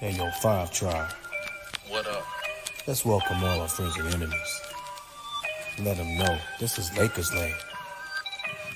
Hey, yo, Five Tribe. What up? Let's welcome all our friends and enemies. Let them know this is Lakers land.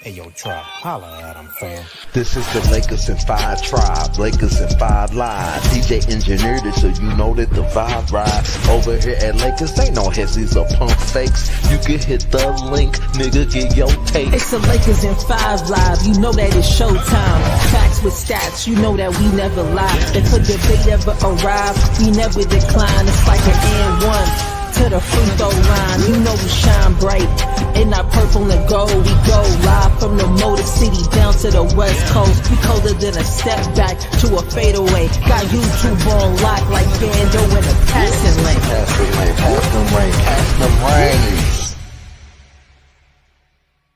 Hey, yo, Tribe, holla at them, fam. This is the Lakers and 5 Tribe, Lakers and 5 Live. DJ engineered it so you know that the vibe ride. Over here at Lakers, ain't no hessies or pump fakes. You can hit the link, nigga, get your take. It's the Lakers and 5 Live, you know that it's showtime. Facts with stats, you know that we never lie. If a debate ever arrive, we never decline. It's like an and one to the free throw line. You know we shine bright, and not purple and gold. We go live from the Motor City down to the West Coast. We colder than a step back to a fadeaway. Got YouTube on lock like Bando in a passing lane. Pass the rain.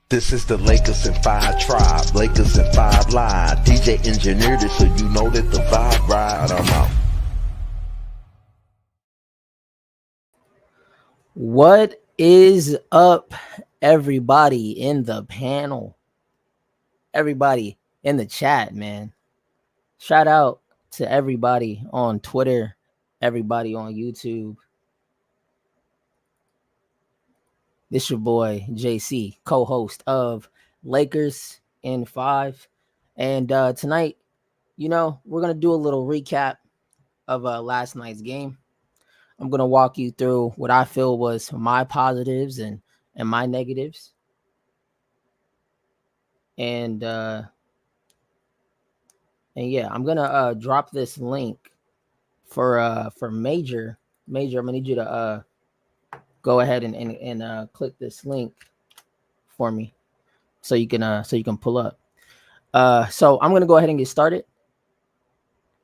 This is the Lakers and 5 Tribe, Lakers and 5 Live. DJ engineered it so you know that the vibe ride. I'm out. What is up, everybody in the panel? Everybody in the chat, man. Shout out to everybody on Twitter, everybody on YouTube. This your boy, JC, co-host of Lakers in 5. And tonight, we're going to do a little recap of last night's game. I'm going to walk you through what I feel was my positives and my negatives. And yeah, I'm going to drop this link for Major. Major, I'm going to need you to go ahead and click this link for me so you can pull up. So I'm going to go ahead and get started.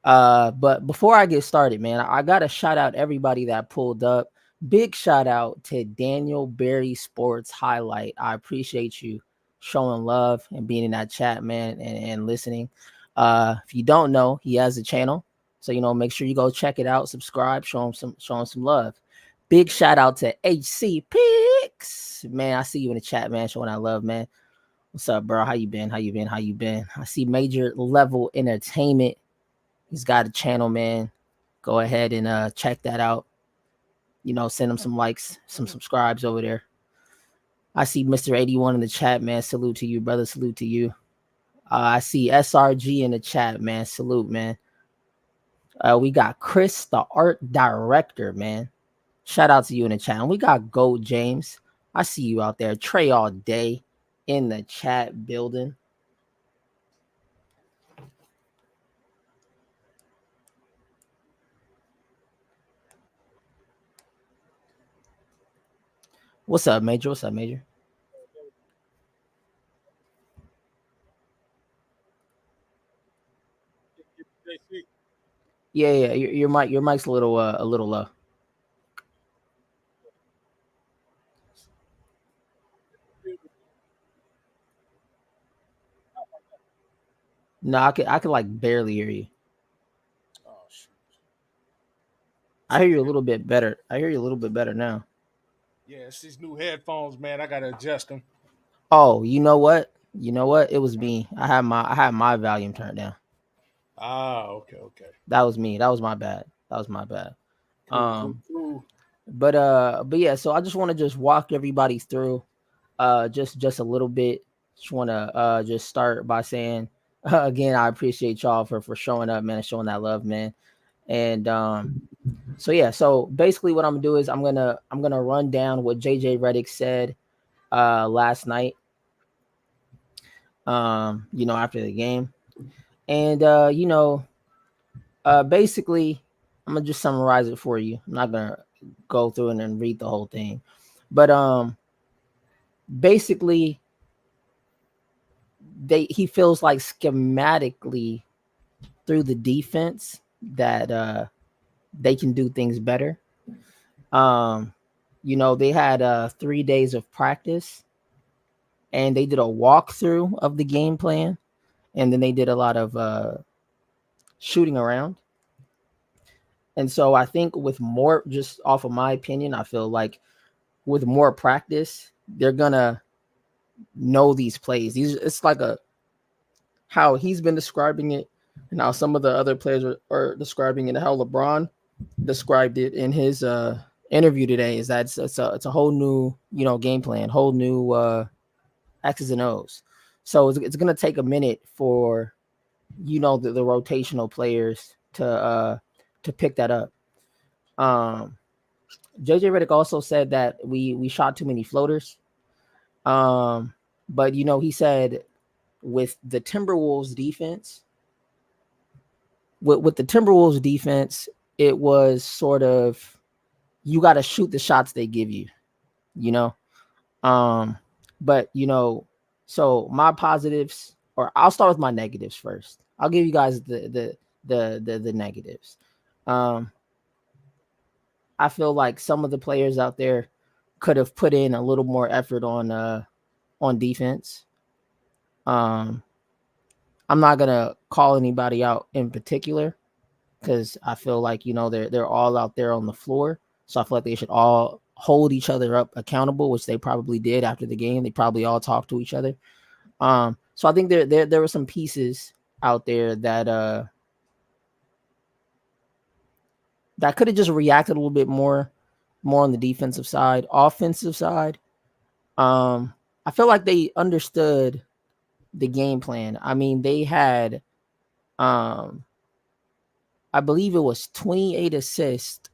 But before I get started, man, I got to shout out everybody that pulled up. Big shout out to Daniel Berry Sports Highlight. I appreciate you showing love and being in that chat, man, and listening. If you don't know, he has a channel, so make sure you go check it out, subscribe, show him some love. Big shout out to HC Picks, man. I see you in the chat, man, showing that love, man. What's up, bro? How you been? I see Major Level Entertainment. He's got a channel, man. Go ahead and check that out. Send him some likes, some subscribes over there. I see Mr. 81 in the chat, man. Salute to you, brother. Salute to you. I see SRG in the chat, man. Salute, man. We got Chris, the art director, man. Shout out to you in the chat. And we got Gold James. I see you out there. Trey all day in the chat building. What's up, Major? Yeah. Your mic's a little low. No, I could like barely hear you. Oh, shoot. I hear you a little bit better. Now. Yeah, it's these new headphones, man. I got to adjust them. Oh, you know what? It was me. I had my volume turned down. Ah, okay. That was me. That was my bad. Cool. But yeah, so I just want to just walk everybody through just a little bit. Just want to just start by saying again, I appreciate y'all for showing up, man, and showing that love, man. And so yeah, so basically what I'm gonna do is I'm gonna run down what JJ Redick said last night. After the game. And basically I'm gonna just summarize it for you. I'm not gonna go through and then read the whole thing. But basically he feels like schematically through the defense that they can do things better. They had 3 days of practice and they did a walkthrough of the game plan, and then they did a lot of shooting around. And so I think with more, just off of my opinion, I feel like with more practice, they're gonna know these plays. It's like how he's been describing it Now, some of the other players are describing it how LeBron described it in his interview today. Is that it's a whole new game plan, whole new X's and O's. So it's going to take a minute for the rotational players to pick that up. JJ Redick also said that we shot too many floaters. But he said with the Timberwolves defense, with the Timberwolves defense, it was sort of you got to shoot the shots they give you, But so my positives, or I'll start with my negatives first. I'll give you guys the negatives. I feel like some of the players out there could have put in a little more effort on defense. I'm not gonna call anybody out in particular because I feel like they're all out there on the floor, so I feel like they should all hold each other up accountable, which they probably did after the game. They probably all talked to each other. So I think there were some pieces out there that could have just reacted a little bit more on the defensive side. Offensive side, I feel like they understood the game plan. I mean, they had, I believe it was 28 assists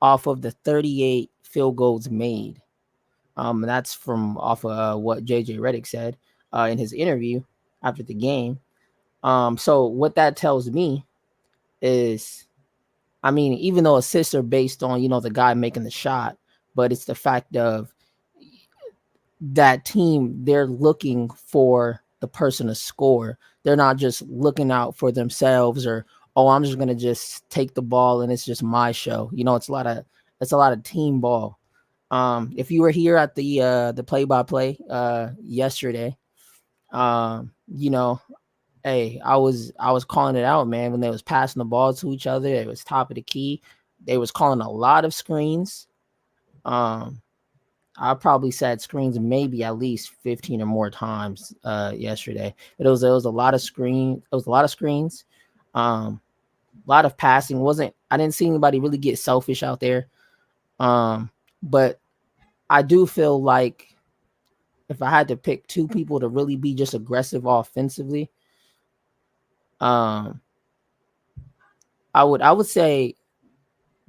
off of the 38 field goals made. That's from off of what JJ Redick said in his interview after the game. So what that tells me is, I mean, even though assists are based on, the guy making the shot, but it's the fact of that team, they're looking for the person to score. They're not just looking out for themselves or, oh, I'm just going to just take the ball and it's just my show. It's a lot of team ball. If you were here at the play-by-play yesterday, hey, I was calling it out, man, when they was passing the ball to each other. It was top of the key. They was calling a lot of screens. I probably said screens maybe at least 15 or more times yesterday. But it was a lot of screens. It was a lot of screens. A lot of passing. I didn't see anybody really get selfish out there. But I do feel like if I had to pick two people to really be just aggressive offensively, I would say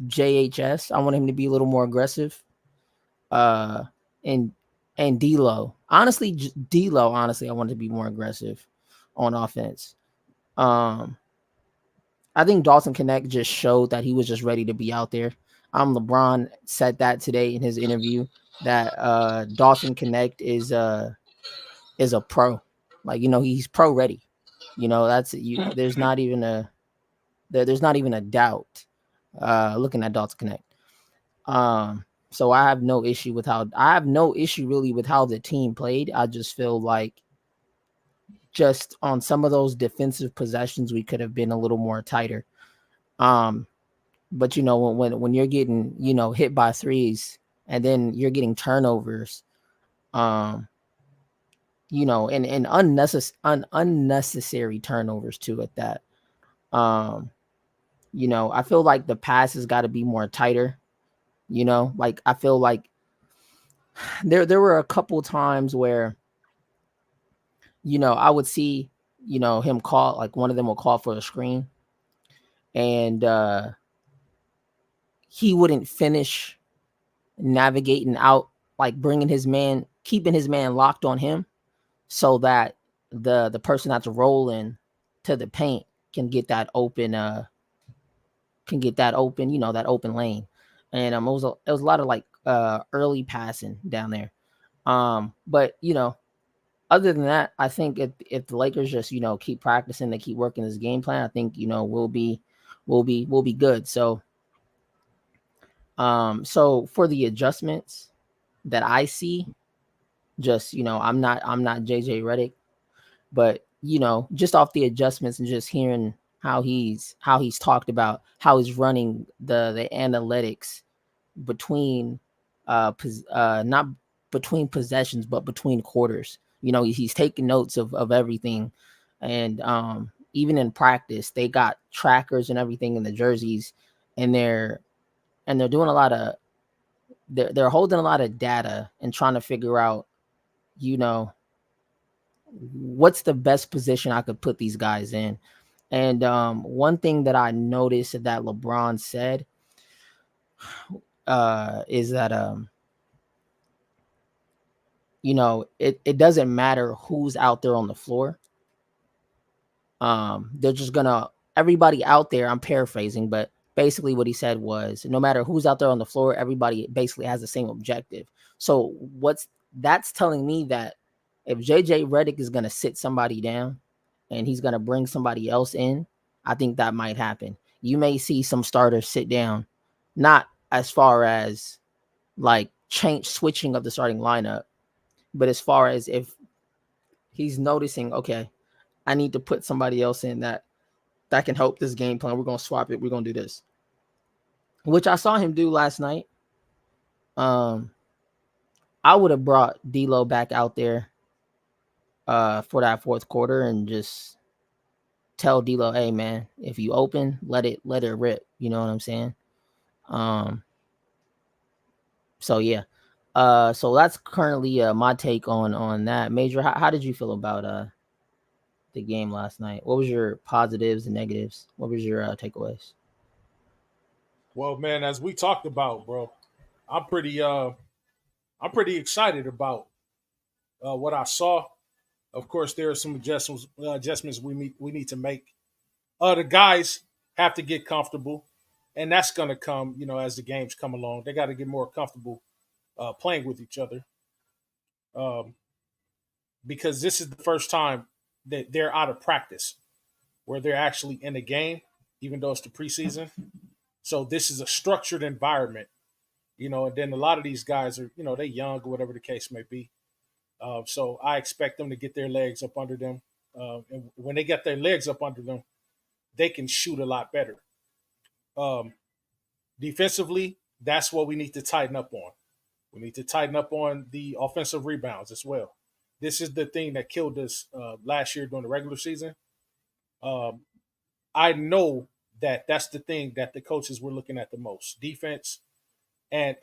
JHS. I want him to be a little more aggressive. And D'Lo. Honestly, D'Lo. Honestly, I want to be more aggressive on offense. I think Dalton Connect just showed that he was just ready to be out there. LeBron said that today in his interview that Dawson Connect is a pro. Like, he's pro ready. That's there's not even a doubt looking at Dalton Connect. So I have no issue really with how the team played. I just feel like just on some of those defensive possessions, we could have been a little more tighter. But when you're getting, hit by threes and then you're getting turnovers, and unnecessary turnovers too at that. I feel like the pass has got to be more tighter. Like I feel like there were a couple times where, I would see, him call, like one of them will call for a screen and he wouldn't finish navigating out, like keeping his man locked on him so that the person that's rolling to the paint can get that open, that open lane. And it was a lot of like early passing down there. But other than that, I think if the Lakers just keep practicing, they keep working this game plan, I think we'll be good. So so for the adjustments that I see, just I'm not JJ Redick, but just off the adjustments and just hearing how he's talked about how he's running the analytics between not between possessions but between quarters. He's taking notes of everything, and even in practice, they got trackers and everything in the jerseys, and they're doing a lot of they're holding a lot of data and trying to figure out, what's the best position I could put these guys in. And one thing that I noticed that LeBron said is that it doesn't matter who's out there on the floor. They're just gonna everybody out there. I'm paraphrasing, but basically what he said was, no matter who's out there on the floor, everybody basically has the same objective. So that's telling me that if JJ Redick is gonna sit somebody down and he's gonna bring somebody else in, I think that might happen. You may see some starters sit down, not as far as like switching of the starting lineup, but as far as if he's noticing, okay, I need to put somebody else in that can help this game plan. We're going to swap it. We're going to do this, which I saw him do last night. I would have brought D'Lo back out there for that fourth quarter and just tell D'Lo, hey man, if you open, let it rip. You know what I'm saying? So yeah. So that's currently my take on that. Major, how did you feel about the game last night? What was your positives and negatives? What was your takeaways? Well, man, as we talked about, bro, I'm pretty excited about what I saw. Of course, there are some adjustments we need to make. The guys have to get comfortable, and that's going to come, as the games come along. They got to get more comfortable playing with each other, because this is the first time that they're out of practice, where they're actually in a game, even though it's the preseason. So this is a structured environment, and then a lot of these guys are, they're young or whatever the case may be. So I expect them to get their legs up under them. And when they get their legs up under them, they can shoot a lot better. Defensively, that's what we need to tighten up on. We need to tighten up on the offensive rebounds as well. This is the thing that killed us last year during the regular season. I know that that's the thing that the coaches were looking at the most: defense and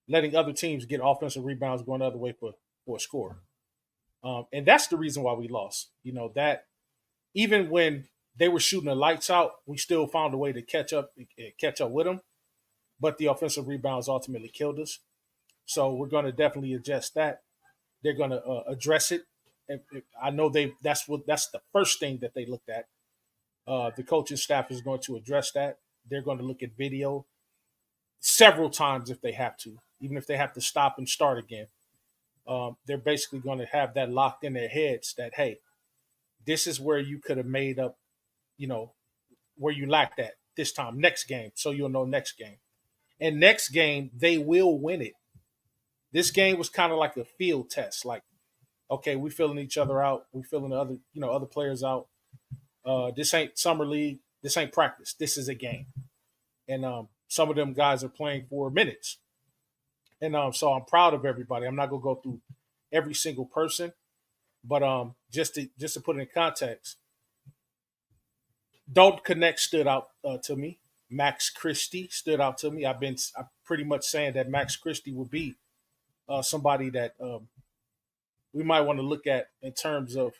letting other teams get offensive rebounds going the other way for a score. And that's the reason why we lost. That even when they were shooting the lights out, we still found a way to catch up with them. But the offensive rebounds ultimately killed us. So we're going to definitely adjust that. They're going to address it. And I know that's the first thing that they looked at. The coaching staff is going to address that. They're going to look at video several times if they have to, even if they have to stop and start again. They're basically going to have that locked in their heads that, hey, this is where you could have made up, where you lacked at this time, next game. So you'll know next game. And next game, they will win it. This game was kind of like a field test. Like, okay, we filling each other out. We filling the other, other players out. This ain't summer league. This ain't practice. This is a game. And some of them guys are playing for minutes. And so I'm proud of everybody. I'm not going to go through every single person, but just to put it in context, Dalton Connect stood out to me. Max Christie stood out to me. I'm pretty much saying that Max Christie will be somebody that we might want to look at in terms of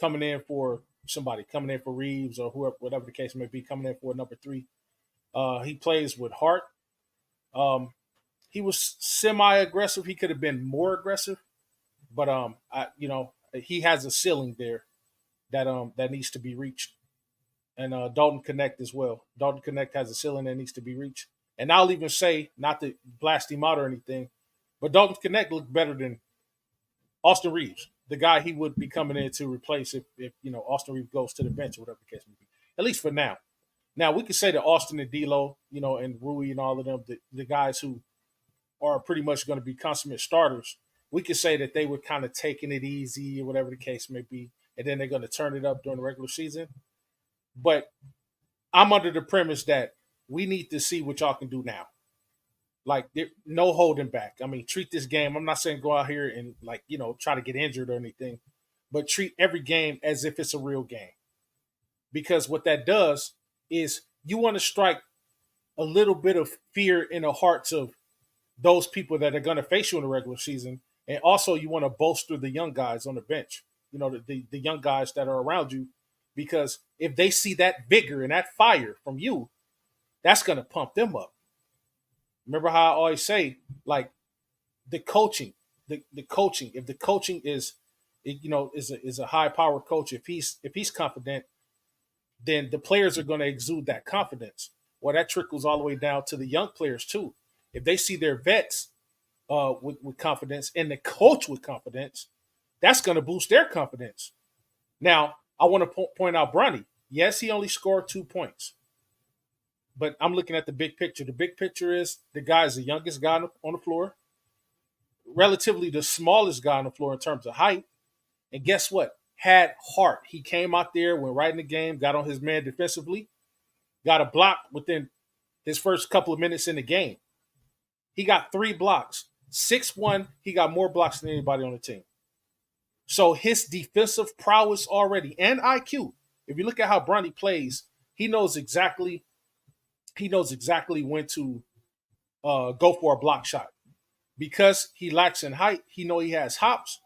coming in for Reeves or whoever, whatever the case may be, coming in for number 3. He plays with heart. He was semi-aggressive. He could have been more aggressive, but he has a ceiling there that needs to be reached. And Dalton Connect as well. Dalton Connect has a ceiling that needs to be reached. And I'll even say, not to blast him out or anything, but Dalton Connect looked better than Austin Reeves, the guy he would be coming in to replace if Austin Reeves goes to the bench or whatever the case may be. At least for now. Now, we could say that Austin and D'Lo, and Rui and all of them, the guys who are pretty much going to be consummate starters, we could say that they were kind of taking it easy or whatever the case may be, and then they're going to turn it up during the regular season. But I'm under the premise that we need to see what y'all can do now. Like, no holding back. I mean, treat this game. I'm not saying go out here and, try to get injured or anything, but treat every game as if it's a real game. because what that does is you want to strike a little bit of fear in the hearts of those people that are going to face you in the regular season. And also you want to bolster the young guys on the bench, the young guys that are around you, because if they see that vigor and that fire from you, that's going to pump them up. Remember how I always say, like, the coaching, the coaching, if the coaching is a high power coach, if he's confident, then the players are going to exude that confidence. Well, that trickles all the way down to the young players too. If they see their vets with confidence and the coach with confidence, that's going to boost their confidence. Now, I want to point out Bronny. Yes, he only scored 2 points, but I'm looking at the big picture. The big picture is the guy is the youngest guy on the floor, relatively the smallest guy on the floor in terms of height. And guess what? Had heart. He came out there, went right in the game, got on his man defensively, got a block within his first couple of minutes in the game. He got 3 blocks. 6'1", he got more blocks than anybody on the team. So his defensive prowess already and IQ, if you look at how Bronny plays, he knows exactly when to go for a block shot. Because he lacks in height, he know he has hops.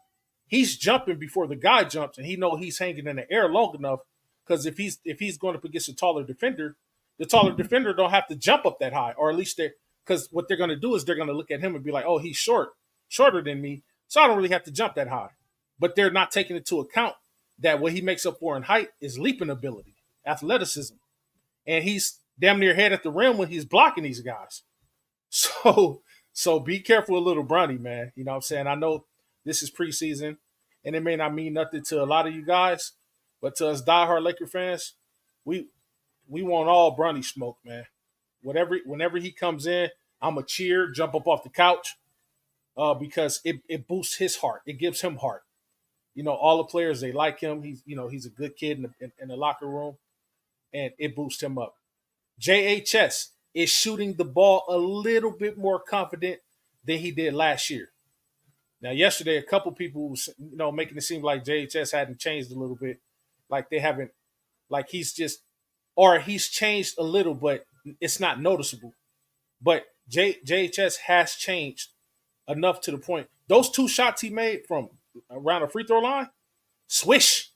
He's jumping before the guy jumps, and he know he's hanging in the air long enough, because if he's going up against a taller defender, the taller defender don't have to jump up that high, or at least because what they're going to do is they're going to look at him and be like, oh, he's shorter than me, so I don't really have to jump that high. But they're not taking into account that what he makes up for in height is leaping ability, athleticism. And he's damn near head at the rim when he's blocking these guys. So be careful with little Bronny, man. You know what I'm saying? I know this is preseason, and it may not mean nothing to a lot of you guys, but to us diehard Laker fans, we want all Bronny smoke, man. Whenever he comes in, I'm a cheer, jump up off the couch, because it boosts his heart. It gives him heart. All the players, they like him. He's a good kid in the locker room, and it boosts him up. JHS is shooting the ball a little bit more confident than he did last year. Now, yesterday, a couple people was, making it seem like JHS hadn't changed a little bit, like they haven't, like he's changed a little, but it's not noticeable. But JHS has changed enough to the point. Those 2 shots he made from around the free throw line, swish,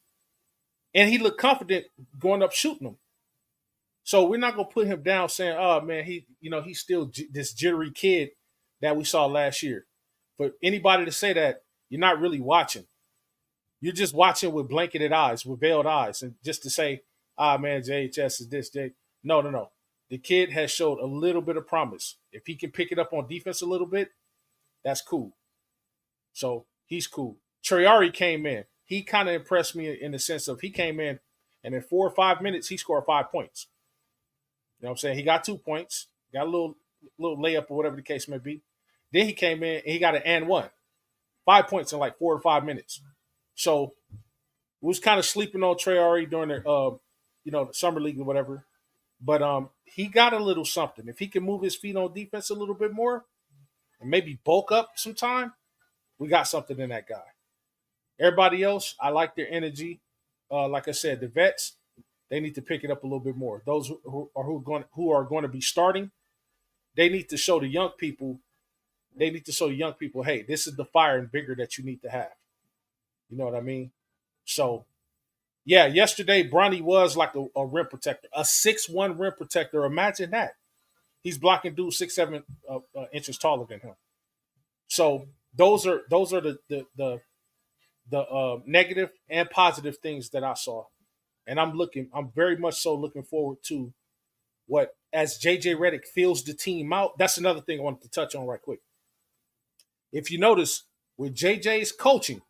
and he looked confident going up shooting them. So we're not gonna put him down saying, "Oh man, he's still this jittery kid that we saw last year." For anybody to say that, you're not really watching. You're just watching with blanketed eyes, with veiled eyes, and just to say, "Ah man, JHS is this." No. The kid has showed a little bit of promise. If he can pick it up on defense a little bit, that's cool. So he's cool. Traore came in. He kind of impressed me in the sense of he came in, and in 4 or 5 minutes, he scored 5 points. You know what I'm saying? He got 2 points, got a little layup or whatever the case may be. Then he came in and he got an and 1. 5 points in like 4 or 5 minutes. So we was kind of sleeping on Traore during the summer league or whatever. But he got a little something. If he can move his feet on defense a little bit more and maybe bulk up some time, we got something in that guy. Everybody else, I like their energy. Like I said, the vets, they need to pick it up a little bit more. Those who are going to be starting, they need to show the young people. Hey, this is the fire and vigor that you need to have. You know what I mean? So, yeah, yesterday Bronny was like a rim protector, a 6'1" rim protector. Imagine that. He's blocking dudes 6-7 inches taller than him. So those are the negative and positive things that I saw. And I'm very much so looking forward to what, as JJ Redick fills the team out. That's another thing I wanted to touch on right quick. If you notice, with JJ's coaching,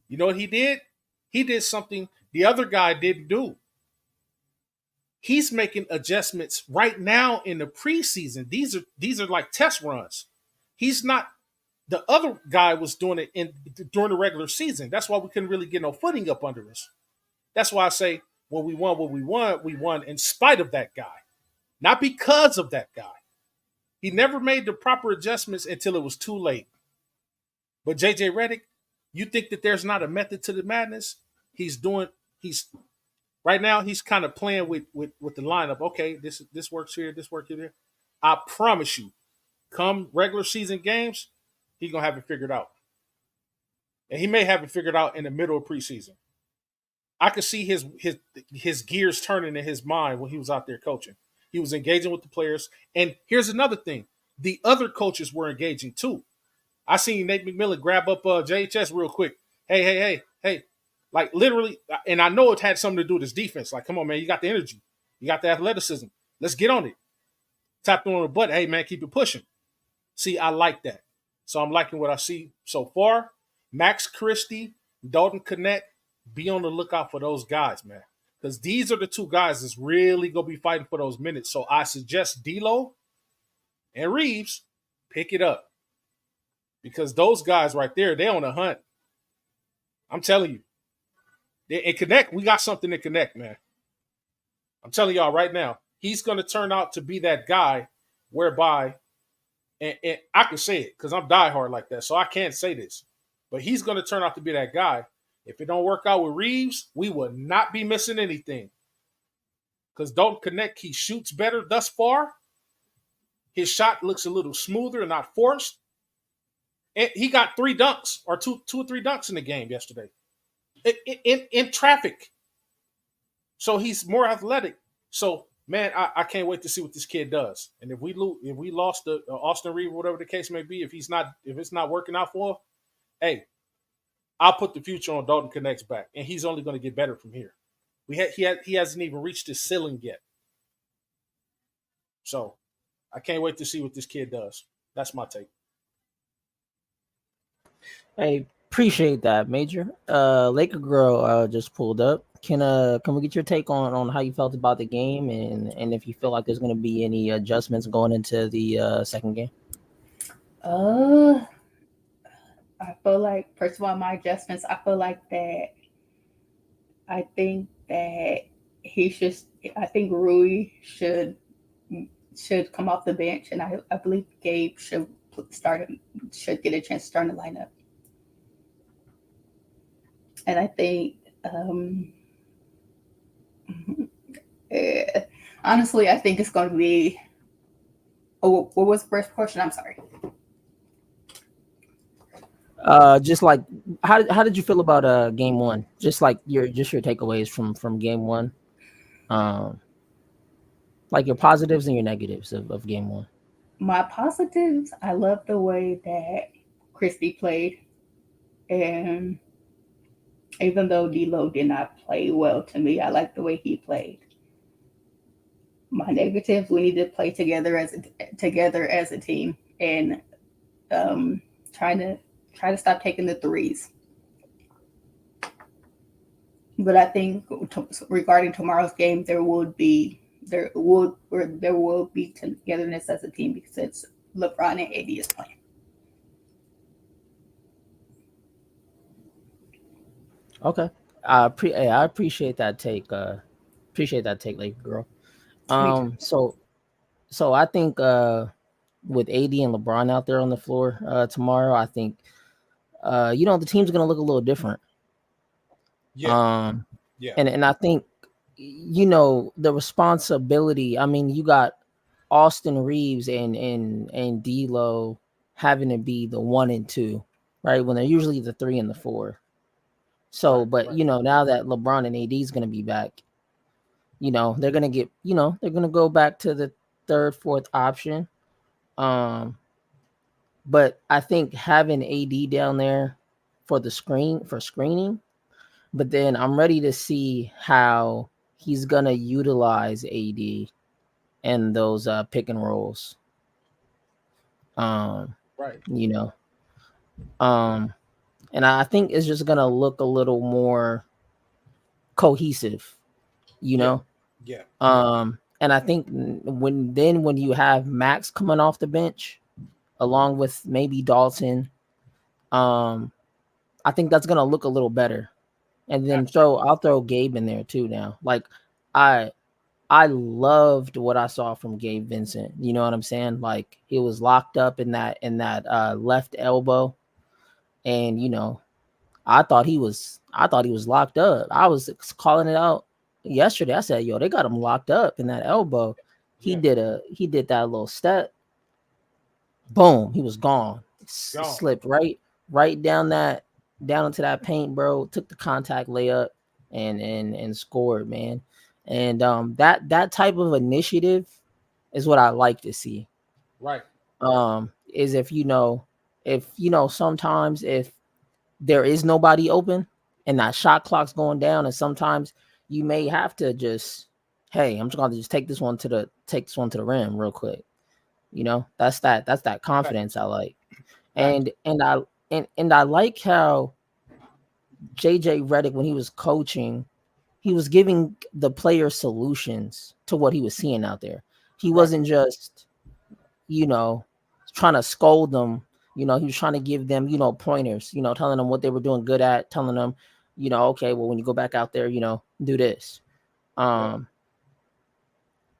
you know what he did? He did something the other guy didn't do. He's making adjustments right now in the preseason. These are like test runs. He's not. The other guy was doing it during the regular season. That's why we couldn't really get no footing up under us. That's why I say when we won in spite of that guy, not because of that guy. He never made the proper adjustments until it was too late. But JJ Redick, you think that there's not a method to the madness? He's Right now, he's kind of playing with the lineup. Okay, this works here, this works here. I promise you, come regular season games, he's gonna have it figured out, and he may have it figured out in the middle of preseason. I could see his gears turning in his mind when he was out there coaching. He was engaging with the players, and here's another thing: the other coaches were engaging too. I seen Nate McMillan grab up JHS real quick. Hey. Like literally, and I know it had something to do with his defense. Like, come on, man, you got the energy. You got the athleticism. Let's get on it. Tapped him on the butt. Hey, man, keep it pushing. See, I like that. So I'm liking what I see so far. Max Christie, Dalton Connect, be on the lookout for those guys, man. Because these are the two guys that's really going to be fighting for those minutes. So I suggest D'Lo and Reeves pick it up. Because those guys right there, they're on a hunt. I'm telling you. In Connect, we got something to Connect, man. I'm telling y'all right now, he's going to turn out to be that guy whereby, and I can say it because I'm diehard like that, so I can't say this, but he's going to turn out to be that guy. If it don't work out with Reeves, we will not be missing anything. Because Dalton Connect, he shoots better thus far. His shot looks a little smoother and not forced. And he got 3 dunks or two or three dunks in the game yesterday. In traffic. So he's more athletic. So, man, I can't wait to see what this kid does. And if we lost the Austin Reeves, whatever the case may be, if it's not working out for him, hey, I'll put the future on Dalton Connect's back, and he's only going to get better from here. He hasn't even reached his ceiling yet. So I can't wait to see what this kid does. That's my take. Hey, appreciate that, Major. Laker Girl just pulled up. Can we get your take on how you felt about the game and if you feel like there's going to be any adjustments going into the second game? I feel like, first of all, my adjustments, I feel like that I think Rui should come off the bench, and I believe Gabe should get a chance to start in the lineup. And I think, honestly, I think it's going to be. Oh, what was the first question? I'm sorry. Just like how did you feel about game one? Just your takeaways from game one. Like your positives and your negatives of game one. My positives, I love the way that Christie played, and even though D'Lo did not play well to me, I like the way he played. My negatives, we need to play together as a team and try to stop taking the threes. But I think regarding tomorrow's game, there will be togetherness as a team because it's LeBron and AD is playing. Okay, I appreciate that take. Laker Girl. So I think with AD and LeBron out there on the floor tomorrow, I think the team's gonna look a little different. Yeah. And I think the responsibility. I mean, you got Austin Reeves and D'Lo having to be the 1 and 2, right? When they're usually the 3 and the 4. So, but now that LeBron and AD is going to be back, they're going to get, they're going to go back to the 3rd, 4th option. But I think having AD down there for screening, but then I'm ready to see how he's going to utilize AD and those pick and rolls. Right. And I think it's just gonna look a little more cohesive, Yeah. And I think when you have Max coming off the bench, along with maybe Dalton, I think that's gonna look a little better. And then I'll throw Gabe in there too now. Like I loved what I saw from Gabe Vincent. You know what I'm saying? Like he was locked up in that left elbow. And I thought he was locked up. I was calling it out yesterday. I said, yo, they got him locked up in that elbow. He did that little step. Boom, he was gone. Slipped right down into that paint, bro. Took the contact layup and scored, man. And that type of initiative is what I like to see. Right. Is if sometimes if there is nobody open and that shot clock's going down, and sometimes you may have to just, hey, I'm just gonna just take this one to the rim real quick. That's that confidence I like. And I like how JJ Redick, when he was coaching, he was giving the players solutions to what he was seeing out there. He wasn't just, trying to scold them. He was trying to give them, pointers, telling them what they were doing good at, telling them, okay, well, when you go back out there, do this.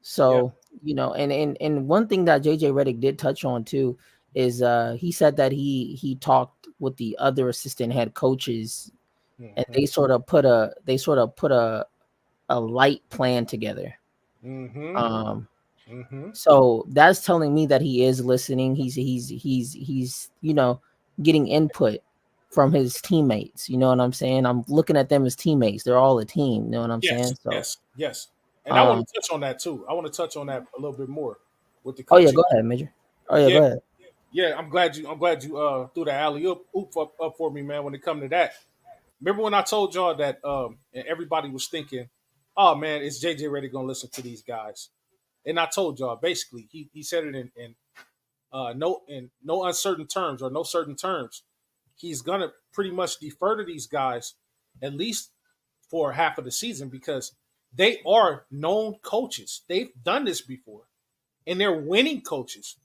So, and one thing that JJ Redick did touch on too is he said that he talked with the other assistant head coaches, and they sort of put a light plan together. So that's telling me that he is listening. He's getting input from his teammates. You know what I'm saying? I'm looking at them as teammates. They're all a team. You know what I'm saying? So, yes. And I want to touch on that too. I want to touch on that a little bit more with the coaching. Oh yeah, go ahead, Major. Oh yeah, go ahead. Yeah, I'm glad you threw the alley oop up for me, man. When it comes to that, remember when I told y'all that and everybody was thinking, oh man, is JJ Redick gonna listen to these guys? And I told y'all basically he said it in no uncertain terms or no certain terms. He's gonna pretty much defer to these guys at least for half of the season because they are known coaches. They've done this before, and they're winning coaches.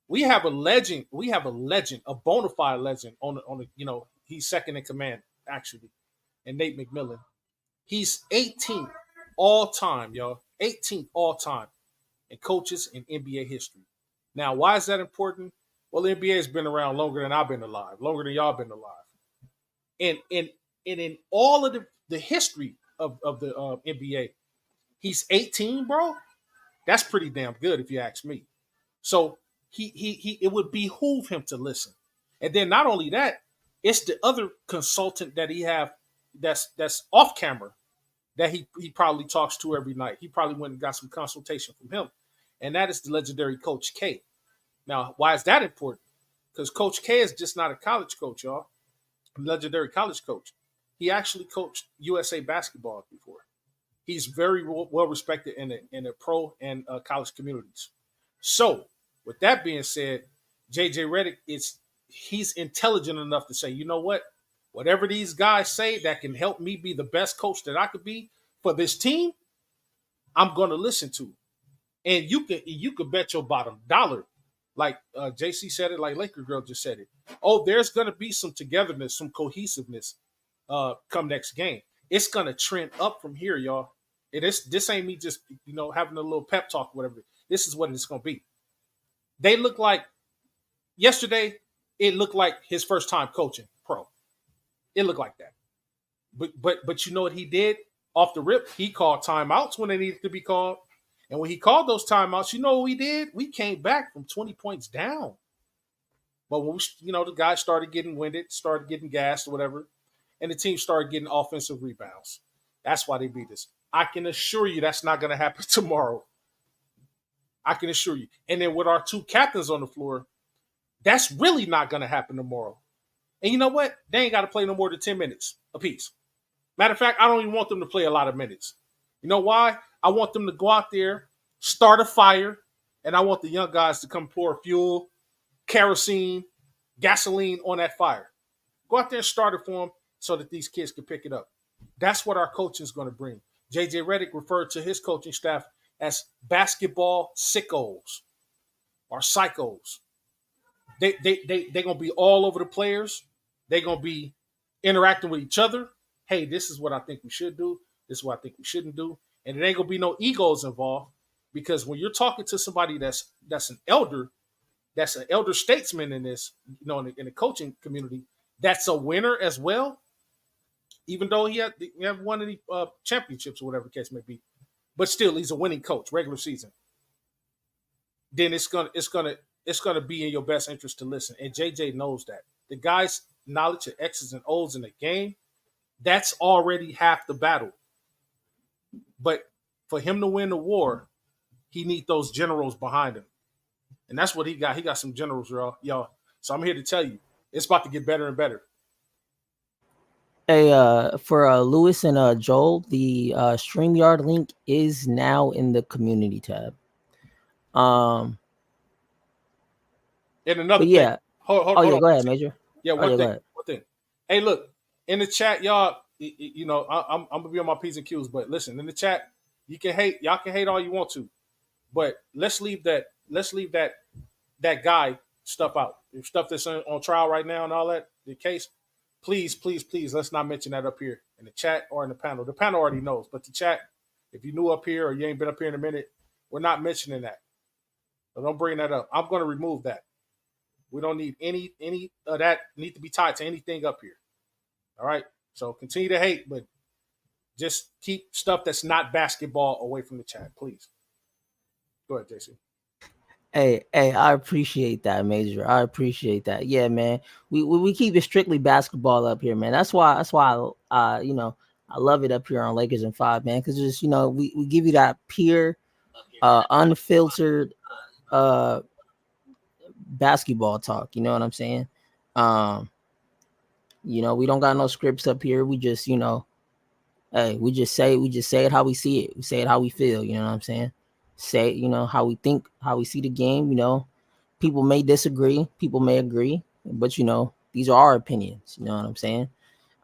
We have a legend, a bona fide legend on the he's second in command actually, and Nate McMillan. He's 18th all time, y'all. 18th all time in coaches in NBA history. Now, why is that important? Well, the NBA has been around longer than I've been alive, longer than y'all been alive. And in all of the history of the NBA, he's 18, bro. That's pretty damn good if you ask me. So he it would behoove him to listen. And then not only that, it's the other consultant that he have that's off camera that he probably talks to every night. He probably went and got some consultation from him. And that is the legendary Coach K. Now, why is that important? Because Coach K is just not a college coach, y'all. Legendary college coach. He actually coached USA basketball before. He's very well respected in the pro and college communities. So, with that being said, JJ Redick he's intelligent enough to say, you know what? Whatever these guys say that can help me be the best coach that I could be for this team, I'm going to listen to. And you could bet your bottom dollar, like JC said it, like Laker Girl just said it. Oh, there's going to be some togetherness, some cohesiveness come next game. It's going to trend up from here, y'all. This ain't me just, having a little pep talk or whatever. This is what it's going to be. They look like, yesterday, it looked like his first time coaching pro. It looked like that. But you know what he did? Off the rip, he called timeouts when they needed to be called. And when he called those timeouts, you know what we did? We came back from 20 points down. But when the guys started getting winded, started getting gassed or whatever, and the team started getting offensive rebounds. That's why they beat us. I can assure you that's not going to happen tomorrow. I can assure you. And then with our two captains on the floor, that's really not going to happen tomorrow. And you know what? They ain't got to play no more than 10 minutes apiece. Matter of fact, I don't even want them to play a lot of minutes. You know why? I want them to go out there, start a fire, and I want the young guys to come pour fuel, kerosene, gasoline on that fire. Go out there and start it for them so that these kids can pick it up. That's what our coaching is going to bring. JJ Redick referred to his coaching staff as basketball sickos or psychos. They're going to be all over the players. They're going to be interacting with each other. Hey, this is what I think we should do. This is what I think we shouldn't do. And it ain't going to be no egos involved, because when you're talking to somebody that's an elder statesman in this, in the coaching community, that's a winner as well, even though he haven't won any championships or whatever the case may be. But still, he's a winning coach, regular season. Then it's gonna be in your best interest to listen. And JJ knows that. The guy's knowledge of X's and O's in the game, that's already half the battle. But for him to win the war, he needs those generals behind him. And that's what he got. He got some generals, y'all. So I'm here to tell you, it's about to get better and better. Hey, for Lewis and Joel, the StreamYard link is now in the community tab. And another thing. Yeah. Hold go ahead, Major. Yeah, one thing. Hey, look, in the chat, y'all, you know, I'm gonna be on my P's and Q's, but listen, in the chat, y'all can hate all you want to, but let's leave that guy stuff out. The stuff that's on trial right now and all that, the case, please, let's not mention that up here in the chat or in the panel. The panel already knows, but the chat, if you're new up here or you ain't been up here in a minute, we're not mentioning that. So don't bring that up. I'm going to remove that. We don't need any of that need to be tied to anything up here. All right? So continue to hate, but just keep stuff that's not basketball away from the chat, please. Go ahead, JC. Hey, I appreciate that, Major. I appreciate that. Yeah, man. We keep it strictly basketball up here, man. That's why you know, I love it up here on Lakers in 5, man, because just, you know, we give you that pure, unfiltered basketball talk. You know what I'm saying? You know, we don't got no scripts up here. We just, you know, hey, we just say it how we see it. We say it how we feel. You know what I'm saying? Say, you know, how we think, how we see the game. You know, people may disagree, people may agree, but you know, these are our opinions. You know what I'm saying?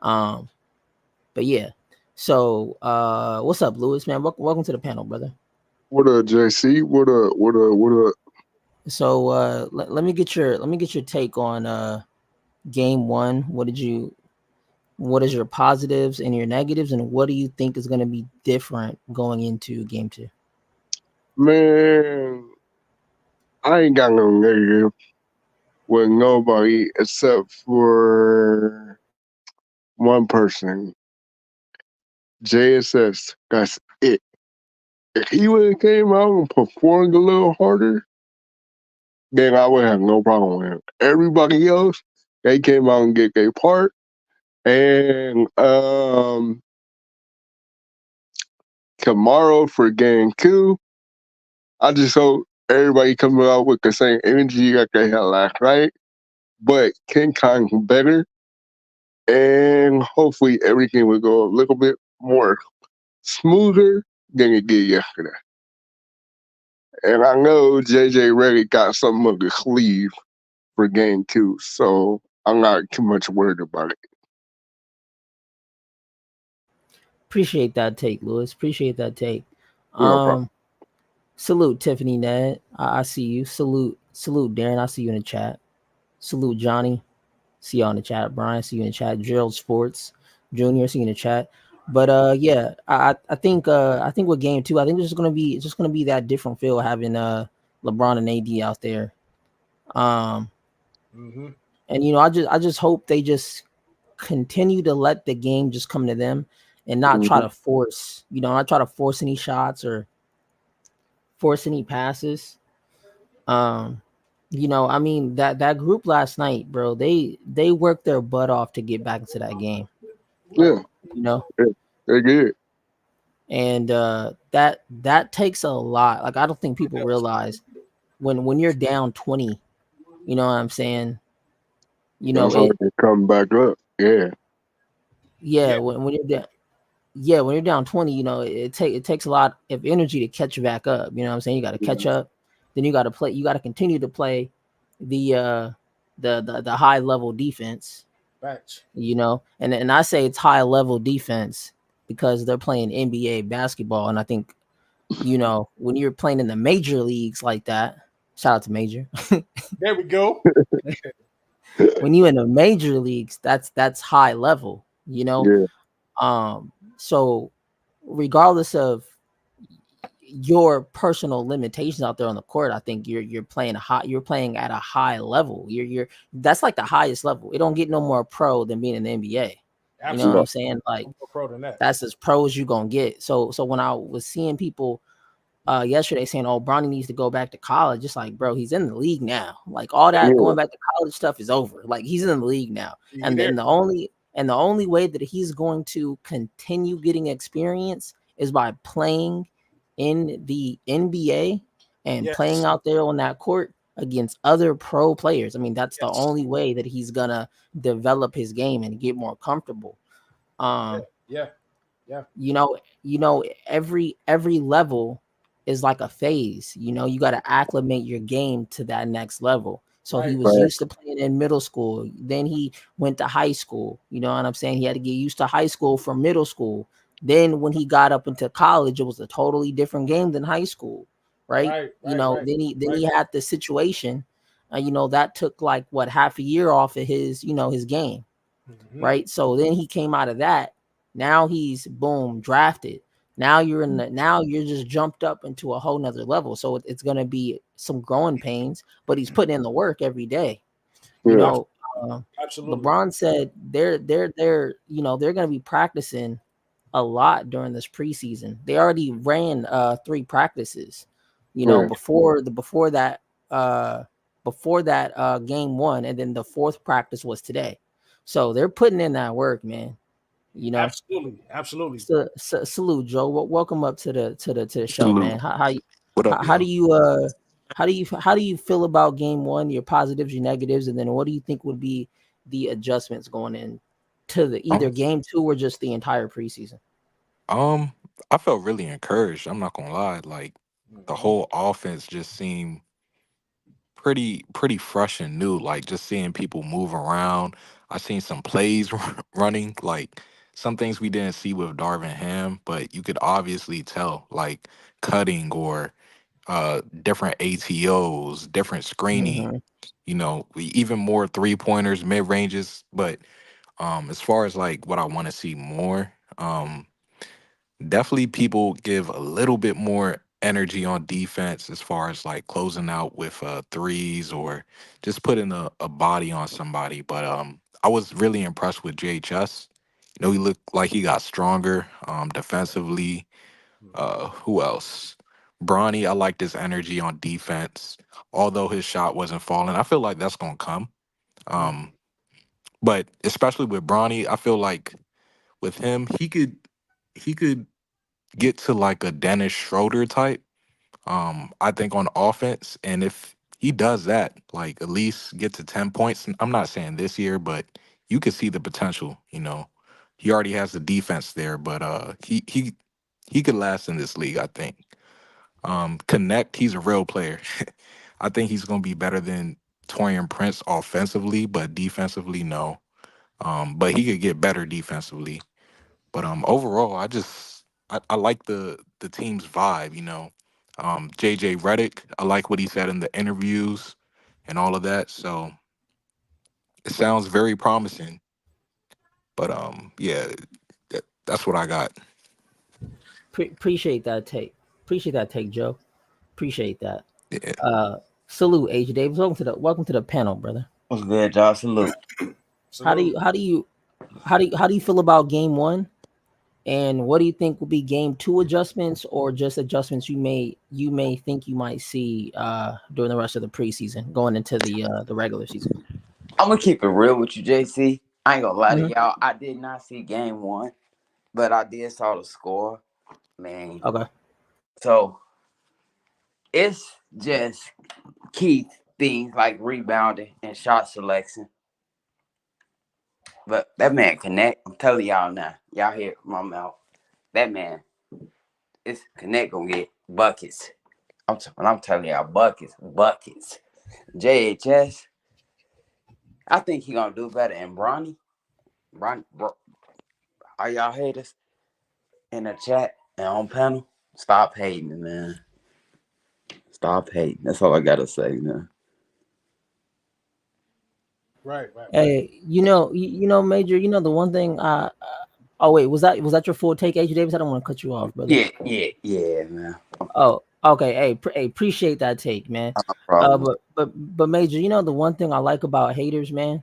But yeah. So, what's up, Lewis, man? Welcome to the panel, brother. What up, JC? What up? So, let me get your take on game 1. What is your positives and your negatives, and what do you think is going to be different going into game 2? Man, I ain't got no negative with nobody except for one person. JSS. That's it. If he would have came out and performed a little harder, then I would have no problem with him. Everybody else, they came out and get their part. And tomorrow for game 2, I just hope everybody comes out with the same energy like they had last night, but King Kong better, and hopefully everything will go a little bit more smoother than it did yesterday. And I know JJ Redick got something up his sleeve for game 2, so I'm not too much worried about it. Appreciate that take, Lewis. Appreciate that take. No Salute Tiffany Ned. I see you. Salute Darren. I see you in the chat. Salute Johnny. See you on the chat. Brian, see you in the chat. Gerald Sports Jr. See you in the chat. But yeah, I think with game 2, I think it's just gonna be that different feel having LeBron and AD out there. And you know, I just hope they just continue to let the game just come to them and not try to force, you know, not try to force any shots or force any passes. You know, I mean, that group last night, bro, they worked their butt off to get back into that game. Yeah. You know? Yeah, they did. And that takes a lot. Like, I don't think people realize when you're down 20, you know what I'm saying? You know, it come back up. Yeah. Yeah, when you're down. Yeah, when you're down 20, you know, it takes a lot of energy to catch you back up. You know what I'm saying? You got to catch up. Then you got to continue to play the high level defense. Right. You know, and I say it's high level defense because they're playing NBA basketball, and I think, you know, when you're playing in the major leagues like that, shout out to Major. There we go. When you in the major leagues, that's high level. You know. Yeah. So regardless of your personal limitations out there on the court, I think you're playing at a high level. You're that's like the highest level. It don't get no more pro than being in the NBA. You know what I'm Absolutely. saying? Like I'm more pro than that. that's as pro as you gonna get. So when I was seeing people yesterday saying, "Oh, Bronny needs to go back to college," just like, bro, he's in the league now. Like all that Yeah, going back to college stuff is over. Like he's in the league now, You and there? then the only way that he's going to continue getting experience is by playing in the NBA and playing Yes. out there on that court against other pro players. I mean, that's the Yes. only way that he's gonna develop his game and get more comfortable. Yeah. Yeah. Yeah. You know, every level is like a phase. You know, you got to acclimate your game to that next level. So he Right. was right. used to playing in middle school. Then he went to high school. You know what I'm saying? He had to get used to high school from middle school. Then when he got up into college, it was a totally different game than high school, right? Right. You Right. know, Right. then Right. he had the situation. You know, that took like what half a year off of his his game, Mhm. right? So then he came out of that. Now he's boom drafted. Now you're now you're just jumped up into a whole nother level. So it's gonna be some growing pains, but he's putting in the work every day. You Yeah, know, Absolutely. LeBron said they're gonna be practicing a lot during this preseason. They already ran 3 practices, right. before that game 1, and then the 4th practice was today. So they're putting in that work, man. You know, Absolutely. Absolutely. salute, Joe. Welcome up to the show, man. Salute. What up, How do y'all? you how do you feel about game 1? Your positives, your negatives, and then what do you think would be the adjustments going in to the either Um, game 2 or just the entire preseason? um, I felt really encouraged. I'm not gonna lie. Like the Mhm. whole offense just seemed pretty fresh and new. Like just seeing people move around. I seen some plays running, like some things we didn't see with Darvin Ham, but you could obviously tell, like cutting or different ATOs, different screening. Mhm. Even more 3 pointers, mid ranges. But as far as like what I want to see more, definitely people give a little bit more energy on defense as far as like closing out with threes or just putting a body on somebody. But I was really impressed with JHS. He looked like he got stronger defensively. Who else? Bronny, I liked his energy on defense, although his shot wasn't falling. I feel like that's gonna come. Mhm. Um, but especially with Bronny, I feel like with him, he could get to like a Dennis Schroeder type. I think on offense, and if he does that, like at least get to 10 points. I'm not saying this year, but you could see the potential. He already has the defense there, but he could last in this league. I think. Connect, he's a real player. I think he's gonna be better than Torian Prince offensively, but defensively, no. But he could get better defensively. But overall, I like the team's vibe. JJ Redick, I like what he said in the interviews and all of that. So it sounds very promising. But yeah, that's what I got. Appreciate that take. Appreciate that take, Joe. Appreciate that. Yeah. Uh, salute, H. Davis. Welcome to the panel, brother. What's good, y'all? Salute. How do Salute. you feel about game 1? And what do you think will be game 2 adjustments, or just adjustments you may think you might see during the rest of the preseason, going into the regular season? I'm gonna keep it real with you, JC. I ain't gonna lie to Mhm. y'all. I did not see game 1, but I did saw the score, man. Okay. So it's just key things like rebounding and shot selection. But that man connect. I'm telling y'all now. Y'all hear my mouth. That man, it's connect gonna get buckets. I'm telling y'all buckets. JHS. I think he gonna do better. And Bronny, are y'all haters in the chat and on panel? Stop hating, man. Stop hating. That's all I gotta say, man. Right. Right. Right. Hey, Major. The one thing. Oh wait, was that your full take, H. Davis? I don't want to cut you off, brother. Yeah, man. Oh, okay. Hey, appreciate that take, man. No problem. But Major, the one thing I like about haters, man,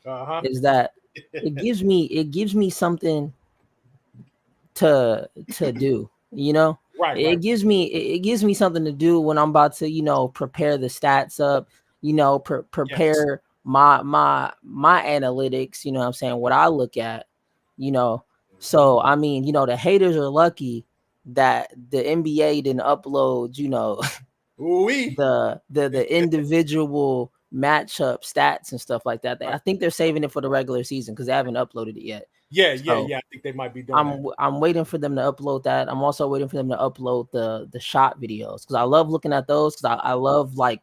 Uh huh. is that it gives me something to do, you know. Right, It right. gives me something to do when I'm about to, you know, prepare the stats up, you know, Yes. prepare my analytics, you know what I'm saying, what I look at, you know. So I mean, you know, the haters are lucky that the NBA didn't upload, you know, Ooh-wee. the individual matchup stats and stuff like that. I Right. think they're saving it for the regular season because they haven't uploaded it yet. Yeah, So I think they might be doing that. I'm waiting for them to upload that. I'm also waiting for them to upload the shot videos because I love looking at those because I love like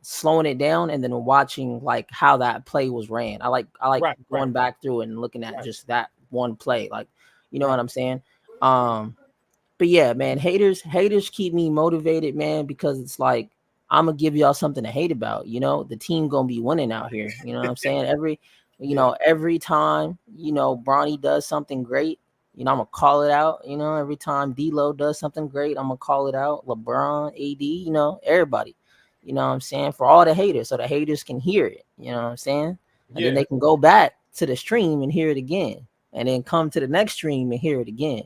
slowing it down and then watching like how that play was ran. I like Right, right, going back through it and looking at right, just that one play. Like, you know right. what I'm saying? But yeah, man, haters keep me motivated, man, because it's like I'm gonna give y'all something to hate about. You know, the team gonna be winning out here. You know what I'm saying? Yeah, Every time, you know, Bronny does something great, you know, I'm gonna call it out. You know, every time D'Lo does something great, I'm gonna call it out. LeBron, AD, you know, everybody. You know what I'm saying? For all the haters, so the haters can hear it. You know what I'm saying? And then yeah, they can go back to the stream and hear it again, and then come to the next stream and hear it again.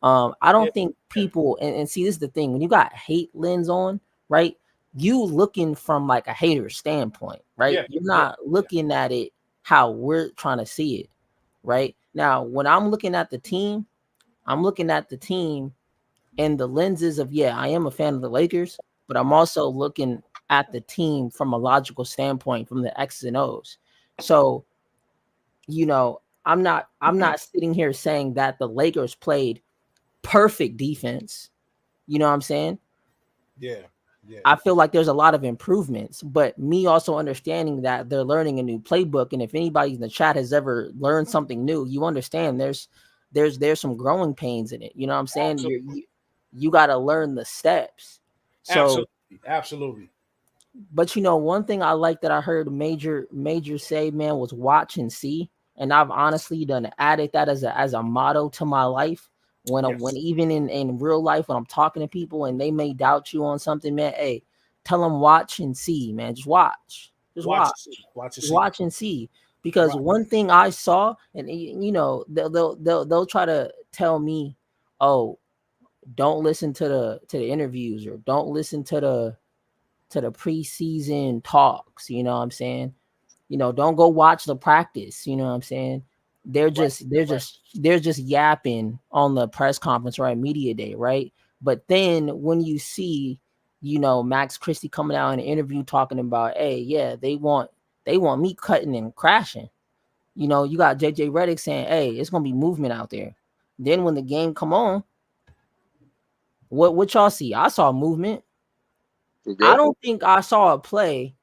I yeah, don't think people and see this is the thing when you got hate lens on, right? You looking from like a hater standpoint, right? yeah, You're yeah, not looking at it how we're trying to see it, right? Now, when I'm looking at the team, I'm looking at the team in the lenses of I am a fan of the Lakers, but I'm also looking at the team from a logical standpoint from the X's and O's. So, you know, I'm not sitting here saying that the Lakers played perfect defense. You know what I'm saying? yeah, yeah. I feel like there's a lot of improvements, but me also understanding that they're learning a new playbook. And if anybody in the chat has ever learned something new, you understand there's some growing pains in it. You know what I'm saying? Absolutely, You got to learn the steps. So, absolutely, absolutely. but you know, one thing I like that I heard major say, man, was watch and see. And I've honestly done added that as a motto to my life. When Yes. even in real life, when I'm talking to people and they may doubt you on something, man, hey, tell them watch and see, man. Just watch. Just Watch watch. and see. Watch and Just see. watch and see. Because Right. one thing I saw, and you know, they'll try to tell me, oh, don't listen to the interviews or don't listen to the preseason talks, you know what I'm saying? You know, don't go watch the practice, you know what I'm saying? They're Right. just they're Right. just they're just yapping on the press conference, right? Media day, right? But then when you see, you know, Max Christie coming out in an interview talking about, hey, yeah, they want me cutting and crashing. You know, you got JJ Redick saying, hey, it's gonna be movement out there. Then when the game come on, what y'all see? I saw movement. I Yep. don't think I saw a play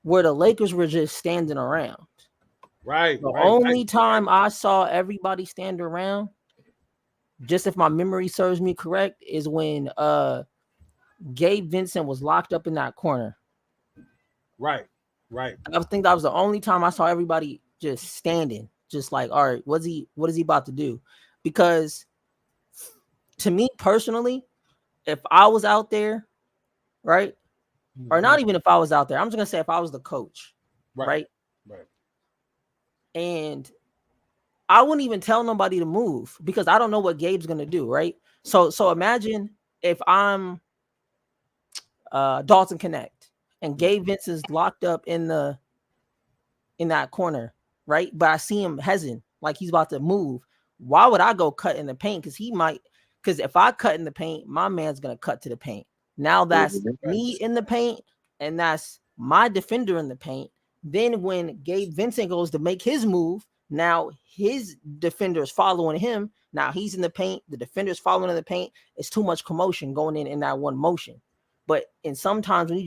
where the Lakers were just standing around. Right. The Right. Right. only time I saw everybody stand around, just if my memory serves me correct, is when Gabe Vincent was locked up in that corner. Right. Right. I think that was the only time I saw everybody just standing, just like, all right, what is he about to do? Because to me personally, if I was out there, right, or Mhm. not even if I was out there, I'm just gonna say if I was the coach, Right. right, Right. and I wouldn't even tell nobody to move because I don't know what Gabe's gonna do, right? So imagine if I'm Dalton Connect and Gabe Vince is locked up in that corner, right? But I see him hesitant, like he's about to move. Why would I go cut in the paint? Because if I cut in the paint, my man's gonna cut to the paint. Now that's Mhm. Right. me in the paint, and that's my defender in the paint. Then when Gabe Vincent goes to make his move, now his defender is following him. Now he's in the paint, the defender's following in the paint. It's too much commotion going in that one motion. But and sometimes when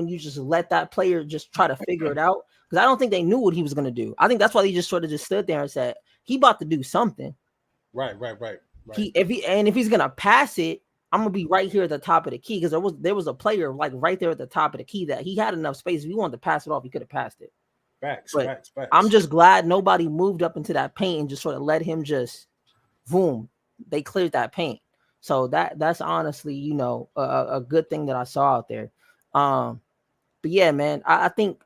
you just let that player just try to figure it out, because I don't think they knew what he was going to do. I think that's why they just sort of just stood there and said he about to do something. Right. Right. Right. Right. If he's going to pass it, I'm going to be right here at the top of the key, because there was a player like right there at the top of the key that he had enough space. If he wanted to pass it off, he could have passed it. Facts. But Facts. I'm Facts. just glad nobody moved up into that paint and just sort of let him just boom. They cleared that paint. So that's honestly, you know, a good thing that I saw out there. But yeah, man, I think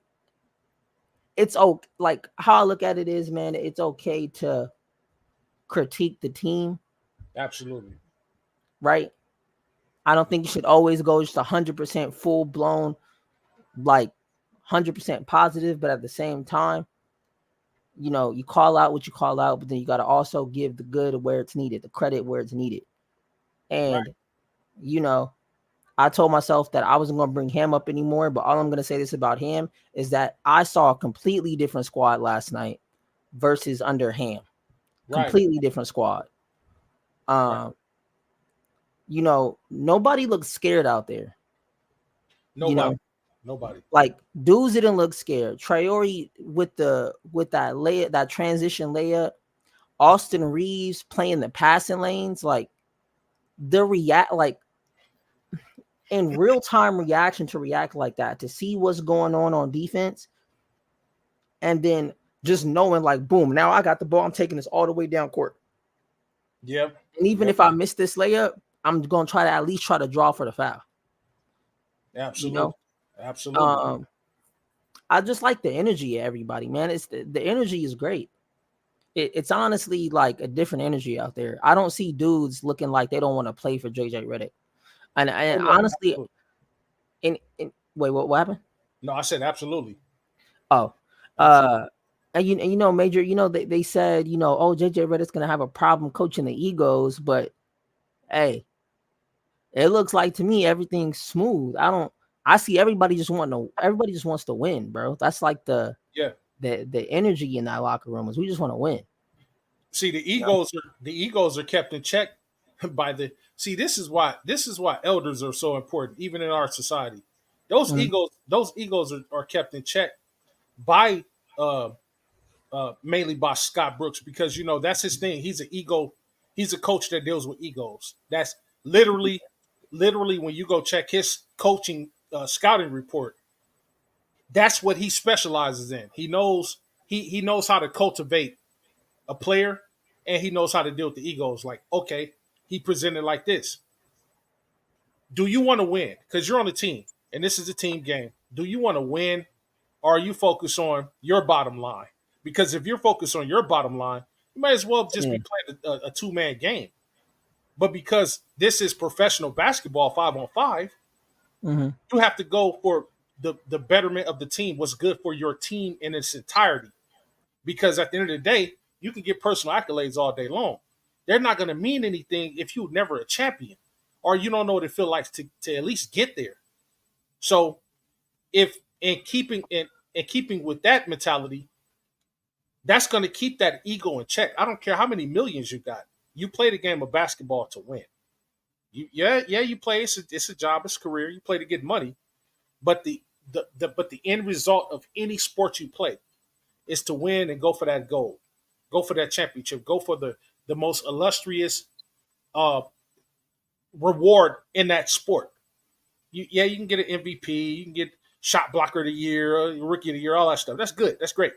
it's okay. Like how I look at it is, man, it's okay to critique the team, Absolutely. right? I don't think you should always go just 100% full blown, like 100% positive, but at the same time, you know, you call out what you call out, but then you got to also give the good where it's needed, the credit where it's needed. And, you know, I told myself that I wasn't going to bring Ham up anymore, but all I'm going to say this about Ham is that I saw a completely different squad last night versus under Ham. Right. Completely different squad. You know, nobody looked scared out there. Nobody. Like dudes didn't look scared. Traore with that transition layup, Austin Reeves playing the passing lanes, like in real time reaction to react like that, to see what's going on defense, and then just knowing like, boom, now I got the ball, I'm taking this all the way down court. Yep. And even if I miss this layup, I'm gonna try to at least try to draw for the foul. Absolutely. You know? Absolutely. I just like the energy of everybody, man. It's the energy is great. It's honestly like a different energy out there. I don't see dudes looking like they don't want to play for JJ Redick. And honestly, in wait, what happened? No, I said absolutely. Oh, and you know, Major, you know, they said, you know, oh, JJ Redick's gonna have a problem coaching the egos, but hey, it looks like to me everything's smooth. I see everybody just wants to win, bro. That's like the energy in that locker room is we just want to win. See, the egos are kept in check by the. See, this is why elders are so important, even in our society. Those egos are kept in check by mainly by Scott Brooks, because you know that's his thing. He's an ego. He's a coach that deals with egos. That's literally when you go check his coaching scouting report. That's what he specializes in. He knows he knows how to cultivate a player, and he knows how to deal with the egos. Like, okay, he presented like this. Do you want to win? Because you're on a team, and this is a team game. Do you want to win, or are you focused on your bottom line? Because if you're focused on your bottom line, you might as well just be playing a two-man game. But because this is professional basketball 5-on-5, you have to go for the betterment of the team, what's good for your team in its entirety. Because at the end of the day, you can get personal accolades all day long. They're not going to mean anything if you're never a champion or you don't know what it feels like to at least get there. So if in keeping with that mentality, that's going to keep that ego in check. I don't care how many millions you got. You play the game of basketball to win. You play. It's a job. It's a career. You play to get money. But the end result of any sport you play is to win and go for that goal, go for that championship, go for the most illustrious reward in that sport. You can get an MVP, you can get shot blocker of the year, rookie of the year, all that stuff. That's good. That's great.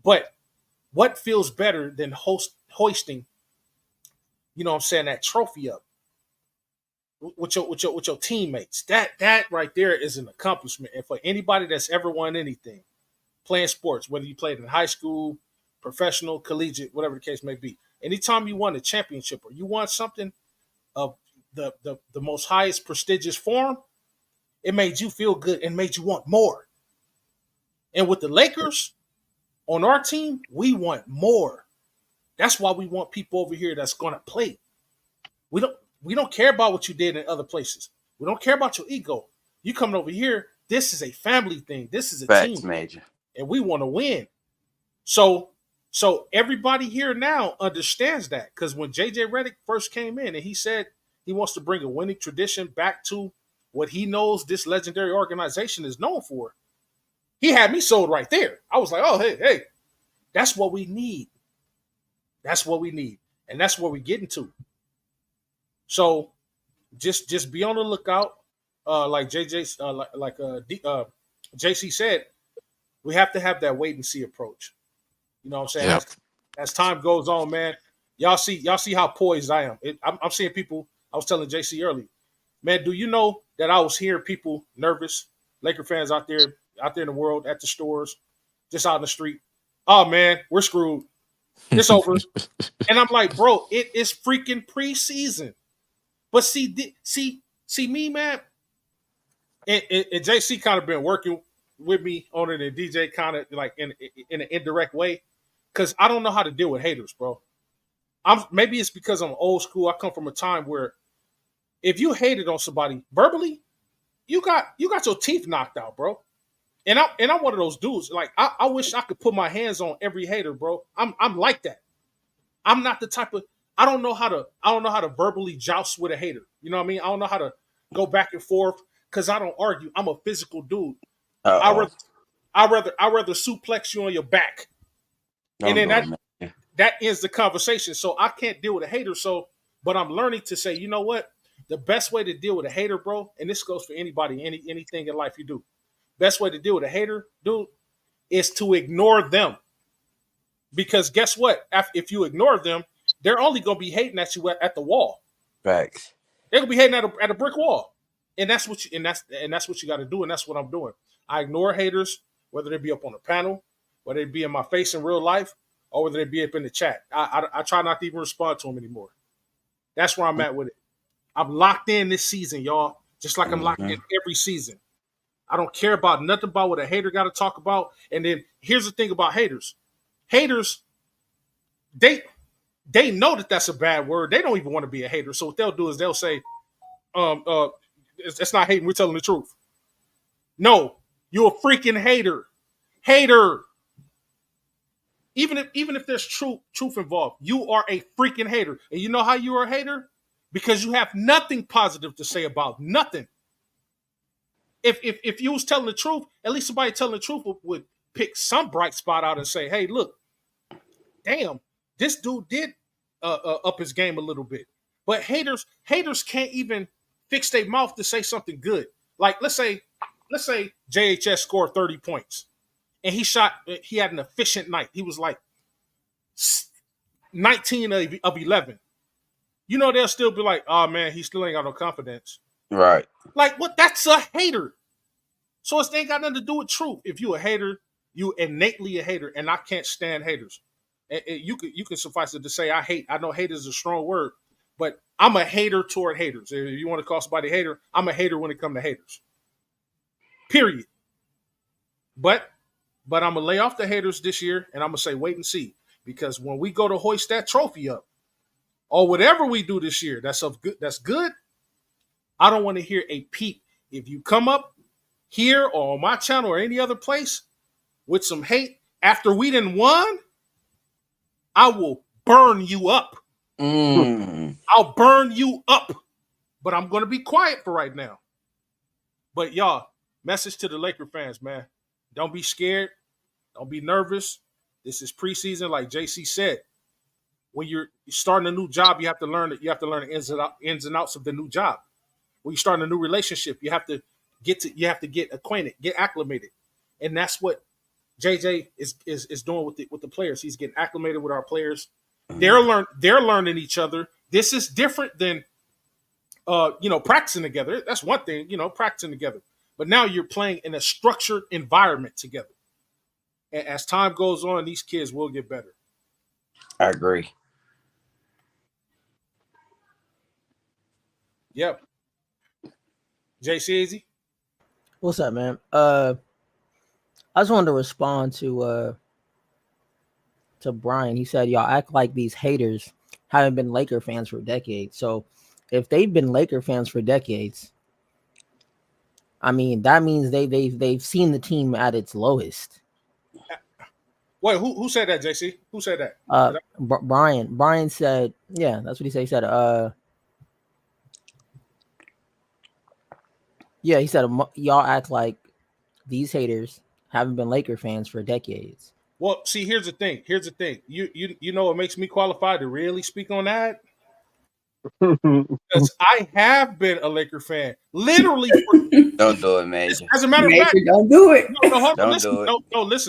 But what feels better than hoisting, you know what I'm saying, that trophy up with your teammates? That right there is an accomplishment. And for anybody that's ever won anything, playing sports, whether you played in high school, professional, collegiate, whatever the case may be, anytime you won a championship or you won something of the most highest prestigious form, it made you feel good and made you want more. And with the Lakers on our team, we want more. That's why we want people over here that's going to play. We don't care about what you did in other places. We don't care about your ego. You coming over here, this is a family thing. This is a team. Major. And we want to win. So everybody here now understands that, because when JJ Redick first came in and he said he wants to bring a winning tradition back to what he knows this legendary organization is known for, he had me sold right there. I was like, oh, hey, that's what we need. That's what we need. And that's where we're getting to. So just be on the lookout. Like JC said, we have to have that wait and see approach. You know what I'm saying? Yep. As time goes on, man, y'all see how poised I am. I'm seeing people. I was telling JC earlier, man, do you know that I was hearing people nervous, Laker fans out there in the world, at the stores, just out in the street. Oh man, we're screwed. It's over. And I'm like, bro, it is freaking preseason. But see, me, man, and JC kind of been working with me on it, and DJ kind of like in an indirect way, because I don't know how to deal with haters, bro. Maybe it's because I'm old school. I come from a time where if you hated on somebody verbally, you got your teeth knocked out, bro. And I'm one of those dudes. Like I wish I could put my hands on every hater, bro. I'm like that. I'm not the type of I don't know how to verbally joust with a hater. You know what I mean? I don't know how to go back and forth because I don't argue. I'm a physical dude. I rather suplex you on your back. And then that ends the conversation. So I can't deal with a hater. But I'm learning to say, you know what? The best way to deal with a hater, bro, and this goes for anybody, anything in life you do. Best way to deal with a hater, dude, is to ignore them. Because guess what? If you ignore them, they're only gonna be hating at you at the wall. Facts. They're gonna be hating at a brick wall, and that's what you got to do, and that's what I'm doing. I ignore haters, whether they be up on a panel, whether they be in my face in real life, or whether they be up in the chat. I try not to even respond to them anymore. That's where I'm at with it. I'm locked in this season, y'all. Just like I'm locked in every season. I don't care about nothing about what a hater got to talk about. And then here's the thing about haters. Haters, they know that that's a bad word. They don't even want to be a hater. So what they'll do is they'll say, it's not hating, we're telling the truth. No, you're a freaking hater. Hater. Even if there's truth involved, you are a freaking hater. And you know how you are a hater? Because you have nothing positive to say about nothing. If you was telling the truth, at least somebody telling the truth would pick some bright spot out and say, hey, look, damn, this dude did up his game a little bit. But haters can't even fix their mouth to say something good. Like let's say JHS scored 30 points and he had an efficient night. He was like 19 of 11. You know, they'll still be like, oh man, he still ain't got no confidence. Right. Like what? That's a hater. So it ain't got nothing to do with truth. If you a hater, you innately a hater, and I can't stand haters. You can suffice it to say I know hate is a strong word, but I'm a hater toward haters. If you want to call somebody a hater, I'm a hater when it comes to haters. Period. But I'm gonna lay off the haters this year, and I'm gonna say wait and see, because when we go to hoist that trophy up, or whatever we do this year, that's good. I don't want to hear a peep. If you come up here or on my channel or any other place with some hate after we done won, I will burn you up. I'll burn you up. But I'm going to be quiet for right now. But y'all, message to the Laker fans, man. Don't be scared. Don't be nervous. This is preseason, like JC said. When you're starting a new job, you have to learn the ins and outs of the new job. When you start a new relationship, you have to get acquainted, get acclimated. And that's what JJ is doing with the players. He's getting acclimated with our players. They're learning each other. This is different than practicing together. That's one thing, practicing together. But now you're playing in a structured environment together. And as time goes on, these kids will get better. I agree. Yep. JC Easy. What's up, man? I just wanted to respond to Brian. He said, y'all act like these haters haven't been Laker fans for decades. So if they've been Laker fans for decades, I mean, that means they've seen the team at its lowest. Wait, who said that, JC? Who said that? Brian. Brian said, yeah, that's what he said. He said, yeah, he said, y'all act like these haters haven't been Laker fans for decades. Well, see, here's the thing. You know what makes me qualified to really speak on that? Because I have been a Laker fan, literally. Don't do it, man. As a matter of fact, don't do it.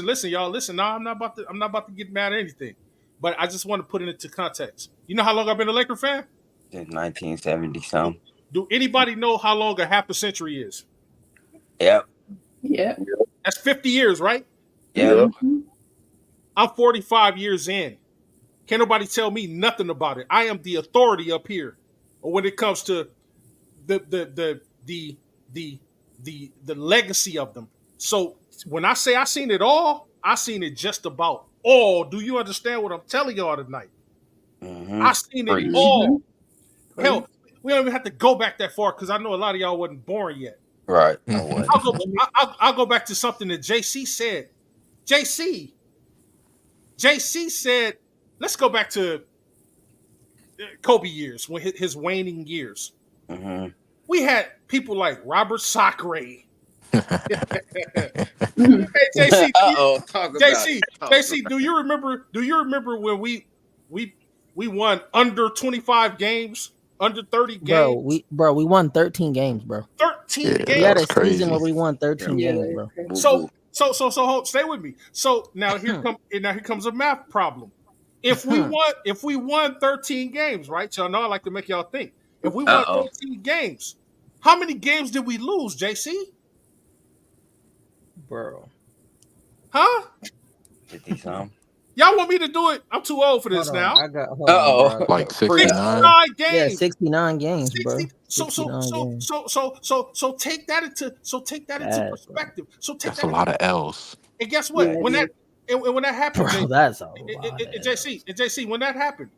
Listen, y'all. Listen, no, I'm not about to get mad at anything, but I just want to put it into context. You know how long I've been a Laker fan? Since 1970 something. Do anybody know how long a half a century is? Yep. Yeah. That's 50 years, right? Yeah. I'm 45 years in. Can't nobody tell me nothing about it. I am the authority up here when it comes to the legacy of them. So when I say I seen it all, I seen it just about all. Do you understand what I'm telling y'all tonight? I seen it all. Hell, we don't even have to go back that far because I know a lot of y'all wasn't born yet. Right. I wasn't. I'll go back to something that JC said. JC said, let's go back to Kobe years, when his waning years. Mm-hmm. We had people like Robert Sacre. Hey, JC, do you remember when we won under 25 games, under 30 games? We won 13 games, bro. 13 Yeah, games. We had a crazy. season where we won 13 games, bro. So stay with me. So now here comes a math problem. If we won 13 games, right? So now I like to make y'all think. If we won 13 games, how many games did we lose, JC? Bro. Huh? 50-some. Y'all want me to do it? I'm too old for this now. Like 69. 69 games. Yeah, 69 games, 60, bro. So take that into perspective. So take That's that a lot of L's. And guess what? Yeah, when that happened, Bro, that's a lot. JC, when that happened,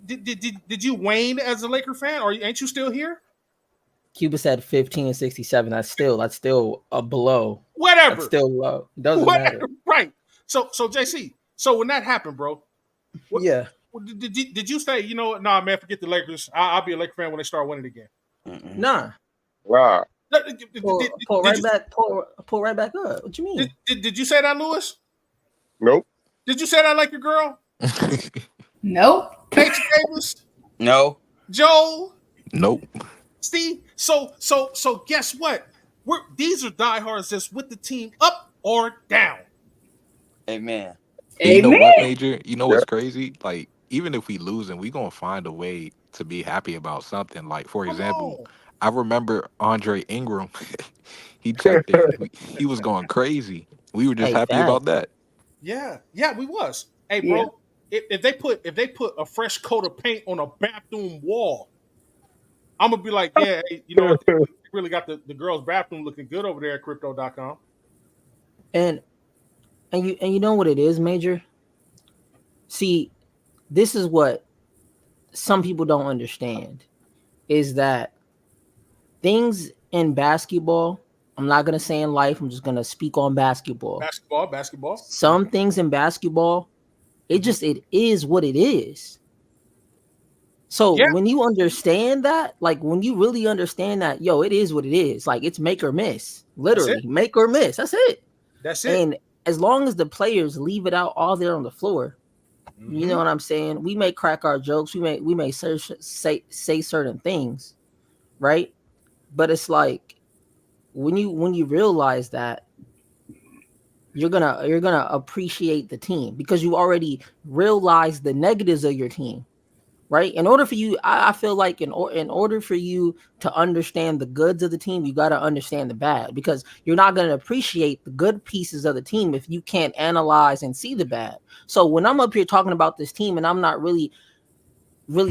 did you wane as a Laker fan, or ain't you still here? Cuba said 15 and 67. That's still a blow. Whatever. That's still low. Doesn't matter. Right. So JC. So when that happened, bro. Yeah. Did you say, you know what? Nah, man, forget the Lakers. I'll be a Laker fan when they start winning again. Nah. Wow. Pull right back up. What you mean? Did you say that, Lewis? Nope. Did you say that like your girl? Nope. H. Davis? No. Joel? Nope. Steve? So guess what? These are diehards that's with the team up or down. Amen. You know what, Major? You know what's crazy? Like, even if we losing, we gonna find a way to be happy about something. Like, for example, I remember Andre Ingram. He checked in. He was going crazy. We were just happy about that. Yeah, we was. Hey, bro, if they put a fresh coat of paint on a bathroom wall, I'm gonna be like, yeah, hey, you know what? They really got the girls' bathroom looking good over there at crypto.com. And you know what it is, Major? See, this is what some people don't understand is that things in basketball, I'm not going to say in life, I'm just going to speak on basketball. Basketball. Some things in basketball, it is what it is. So when you understand that, like when you really understand that, yo, it is what it is. Like it's make or miss, literally make or miss. That's it. And as long as the players leave it out all there on the floor, you know what I'm saying? We may crack our jokes. We may say certain things, right? But it's like when you realize that, you're gonna appreciate the team because you already realize the negatives of your team. Right. In order for you, I feel like in order for you to understand the goods of the team, you got to understand the bad, because you're not going to appreciate the good pieces of the team if you can't analyze and see the bad. So when I'm up here talking about this team and I'm not really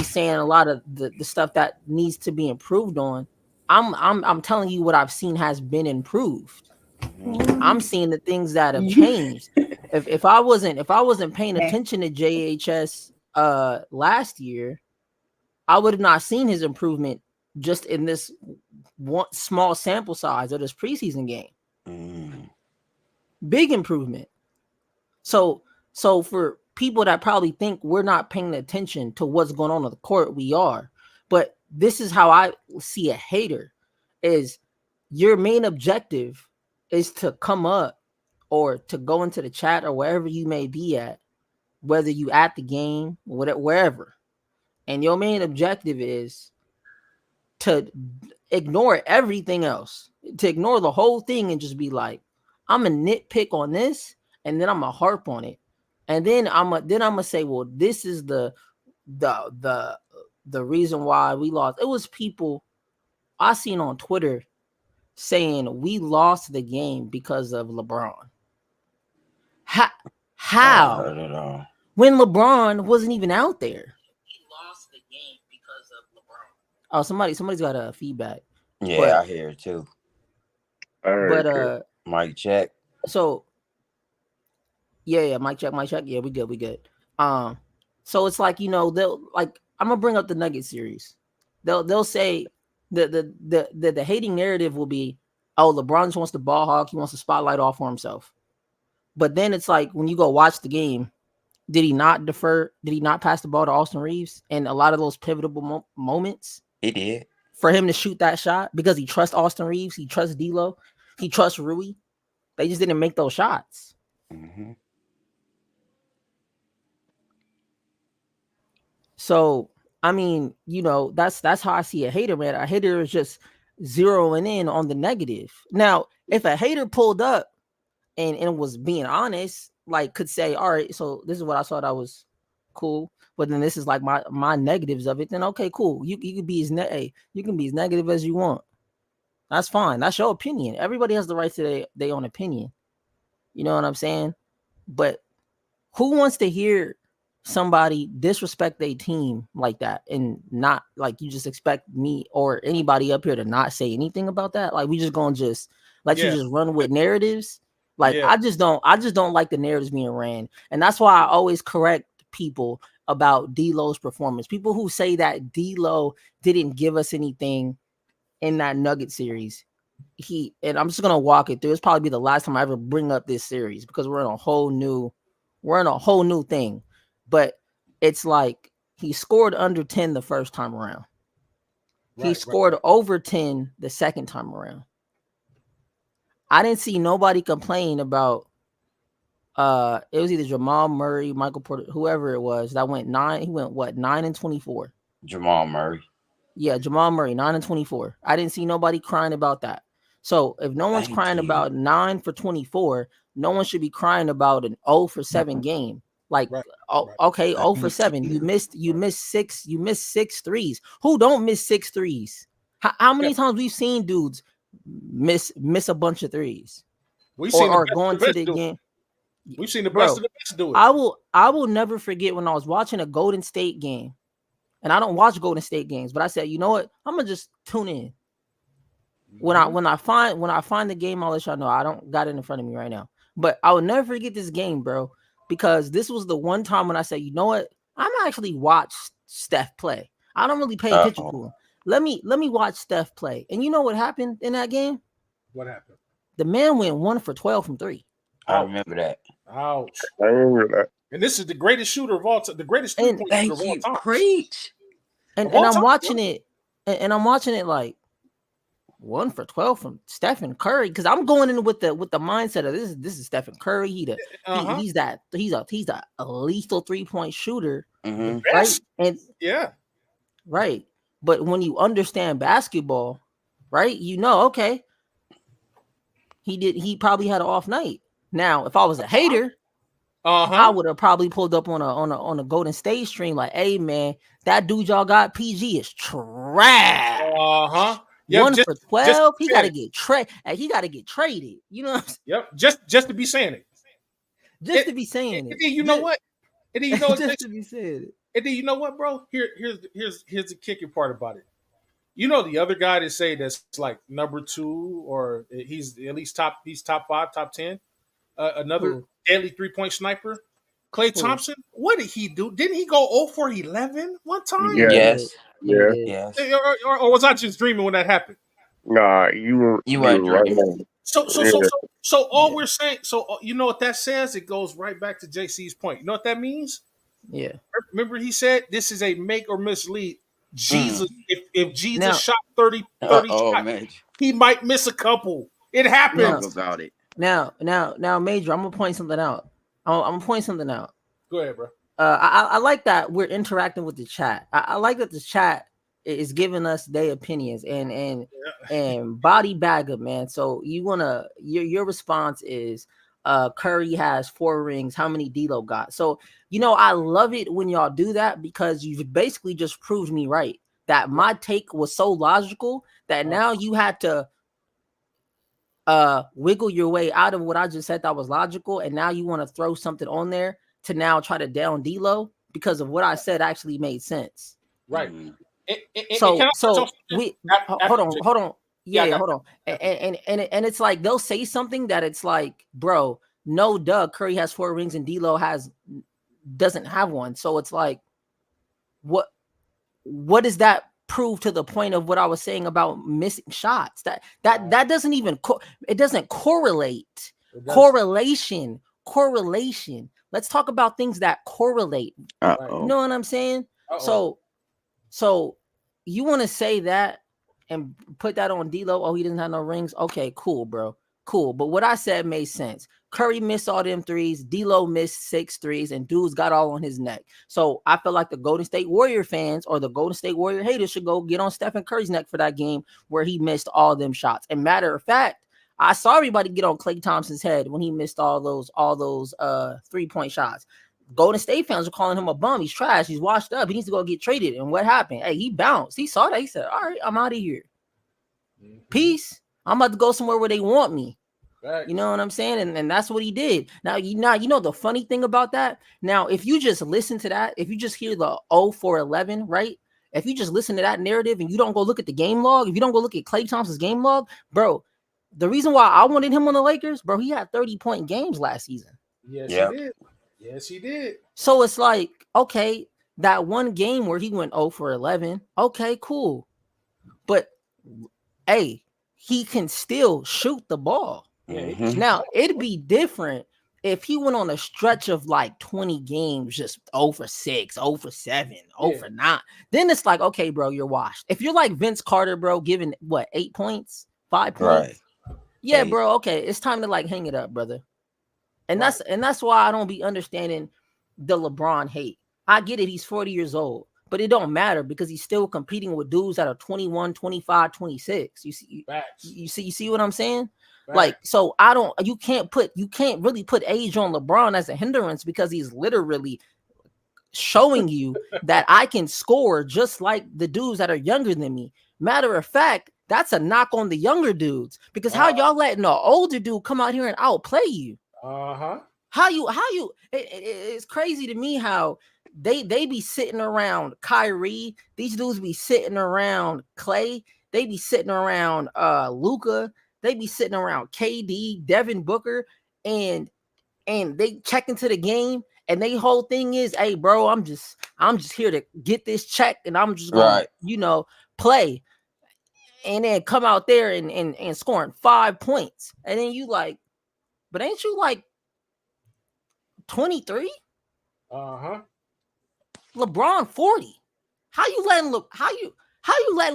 saying a lot of the stuff that needs to be improved on, I'm telling you what I've seen has been improved. I'm seeing the things that have changed. If I wasn't paying attention to JHS last year, I would have not seen his improvement just in this one small sample size of this preseason game. Big improvement. So for people that probably think we're not paying attention to what's going on the court, we are. But this is how I see a hater: is your main objective is to come up or to go into the chat or wherever you may be at, whether you at the game, wherever, and your main objective is to ignore everything else, to ignore the whole thing and just be like, I'm a nitpick on this, and then I'm a harp on it, and then I'm gonna say, well, this is the reason why we lost. It was people I seen on Twitter saying we lost the game because of LeBron. I How? heard it all. When LeBron wasn't even out there. He lost the game because of LeBron. Oh, somebody's got a feedback. Yeah, But- I hear it too. I heard But it. Mic check. so yeah, mic check. Yeah, we good. So it's like, they'll like, I'm gonna bring up the Nugget series. They'll say the hating narrative will be, oh, LeBron just wants to ball hawk, he wants the spotlight off for himself. But then it's like, when you go watch the game, did he not defer? Did he not pass the ball to Austin Reeves? And a lot of those pivotal moments He did. for him to shoot that shot, because he trusts Austin Reeves, he trusts D'Lo, he trusts Rui. They just didn't make those shots. Mm-hmm. So, I mean, that's how I see a hater, man. A hater is just zeroing in on the negative. Now, if a hater pulled up and was being honest, like, could say, all right, so this is what I thought I was cool, but then this is like my negatives of it, then okay, cool. You can be you can be as negative as you want. That's fine. That's your opinion. Everybody has the right to their own opinion. You know what I'm saying? But who wants to hear somebody disrespect their team like that, and not, like, you just expect me or anybody up here to not say anything about that? Like, we just gonna just let you just run with narratives? Like, I just don't like the narratives being ran. And that's why I always correct people about D'Lo's performance. People who say that D'Lo didn't give us anything in that Nugget series. And I'm just gonna walk it through. It's probably be the last time I ever bring up this series, because we're in a whole new thing. But it's like, he scored under 10 the first time around. He scored over 10 the second time around. I didn't see nobody complain about it was either Jamal Murray, Michael Porter, whoever it was that went 9. He went 9 and 24. Jamal Murray. Yeah, Jamal Murray, 9 and 24. I didn't see nobody crying about that. So if no one's crying about 9 for 24, no one should be crying about an 0 for 7 game. Like, okay, 0 for 7. You missed 6 threes. Who don't miss 6 threes? How many times we've seen dudes miss a bunch of threes? We've seen going to the game. We've seen the best of the best do it. I will never forget when I was watching a Golden State game, and I don't watch Golden State games, but I said, you know what? I'm gonna just tune in. When I find the game, I'll let y'all know. I don't got it in front of me right now, but I will never forget this game, bro, because this was the one time when I said, you know what? I'm actually watch Steph play. I don't really pay attention to him. Let me watch Steph play. And you know what happened in that game? What happened? The man went 1 for 12 from 3. I remember that. Ouch. I remember that. And this is the greatest shooter of all time, the greatest three-point shooter of all time. Preach. And I'm watching it, and I'm watching it like 1 for 12 from Stephen Curry, because I'm going in with the mindset of this is Stephen Curry. He's a lethal 3-point shooter, right? And right. But when you understand basketball, right, okay, he probably had an off night. Now, if I was a hater, I would have probably pulled up on a Golden State stream like, hey man, that dude y'all got PG is trash. Yep, 1 for 12, he gotta get traded. You know what I'm saying? Yep, just to be saying it. To be saying it. And then you know what? And then you know just to be saying it. And then you know what, bro? Here's the kicking part about it. You know, the other guy to say that's like number 2, or he's at least top 5, top 10. Another deadly 3-point sniper, Klay Thompson. What did he do? Didn't he go 0 for 11 one time? Yes. Yes. Or was I just dreaming when that happened? Nah, you were right. So all we're saying, you know what that says? It goes right back to JC's point. You know what that means? Yeah. Remember he said this is a make or miss lead. Jesus, if Jesus shot 30 shots, he might miss a couple. It happens. About it. Now, Major, I'm gonna point something out. Go ahead, bro. I like that we're interacting with the chat. I like that the chat is giving us their opinions and body bag up, man. So you wanna your response is Curry has 4 rings. How many D'Lo got? So I love it when y'all do that, because you've basically just proved me right. That my take was so logical that now you had to wiggle your way out of what I just said that was logical, and now you want to throw something on there to now try to down D-Lo because of what I said actually made sense. Right. So can I we after hold on. Yeah, hold on. that. And it's like they'll say something that it's like, bro, no, Doug Curry has 4 rings and D-Lo doesn't have one. So it's like, what does that prove to the point of what I was saying about missing shots? That doesn't even it doesn't correlate. Correlation. Let's talk about things that correlate. Uh-oh. You know what I'm saying? So you want to say that and put that on D-Lo? Oh, he doesn't have no rings. Okay, cool, bro. Cool. But what I said made sense. Curry missed all them threes. D-Lo missed 6 threes, and dudes got all on his neck. So I feel like the Golden State Warrior fans or the Golden State Warrior haters should go get on Stephen Curry's neck for that game where he missed all them shots. And matter of fact, I saw everybody get on Klay Thompson's head when he missed all those 3-point shots. Golden State fans are calling him a bum. He's trash. He's washed up. He needs to go get traded. And what happened? Hey, he bounced. He saw that. He said, all right, I'm out of here. Peace. I'm about to go somewhere where they want me. Right. You know what I'm saying? And that's what he did. Now, you know the funny thing about that? Now, if you just listen to that, if you just hear the 0 for 11, right? If you just listen to that narrative and you don't go look at the game log, if you don't go look at Klay Thompson's game log, bro, the reason why I wanted him on the Lakers, bro, he had 30-point games last season. Yes, he did. Yes, he did. So it's like, okay, that one game where he went 0 for 11, okay, cool. But, hey, he can still shoot the ball. Mm-hmm. Now, it'd be different if he went on a stretch of like 20 games, just 0 for 6, 0 for 7, 0 for 9. Then it's like, okay, bro, you're washed. If you're like Vince Carter, bro, giving, 8 points, 5 points? Right. Yeah, bro, okay, it's time to like hang it up, brother. And that's why I don't be understanding the LeBron hate. I get it, he's 40 years old, but it don't matter because he's still competing with dudes that are 21, 25, 26. You see what I'm saying? Right. Like, so you can't really put age on LeBron as a hindrance because he's literally showing you that I can score just like the dudes that are younger than me. Matter of fact, that's a knock on the younger dudes because how y'all letting an older dude come out here and outplay you? How you it's crazy to me how they be sitting around Kyrie, these dudes be sitting around Clay, they be sitting around Luka, they be sitting around KD, Devin Booker, and they check into the game and they whole thing is, hey bro, I'm just here to get this check and I'm just gonna play and then come out there and scoring 5 points. And then you like, but ain't you like 23? LeBron 40. How you letting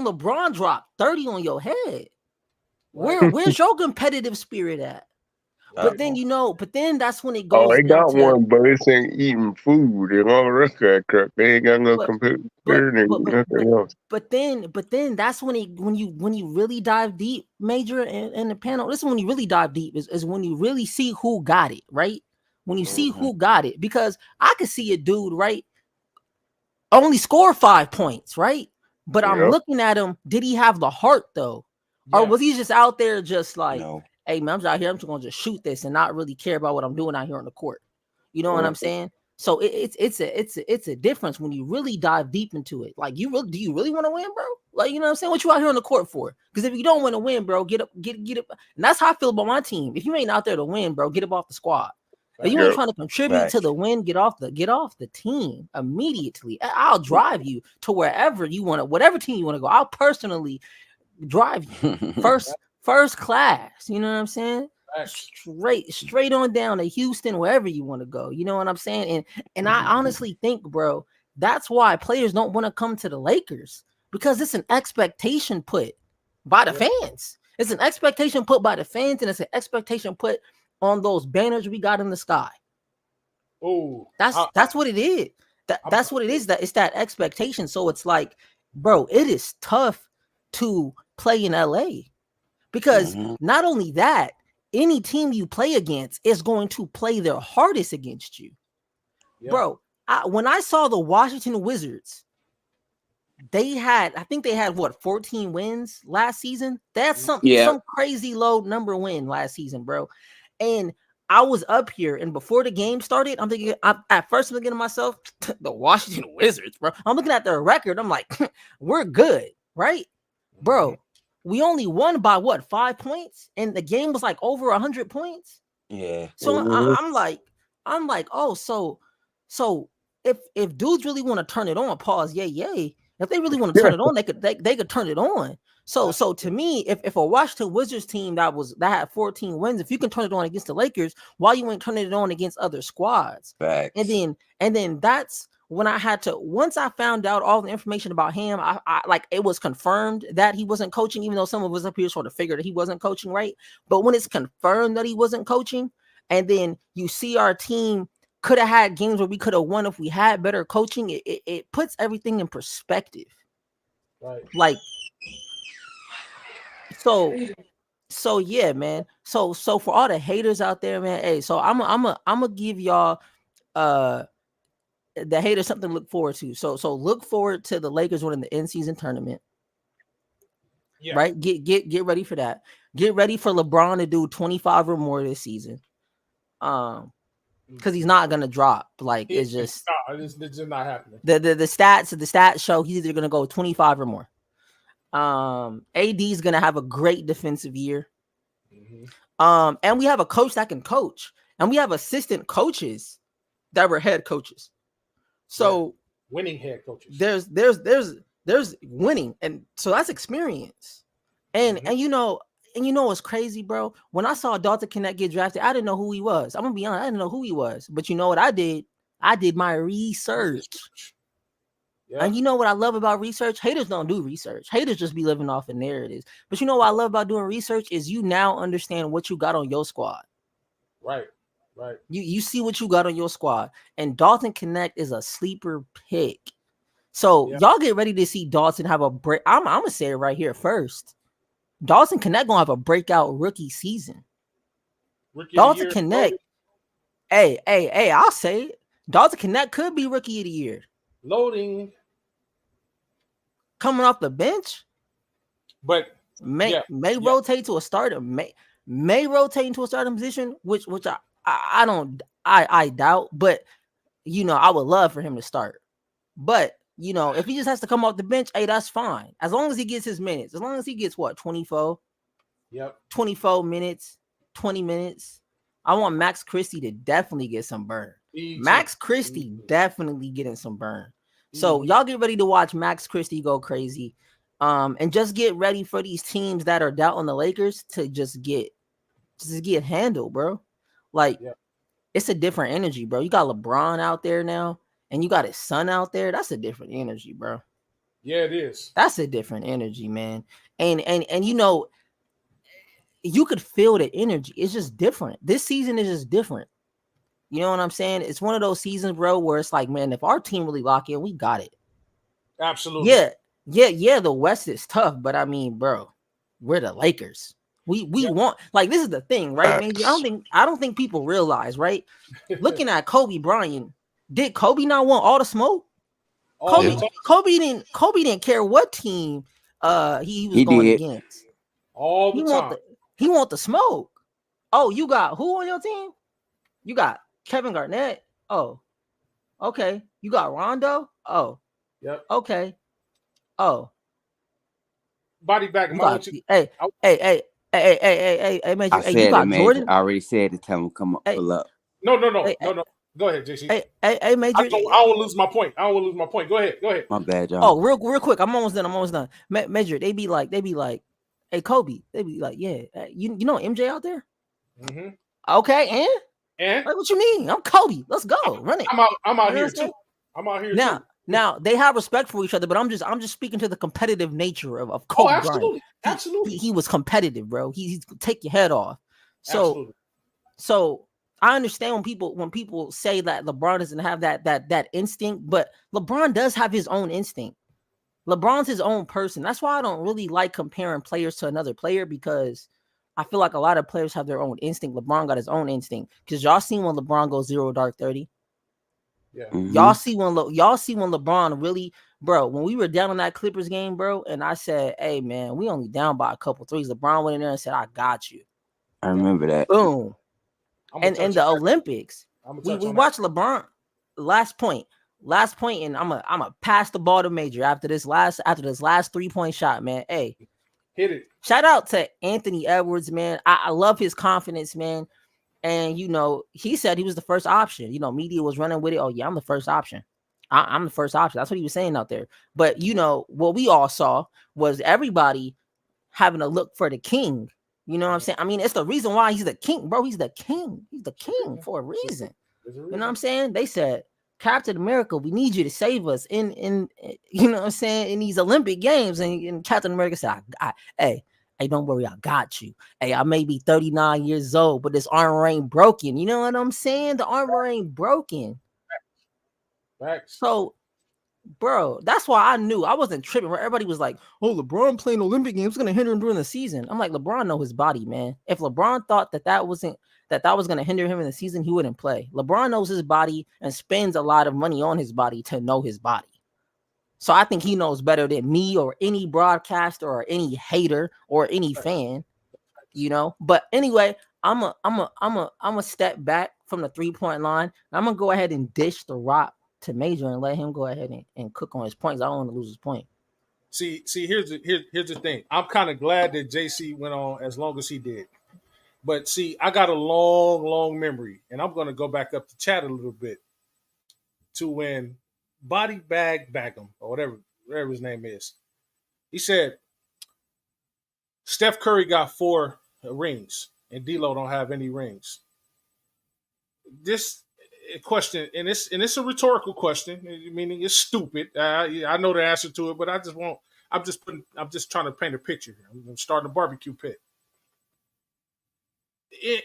LeBron drop 30 on your head? Where's your competitive spirit at? But then that's when it goes. Oh, they got one, but it's ain't eating food and all the rest of that crap. They ain't got no competitive spirit and nothing else. But then that's when you really dive deep, Major, in the panel. This is when you really dive deep is when you really see who got it, right? When you see who got it, because I could see a dude, right, only score 5 points, right? But I'm looking at him. Did he have the heart though, or was he just out there just like? No. Hey man, I'm out here. I'm just gonna just shoot this and not really care about what I'm doing out here on the court. You know what I'm saying? So it's a difference when you really dive deep into it. Like, do you really want to win, bro? Like, you know what I'm saying? What you out here on the court for? Because if you don't want to win, bro, get up. And that's how I feel about my team. If you ain't out there to win, bro, get up off the squad. If you ain't trying to contribute to the win, get off the team immediately. I'll drive you to wherever you want to, whatever team you want to go. I'll personally drive you first class. You know what I'm saying? Straight on down to Houston, wherever you want to go. You know what I'm saying? And I honestly think, bro, that's why players don't want to come to the Lakers, because it's an expectation put by the fans. It's an expectation put by the fans, and it's an expectation put on those banners we got in the sky. Oh, that's what it is. That's what it is. That it's that expectation. So it's like, bro, it is tough to play in LA because not only that, any team you play against is going to play their hardest against you. Bro, when I saw the Washington Wizards I think they had what 14 wins last season. That's some crazy low number win last season, bro. And I was up here, and before the game started, I'm thinking at first I'm thinking to myself, the Washington Wizards, bro. I'm looking at their record. I'm like, we're good, right, bro? We only won by what 5 points, and the game was like over 100 points. Yeah. So I'm like, oh, so if dudes really want to turn it on, pause, yay. If they really want to turn it on, they could turn it on. So to me, if a Washington Wizards team that had 14 wins, if you can turn it on against the Lakers, why you ain't turning it on against other squads? Facts. And then that's when I had to. Once I found out all the information about him, I like it was confirmed that he wasn't coaching, even though some of us up here sort of figured that he wasn't coaching, right? But when it's confirmed that he wasn't coaching, and then you see our team could have had games where we could have won if we had better coaching, it puts everything in perspective. Right. Like, so yeah, man. So for all the haters out there, man, hey, so I'm gonna give y'all the haters something to look forward to. So look forward to the Lakers winning the in-season tournament. Yeah. Right? Get ready for that. Get ready for LeBron to do 25 or more this season. Because he's not gonna drop. Like it's just not happening. The stats show he's either gonna go 25 or more. AD is gonna have a great defensive year. And we have a coach that can coach, and we have assistant coaches that were head coaches. So winning head coaches. There's winning, and so that's experience. And you know what's crazy, bro? When I saw Dalton Knecht get drafted, I didn't know who he was. I'm gonna be honest, I didn't know who he was. But you know what I did? I did my research. Yeah. And you know what I love about research? Haters don't do research. Haters just be living off of narratives. But you know what I love about doing research is you now understand what you got on your squad. Right. You see what you got on your squad. And Dalton Knecht is a sleeper pick. So y'all get ready to see Dalton have a break. I'm gonna say it right here first. Dalton Knecht gonna have a breakout rookie season. Dalton Knecht, hey, I'll say it. Dalton Knecht could be rookie of the year. Loading. Coming off the bench, but may rotate to a starter. May rotate into a starting position, which I doubt. But you know, I would love for him to start. But you know, if he just has to come off the bench, hey, that's fine. As long as he gets his minutes. As long as he gets 24? Yep. 24 minutes, 20 minutes. I want Max Christie to definitely get some burn. Max Christie definitely getting some burn. So y'all get ready to watch Max Christie go crazy. And just get ready for these teams that are doubting the Lakers to just get handled, bro. Like it's a different energy, bro. You got LeBron out there now. And you got his son out there. That's a different energy, bro. Yeah, it is. That's a different energy, man. And you know, you could feel the energy. It's just different. This season is just different. You know what I'm saying? It's one of those seasons, bro, where it's like, man, if our team really lock in, we got it. Absolutely. Yeah. The West is tough, but I mean, bro, we're the Lakers. We want, like, this is the thing, right, man? I don't think people realize, right? Looking at Kobe Bryant. Did Kobe not want all the smoke? Kobe didn't care what team he was going against. All the time. He want the smoke. Oh, you got who on your team? You got Kevin Garnett. Oh, okay. You got Rondo. Oh, yep. Okay. Oh, body back. Hey, Major. I said you got it, Jordan. I already said it. Tell him come up, pull up. No. Go ahead, JC. Hey, Major. I don't want to lose my point. Go ahead. My bad, y'all. Oh, real quick. I'm almost done. Major. They be like, hey, Kobe. They be like, yeah. You know MJ out there? Mm-hmm. Okay, and like, what you mean? I'm Kobe. Let's go. Run it. I'm out here too. I'm out here too. Now they have respect for each other, but I'm just speaking to the competitive nature of Kobe. Oh, absolutely. Bryant. Absolutely. He was competitive, bro. He's take your head off. Absolutely. So I understand when people say that LeBron doesn't have that instinct, but LeBron does have his own instinct. LeBron's his own person. That's why I don't really like comparing players to another player, because I feel like a lot of players have their own instinct. LeBron got his own instinct, because y'all seen when LeBron goes 0 dark 30. Yeah. Mm-hmm. Y'all see when LeBron bro, when we were down on that Clippers game, bro, and I said, hey, man, we only down by a couple threes. LeBron went in there and said, I got you. I remember that. Boom. I'm gonna And in touch the on that. Olympics, I'm gonna we touch on that. watched LeBron. Last point, and I'm a pass the ball to Major after this last 3-point shot, man. Hey, Hit it. shout out to Anthony Edwards, man. I love his confidence, man. And he said he was the first option. Media was running with it. Oh yeah, I'm the first option. I'm the first option. That's what he was saying out there. But what we all saw was everybody having a look for the king. You know what I'm saying? I mean, it's the reason why he's the king, bro. He's the king. He's the king for a reason. You know what I'm saying? They said, Captain America, we need you to save us in you know what I'm saying, in these Olympic games. And Captain America said, hey, don't worry, I got you. Hey, I may be 39 years old, but this armor ain't broken. You know what I'm saying? The armor ain't broken. Facts. So, bro, that's why I knew I wasn't tripping. Where everybody was like, "Oh, LeBron playing Olympic games is gonna hinder him during the season." I'm like, LeBron know his body, man. If LeBron thought that was gonna hinder him in the season, he wouldn't play. LeBron knows his body and spends a lot of money on his body to know his body. So I think he knows better than me or any broadcaster or any hater or any fan, But anyway, I'm a step back from the 3-point line. I'm gonna go ahead and dish the rock to Major and let him go ahead and cook on his points. I don't want to lose his point. See, here's the thing. I'm kind of glad that JC went on as long as he did. But see, I got a long memory, and I'm gonna go back up to chat a little bit to when Body Bag Bagum or whatever his name is. He said Steph Curry got 4 rings and D'Lo don't have any rings. This question, and it's a rhetorical question, meaning it's stupid. I know the answer to it, but I'm just trying to paint a picture here. I'm starting a barbecue pit.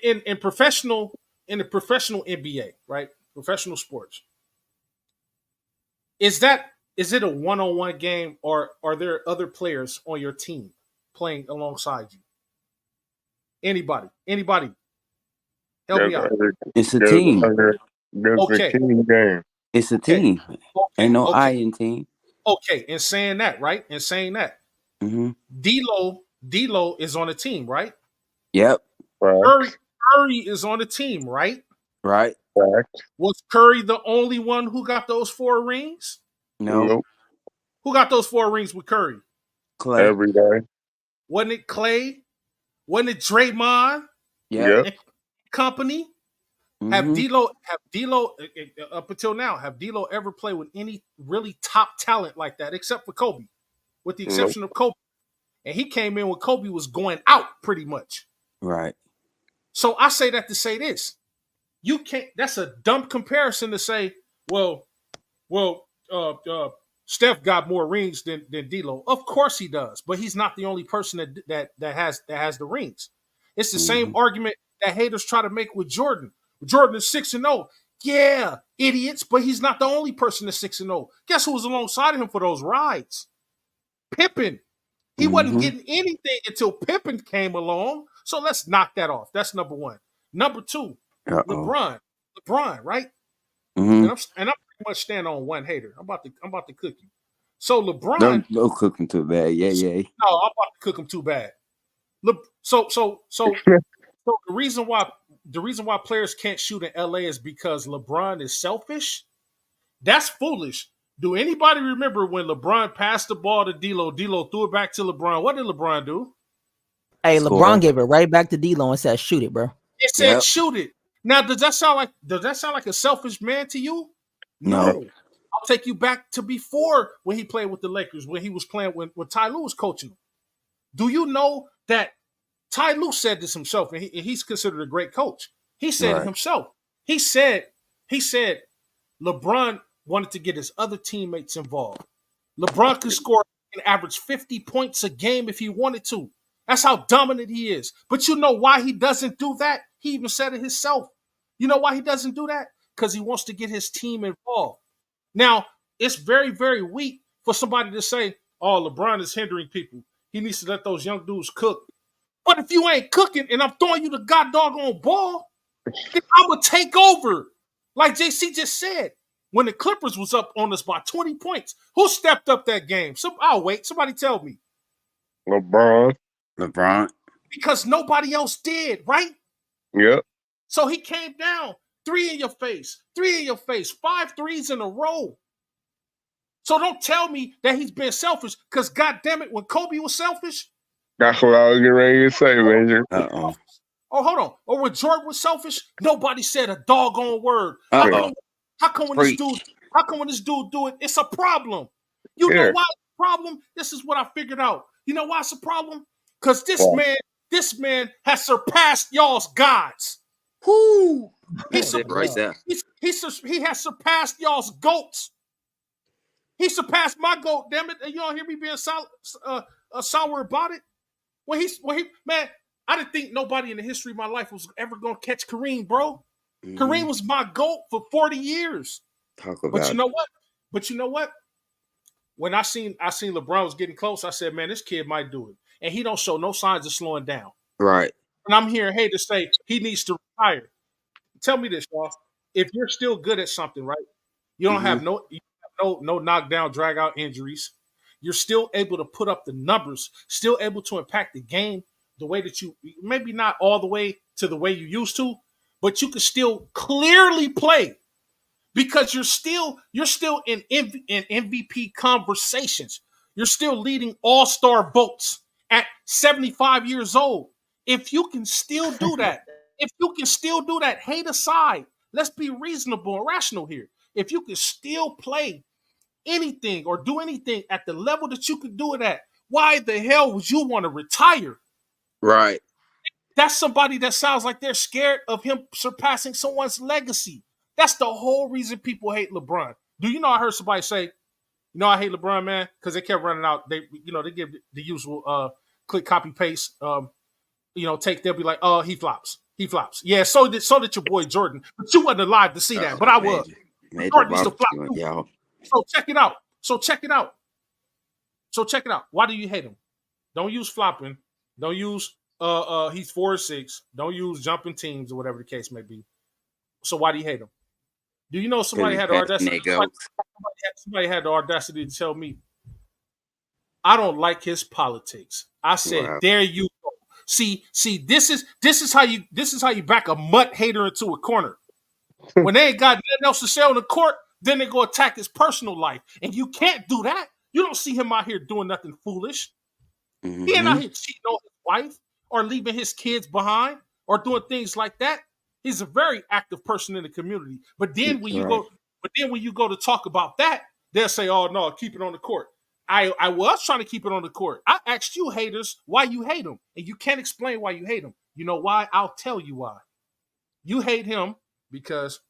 In the professional NBA, right? Professional sports. Is it a one-on-one game, or are there other players on your team playing alongside you? Anybody? Help me out. It's a team. Okay. A team game. It's a team. Okay. Ain't no I in team. Okay, and saying that, right? Mm-hmm. D'Lo is on the team, right? Yep. Right. Curry is on the team, right? Right. Was Curry the only one who got those 4 rings? No. Nope. Who got those 4 rings with Curry? Clay. Every day. Wasn't it Clay? Wasn't it Draymond? Yep. Company? Mm-hmm. Have D'Lo up until now, have D'Lo ever played with any really top talent like that, except for Kobe, with the exception of Kobe? And he came in when Kobe was going out pretty much. Right. So I say that to say this. You can't, that's a dumb comparison to say, Steph got more rings than D'Lo. Of course he does, but he's not the only person that has the rings. It's the same argument that haters try to make with Jordan. Jordan is 6-0. Yeah, idiots, but he's not the only person that's 6-0. Guess who was alongside of him for those rides? Pippen. He wasn't getting anything until Pippen came along. So let's knock that off. That's number 1. Number 2, LeBron, right? Mm-hmm. And I'm pretty much standing on one hater. I'm about to cook you. So LeBron, don't cook him too bad. Yeah. No, I'm about to cook him too bad. Look, so the reason why players can't shoot in LA is because LeBron is selfish. That's foolish. Do anybody remember when LeBron passed the ball to D'Lo? D'Lo threw it back to LeBron. What did LeBron do? Hey, LeBron gave it right back to D'Lo and said, "Shoot it, bro." It said, "Shoot it." Now, does that sound like a selfish man to you? No. I'll take you back to before when he played with the Lakers, when he was playing when Ty Lue was coaching him. Do you know that Ty Lue said this himself, and he's considered a great coach. He said it himself. He said LeBron wanted to get his other teammates involved. LeBron could score and average 50 points a game if he wanted to. That's how dominant he is. But you know why he doesn't do that? He even said it himself. You know why he doesn't do that? Because he wants to get his team involved. Now, it's very, very weak for somebody to say, oh, LeBron is hindering people. He needs to let those young dudes cook. But if you ain't cooking and I'm throwing you the god doggone ball, then I'm going to take over. Like JC just said, when the Clippers was up on us by 20 points. Who stepped up that game? I'll wait. Somebody tell me. LeBron. Because nobody else did, right? Yep. So he came down, 3 in your face, 5 threes in a row. So don't tell me that he's been selfish, because goddamn it, when Kobe was selfish. That's what I was getting ready to say, Major. Uh-oh. Oh, hold on. Or when Jordan was selfish, nobody said a doggone word. Uh-oh. How come when this dude do it, it's a problem? You know why it's a problem? This is what I figured out. You know why it's a problem? Because this man has surpassed y'all's gods. Whoo! He right there. He has surpassed y'all's goats. He surpassed my goat, damn it. And you don't hear me being sour about it? When he man, I didn't think nobody in the history of my life was ever gonna catch Kareem, bro. Mm-hmm. Kareem was my GOAT for 40 years. But you know what? When I seen LeBron was getting close, I said, man, this kid might do it. And he don't show no signs of slowing down. Right. And I'm hearing haters say he needs to retire. Tell me this, y'all. If you're still good at something, right? You don't have no knockdown, drag out injuries. You're still able to put up the numbers, still able to impact the game the way that you, maybe not all the way to the way you used to, but you can still clearly play because you're still in MVP conversations. You're still leading all-star votes at 75 years old. If you can still do that, hate aside, let's be reasonable and rational here. If you can still play anything or do anything at the level that you could do it at, why the hell would you want to retire? Right. That's somebody that sounds like they're scared of him surpassing someone's legacy. That's the whole reason people hate LeBron. Do you know I heard somebody say, I hate LeBron, man, because they kept running out. They give the usual click, copy, paste. They'll be like, oh, he flops. Yeah, so did your boy Jordan. But you wasn't alive to see that. But I was. Jordan used to flop too. So check it out. Why do you hate him? Don't use flopping. Don't use he's 4-6. Don't use jumping teams or whatever the case may be. So why do you hate him? Do you know somebody had the audacity? Somebody had the audacity to tell me, I don't like his politics. I said, wow. There you go. See, this is how you back a mutt hater into a corner. When they ain't got nothing else to say on the court, then they go attack his personal life. And you can't do that. You don't see him out here doing nothing foolish. Mm-hmm. He ain't out here cheating on his wife or leaving his kids behind or doing things like that. He's a very active person in the community. But then when you go to talk about that, they'll say, oh no, keep it on the court. I was trying to keep it on the court. I asked you haters why you hate him. And you can't explain why you hate him. You know why? I'll tell you why. You hate him because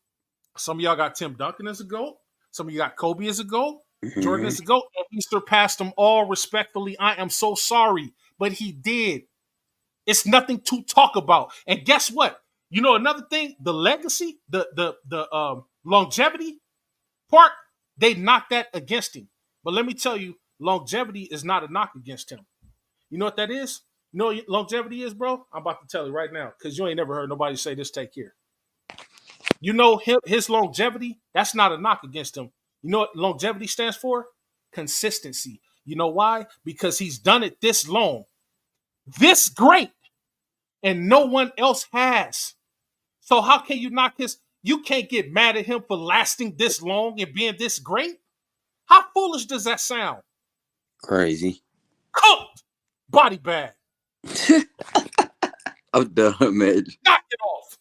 some of y'all got Tim Duncan as a GOAT. Some of you got Kobe as a GOAT. Mm-hmm. Jordan as a GOAT. And he surpassed them all respectfully. I am so sorry. But he did. It's nothing to talk about. And guess what? You know another thing? The legacy, the longevity part, they knocked that against him. But let me tell you, longevity is not a knock against him. You know what that is? You know what longevity is, bro? I'm about to tell you right now because you ain't never heard nobody say this take here. You know his longevity, that's not a knock against him. You know what longevity stands for? Consistency. You know why? Because he's done it this long, this great, and no one else has. So how can you knock his? You can't get mad at him for lasting this long and being this great. How foolish does that sound? Crazy. Cooked body bag. I'm done, man. Knock it off.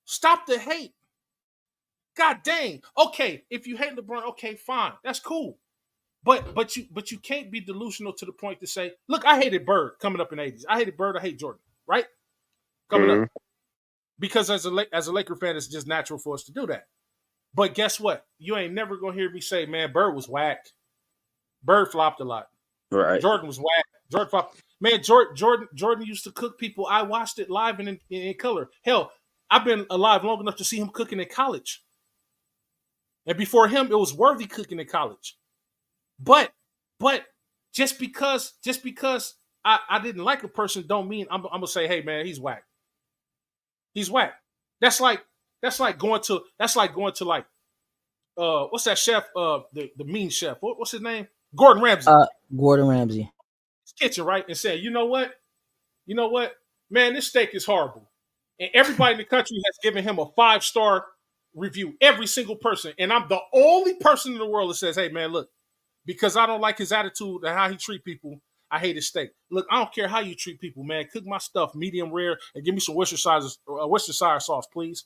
Stop the hate. God dang. Okay, if you hate LeBron, okay, fine. That's cool. But you can't be delusional to the point to say, look, I hated Bird coming up in the 80s. I hated Bird, I hate Jordan, right? Coming up. Because as a Laker fan, it's just natural for us to do that. But guess what? You ain't never gonna hear me say, man, Bird was whack. Bird flopped a lot. Right. Jordan was whack. Jordan flopped. Man, Jordan used to cook people. I watched it live and in color. Hell, I've been alive long enough to see him cooking in college. And before him, it was Worthy cooking in college. But just because I didn't like a person don't mean I'm gonna say, hey man, he's whack. He's whack. That's like That's like going to like what's that chef? The mean chef. What's his name? Gordon Ramsay. Gordon Ramsay. His kitchen, right? And saying, you know what, man, this steak is horrible. And everybody in the country has given him a 5-star review. Every single person, and I'm the only person in the world that says, hey, man, look, because I don't like his attitude and how he treat people. I hate his steak. Look, I don't care how you treat people, man. Cook my stuff medium rare and give me some Worcestershire sauce, please.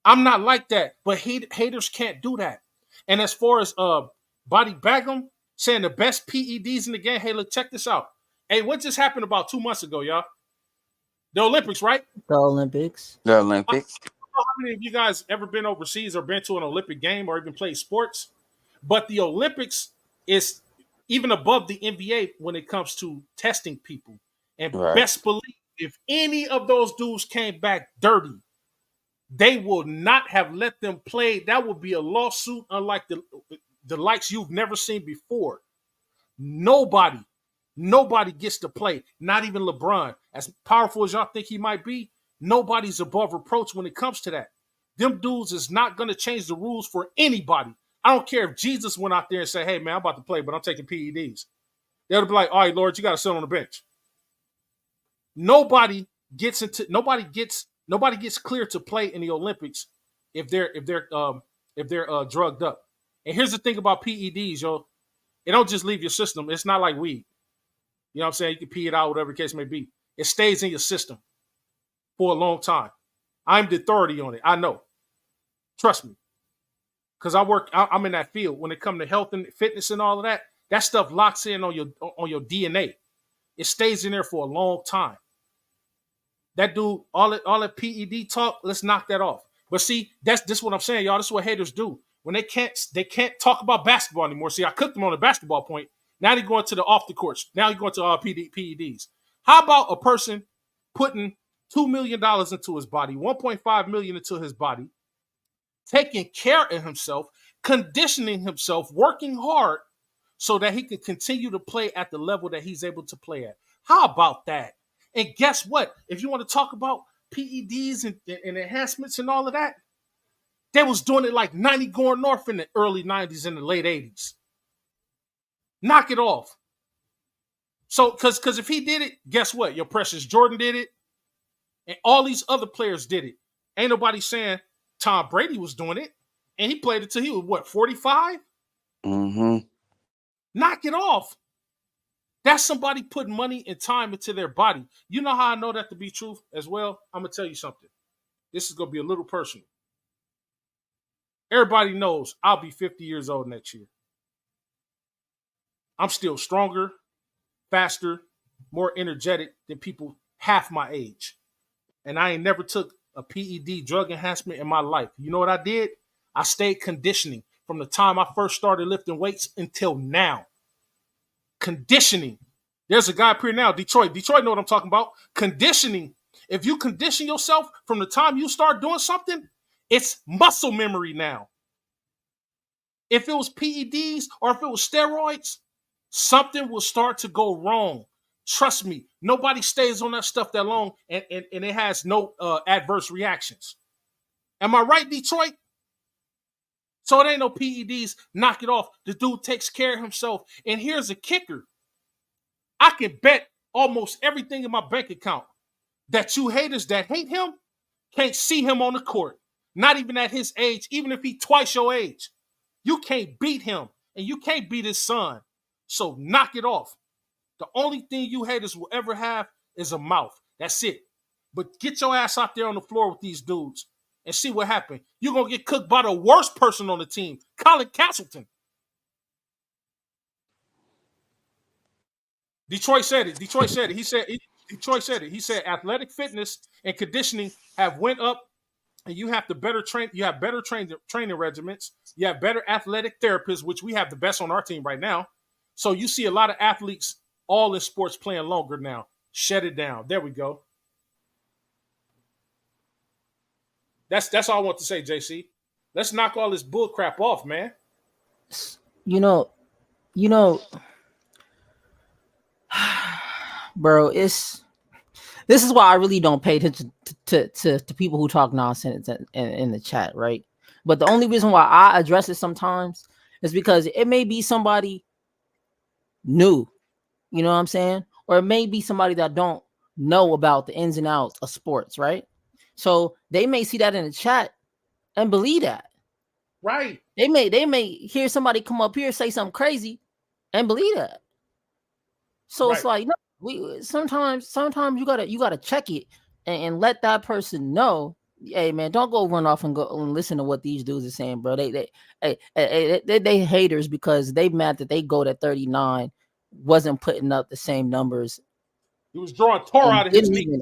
I'm not like that, but haters can't do that. And as far as Body Bagum saying the best PEDs in the game, hey, look, check this out. Hey, what just happened about 2 months ago, y'all? The Olympics, right? The Olympics. The Olympics. How many of you guys ever been overseas or been to an Olympic game or even played sports? But the Olympics is even above the NBA when it comes to testing people. And best believe, if any of those dudes came back dirty, they will not have let them play. That would be a lawsuit unlike the likes you've never seen before. Nobody gets to play, not even LeBron. As powerful as y'all think he might be, nobody's above reproach when it comes to that. Them dudes is not going to change the rules for anybody. I don't care if Jesus went out there and said, hey, man, I'm about to play, but I'm taking PEDs. They'll be like, all right, Lord, you got to sit on the bench. Nobody gets clear to play in the Olympics if they're drugged up. And here's the thing about PEDs, yo. It don't just leave your system. It's not like weed. You know what I'm saying? You can pee it out, whatever the case may be. It stays in your system for a long time. I'm the authority on it. I know. Trust me. Because I'm in that field. When it comes to health and fitness and all of that, that stuff locks in on your DNA. It stays in there for a long time. That dude, all that PED talk, let's knock that off. But see, this what I'm saying, y'all. This is what haters do. When they can't talk about basketball anymore. See, I cooked them on the basketball point. Now they're going to the off the courts. Now you're going to PEDs. How about a person putting $2 million into his body, $1.5 million into his body, taking care of himself, conditioning himself, working hard so that he can continue to play at the level that he's able to play at? How about that? And guess what? If you want to talk about PEDs and enhancements and all of that, they was doing it like 90 going north in the early 90s and the late 80s. Knock it off. So, because if he did it, guess what? Your Precious Jordan did it, and all these other players did it. Ain't nobody saying Tom Brady was doing it, and he played it till he was, what, 45? Mm-hmm. Knock it off. That's somebody putting money and time into their body. You know how I know that to be true as well? I'm going to tell you something. This is going to be a little personal. Everybody knows I'll be 50 years old next year. I'm still stronger, faster, more energetic than people half my age. And I ain't never took a PED drug enhancement in my life. You know what I did? I stayed conditioning from the time I first started lifting weights until now. Conditioning. There's a guy up here now, Detroit. Detroit know what I'm talking about. Conditioning. If you condition yourself from the time you start doing something, it's muscle memory now. If it was PEDs or if it was steroids, something will start to go wrong. Trust me, nobody stays on that stuff that long and it has no adverse reactions. Am I right, Detroit? So it ain't no PEDs. Knock it off. The dude takes care of himself. And here's a kicker. I can bet almost everything in my bank account that you haters that hate him can't see him on the court. Not even at his age, even if he twice your age. You can't beat him, and you can't beat his son. So knock it off. The only thing you haters will ever have is a mouth. That's it. But get your ass out there on the floor with these dudes and see what happens. You're going to get cooked by the worst person on the team, Colin Castleton. Detroit said it. He said athletic fitness and conditioning have went up, and you have to better train. You have better training regimens. You have better athletic therapists, which we have the best on our team right now. So you see a lot of athletes all in sports playing longer now. Shut it down. There we go. That's all I want to say, JC. Let's knock all this bull crap off, man. You know, bro, it's this is why I really don't pay attention to people who talk nonsense in the chat, right? But the only reason why I address it sometimes is because it may be somebody new, you know what I'm saying? Or it may be somebody that don't know about the ins and outs of sports, right? So they may see that in the chat and believe that. Right. They may hear somebody come up here say something crazy and believe that. So it's like, no, we sometimes you gotta check it and let that person know. Hey man, don't go run off and go and listen to what these dudes are saying, bro. They haters because they mad that they go to 39 wasn't putting up the same numbers. He was drawing tor out of his knee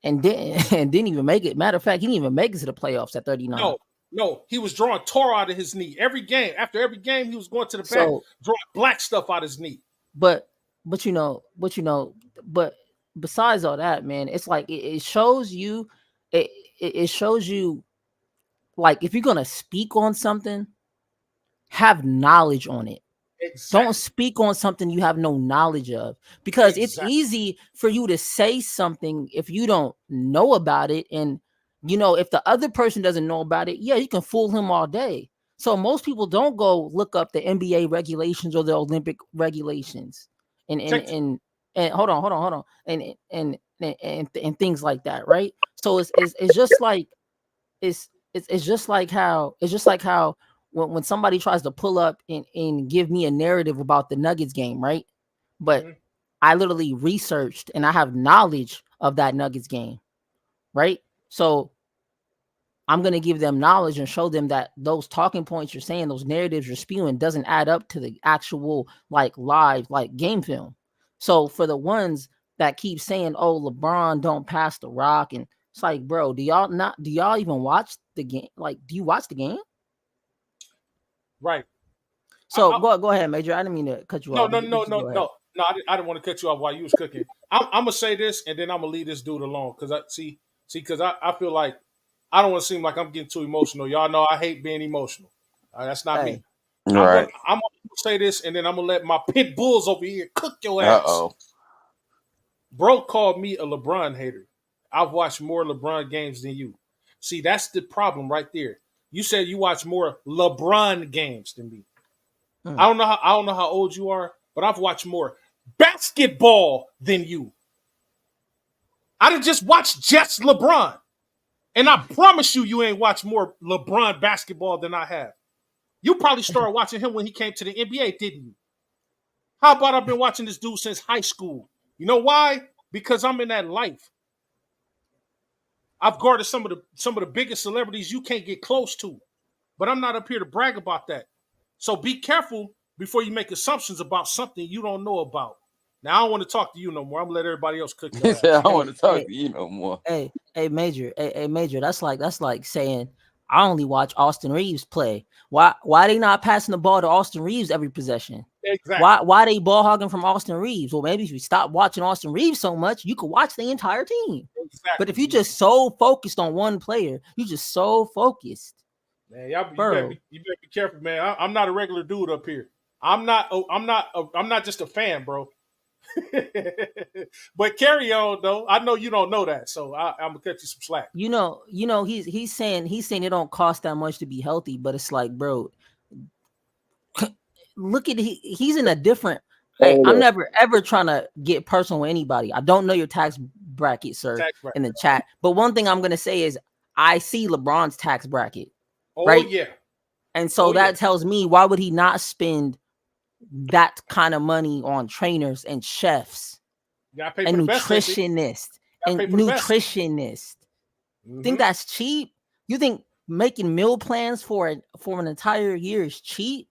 and didn't even make it. Matter of fact, he didn't even make it to the playoffs at 39. No, he was drawing tor out of his knee every game. After every game, he was going to the back, drawing black stuff out of his knee. But besides all that, man, it's like it shows you, it shows you, like, if you're gonna speak on something, have knowledge on it. Exactly. Don't speak on something you have no knowledge of, because it's easy for you to say something if you don't know about it. And if the other person doesn't know about it, yeah, you can fool him all day. So most people don't go look up the NBA regulations or the Olympic regulations and hold on and things like that, right? So it's just like it's just like how when somebody tries to pull up and give me a narrative about the Nuggets game, right? But I literally researched and I have knowledge of that Nuggets game, right? So I'm going to give them knowledge and show them that those talking points you're saying, those narratives you're spewing doesn't add up to the actual live game film. So for the ones that keep saying, oh, LeBron don't pass the rock, and it's like, bro, do y'all even watch the game? Like, do you watch the game? Right. So go ahead, Major. I didn't mean to cut you off. No. I didn't want to cut you off while you was cooking. I'm gonna say this, and then I'm gonna leave this dude alone because I feel like I don't want to seem like I'm getting too emotional. Y'all know I hate being emotional. That's not me. Right. I'm gonna say this, and then I'm gonna let my pit bulls over here cook your ass. Bro called me a LeBron hater. I've watched more LeBron games than you. See, that's the problem right there. You said you watch more LeBron games than me. I don't know how old you are, but I've watched more basketball than you. I didn't just watch just LeBron. And I promise you ain't watched more LeBron basketball than I have. You probably started watching him when he came to the NBA, didn't you? How about I've been watching this dude since high school? You know why? Because I'm in that life. I've guarded some of the biggest celebrities you can't get close to. But I'm not up here to brag about that. So be careful before you make assumptions about something you don't know about. Now, I don't want to talk to you no more. I'm going to let everybody else cook your ass. I don't want to talk to you no more. Hey, Major. Hey, Major. That's like saying I only watch Austin Reeves play. Why they not passing the ball to Austin Reeves every possession? Exactly. Why they ball hogging from Austin Reeves? Well, maybe if you stop watching Austin Reeves so much, you could watch the entire team. Exactly. But if you just so focused on one player, you just so focused. Man, you better be careful, man. I'm not a regular dude up here. I'm not just a fan, bro. But carry on though. I know you don't know that, so I'm gonna cut you some slack. He's saying it don't cost that much to be healthy, but it's like, bro, look at he's in a different. Hey, I'm never ever trying to get personal with anybody. I don't know your tax bracket, sir, in the chat. But one thing I'm gonna say is I see LeBron's tax bracket. Oh right? Yeah. And so that tells me, why would he not spend that kind of money on trainers and chefs and nutritionists Think that's cheap? You think making meal plans for an entire year is cheap?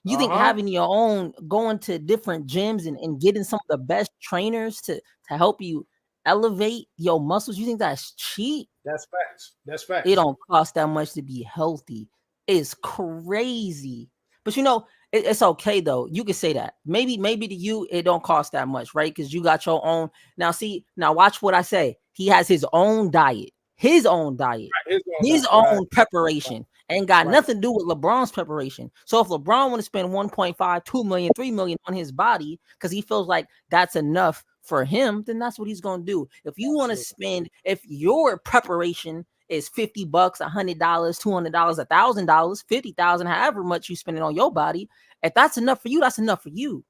You think having your own, going to different gyms and getting some of the best trainers to help you elevate your muscles, you think that's cheap? That's facts. That's facts. It don't cost that much to be healthy. It's crazy. But it's okay though. You can say that. Maybe to you it don't cost that much, right? Because you got your own. Now watch what I say. He has his own diet, his own preparation. Ain't got Right. nothing to do with LeBron's preparation. So if LeBron want to spend 1.5, 2 million, 3 million on his body because he feels like that's enough for him, then that's what he's gonna do. If you want to spend, if your preparation is $50, $100, $200, $1,000, 50,000, however much you spend it on your body, if that's enough for you, that's enough for you.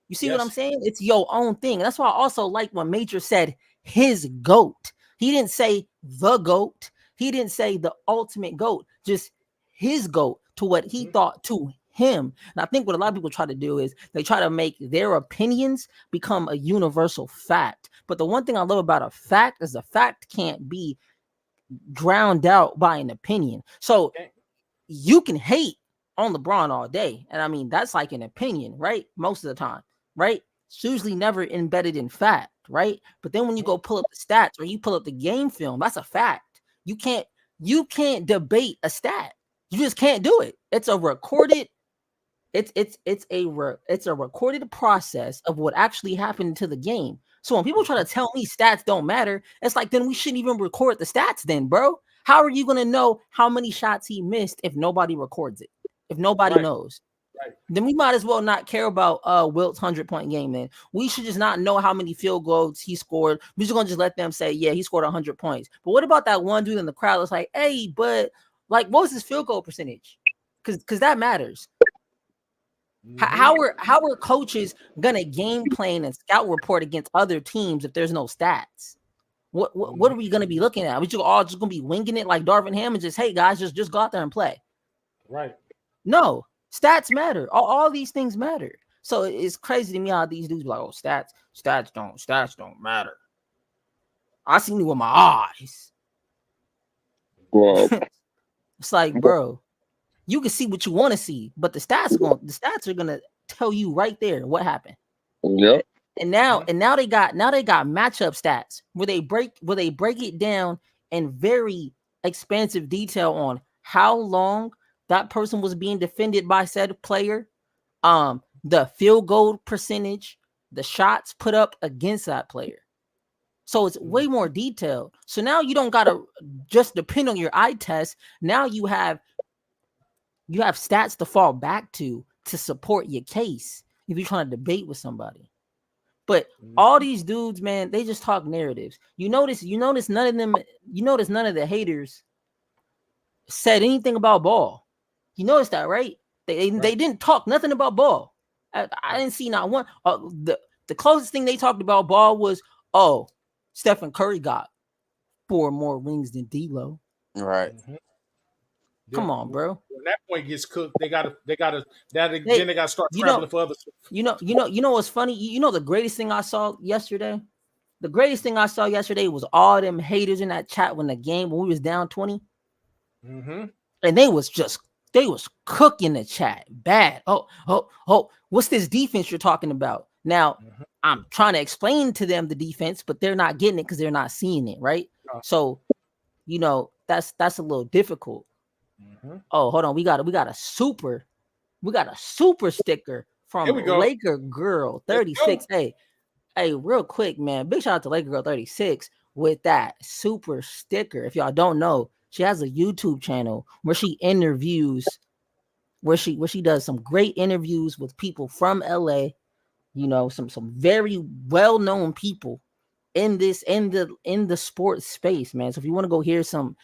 You see what I'm saying? It's your own thing. And that's why I also like when Major said his GOAT. He didn't say the GOAT. He didn't say the ultimate GOAT, just his GOAT to what he thought to him. And I think what a lot of people try to do is they try to make their opinions become a universal fact. But the one thing I love about a fact is the fact can't be drowned out by an opinion. So you can hate on LeBron all day. And I mean, that's like an opinion, right? Most of the time, right? It's usually never embedded in fact, right? But then when you go pull up the stats or you pull up the game film, that's a fact. You can't debate a stat. You just can't do it. It's a recorded, it's a recorded process of what actually happened to the game. So when people try to tell me stats don't matter, it's like, then we shouldn't even record the stats then, bro. How are you going to know how many shots he missed if nobody records it? If nobody knows? Then we might as well not care about Wilt's 100-point game. Then we should just not know how many field goals he scored. We're just gonna just let them say, yeah, he scored 100 points. But what about that one dude in the crowd that's like, hey, but like, what was his field goal percentage? Because that matters. How are coaches gonna game plan and scout report against other teams if there's no stats? What are we gonna be looking at? We just all just gonna be winging it like Darvin Ham and just, hey guys, just go out there and play. Right. No. Stats matter. All these things matter. So it's crazy to me how these dudes be like, oh, stats don't matter. I seen it with my eyes. Well, It's like, bro, you can see what you want to see, but the stats are gonna tell you right there what happened. Yep. And now they got matchup stats where they break it down in very expansive detail on how long that person was being defended by said player, the field goal percentage, the shots put up against that player. So it's way more detailed. So now you don't gotta just depend on your eye test. Now you have stats to fall back to support your case if you're trying to debate with somebody. But all these dudes, man, they just talk narratives. You notice none of the haters said anything about ball. You noticed that, right? They didn't talk nothing about ball. I didn't see not one. The closest thing they talked about ball was, oh, Stephen Curry got 4 more rings than D'Lo. Right. Come on, bro. When that point gets cooked, they gotta start traveling for others. You know what's funny? You know the greatest thing I saw yesterday? The greatest thing I saw yesterday was all them haters in that chat when we was down 20. Mm-hmm. And they was cooking the chat bad. Oh, what's this defense you're talking about? Now, I'm trying to explain to them the defense, but they're not getting it because they're not seeing it, right? So, that's a little difficult. Oh, hold on. We got a super sticker from Laker Girl 36. Hey, real quick, man. Big shout out to Laker Girl 36 with that super sticker. If y'all don't know, she has a YouTube channel where she interviews, where she does some great interviews with people from LA, some very well-known people in the sports space, man. So if you want to go hear some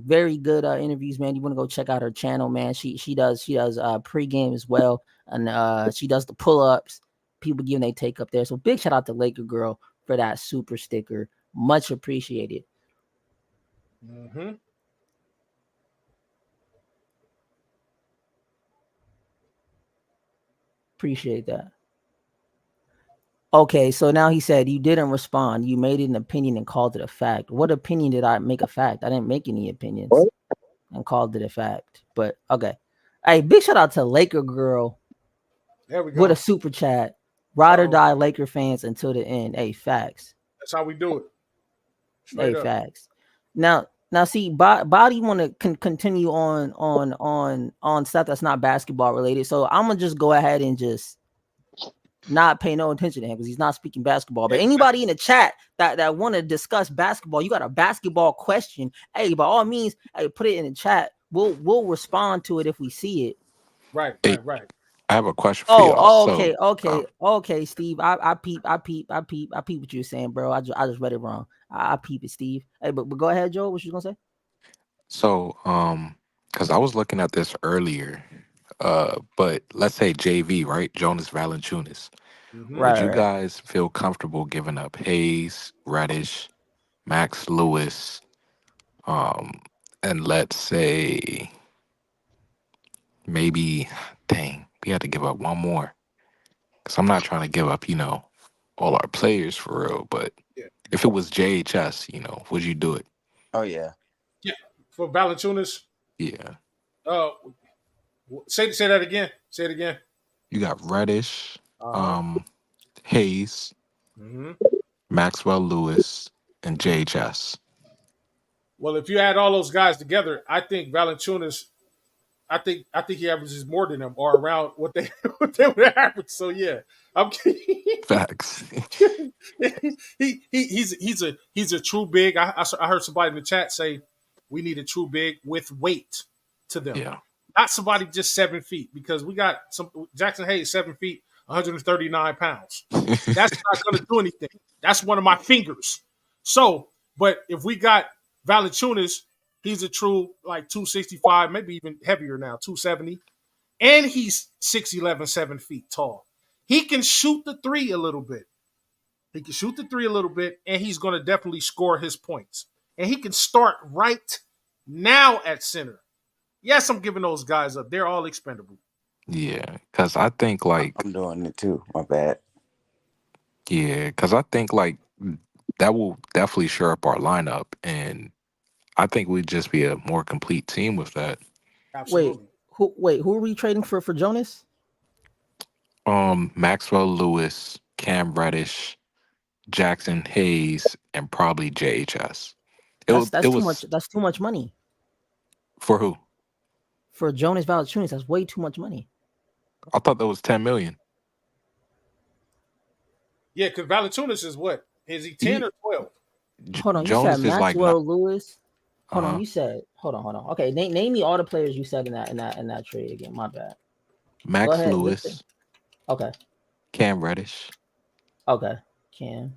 very good interviews, man, you want to go check out her channel, man. She does pregame as well, and she does the pull-ups. People giving they take up there. So big shout out to Laker Girl for that super sticker. Much appreciated. Mm-hmm. Appreciate that. Okay, so now he said you didn't respond. You made it an opinion and called it a fact. What opinion did I make a fact? I didn't make any opinions and called it a fact. But okay. Hey, big shout out to Laker Girl. There we go. With a super chat. Ride or die Laker fans until the end. Hey, facts. That's how we do it. Straight up. Facts. Now see, Body want to continue on stuff that's not basketball related. So I'm gonna just go ahead and just not pay no attention to him because he's not speaking basketball. But anybody in the chat that want to discuss basketball, you got a basketball question, hey, by all means, hey, put it in the chat. We'll respond to it if we see it. Right. Hey, I have a question for y'all. Okay, Steve. I peep what you're saying, bro. I just read it wrong. I peep it, Steve. Hey, but go ahead, Joe. What you gonna say? So, because I was looking at this earlier, but let's say JV, right? Jonas Valanciunas. Mm-hmm. Would you Right. guys feel comfortable giving up Hayes, Reddish, Max Lewis, and let's say maybe, dang, we had to give up one more. Because I'm not trying to give up, all our players for real. But Yeah. if it was JHS, would you do it? Oh yeah. Yeah. For Valanciunas, Yeah. say that again. Say it again. You got Reddish, Uh-huh. Hayes, Mm-hmm. Maxwell Lewis, and JHS. Well, if you add all those guys together, I think Valanciunas, I think he averages more than them or around what they would average. So yeah, I'm kidding. Facts. he's a true big. I heard somebody in the chat say we need a true big with weight to them, Yeah. not somebody just 7 feet, because we got some Jackson Hayes 7 feet, 139 pounds. That's not going to do anything. That's one of my fingers. So, but if we got Valanciunas, he's a true like 265, maybe even heavier now, 270. And he's 6'11", 7 feet tall. He can shoot the three a little bit. And he's going to definitely score his points. And he can start right now at center. Yes, I'm giving those guys up. They're all expendable. Yeah, because I think like I'm doing it too. My bad. that will definitely shore up our lineup, and I think we'd just be a more complete team with that. Absolutely. Who are we trading for Jonas? Maxwell Lewis, Cam Reddish, Jackson Hayes, and probably JHS. That's It too much. was That's too much money for who? for Jonas Valanciunas. That's way too much money. I thought that was 10 million. Yeah, because Valanciunas is what? Is he 10 or 12? Hold on, you Jonas said is like not. Maxwell Lewis. Hold on, Uh-huh. you said hold on. Okay, name me all the players you said in that trade again. My bad. Go Max ahead. Lewis, Okay. Cam Reddish, Okay. Cam.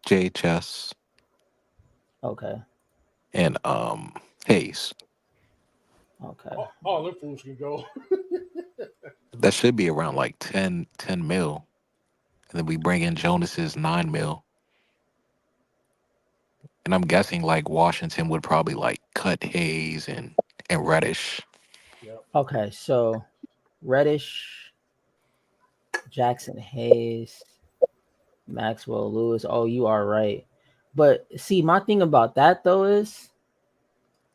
JHS, Okay. and Hayes. Okay. All them fools can go. That should be around like 10 mil. And then we bring in Jonas's 9 mil. And I'm guessing like Washington would probably like cut Hayes and Reddish. Yep. Okay. So Reddish, Jackson Hayes, Maxwell Lewis. Oh, you are right. But see, my thing about that though is,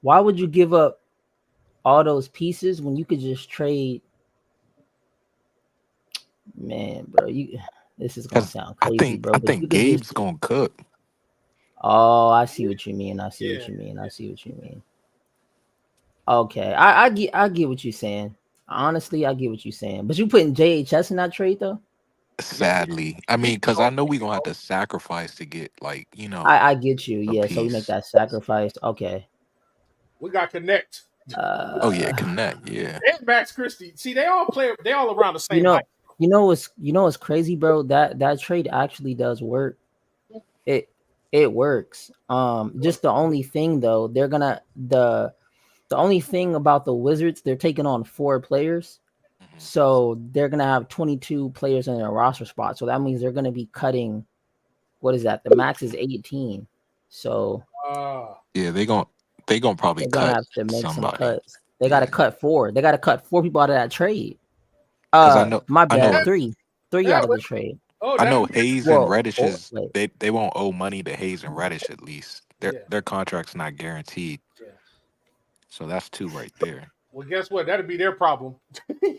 why would you give up all those pieces when you could just trade? Man, bro, this is gonna Because sound I crazy, think bro. I But think you could just. Gabe's gonna cook. Oh, I see what you mean. I see what you mean. Okay, I get what you're saying. Honestly, I get what you're saying. But you putting JHS in that trade though? Sadly. I mean, because I know we're gonna have to sacrifice to get like, I get you. a Yeah, so we make piece. that sacrifice. Okay. We got Connect. Oh yeah, connect, yeah. And Max Christie. See, they all around the you same know, height. what's crazy, bro? That trade actually does work. It works. Just the only thing though, the only thing about the Wizards, they're taking on 4 players. Mhm. So they're gonna have 22 players in their roster spot. So that means they're gonna be cutting. What is that? The max is 18. So Yeah, they gonna probably they're gonna cut have to make some somebody. cuts. They gotta Yeah. cut 4. They gotta cut 4 people out of that trade. Because My I bad. know 3 that out of would, the trade. I know that'd be Hayes and Well, Reddish is wait. they won't owe money to Hayes and Reddish at least. yeah. Their contract's not guaranteed. Yeah. So that's 2 right there. Well, guess what? That'd be their problem.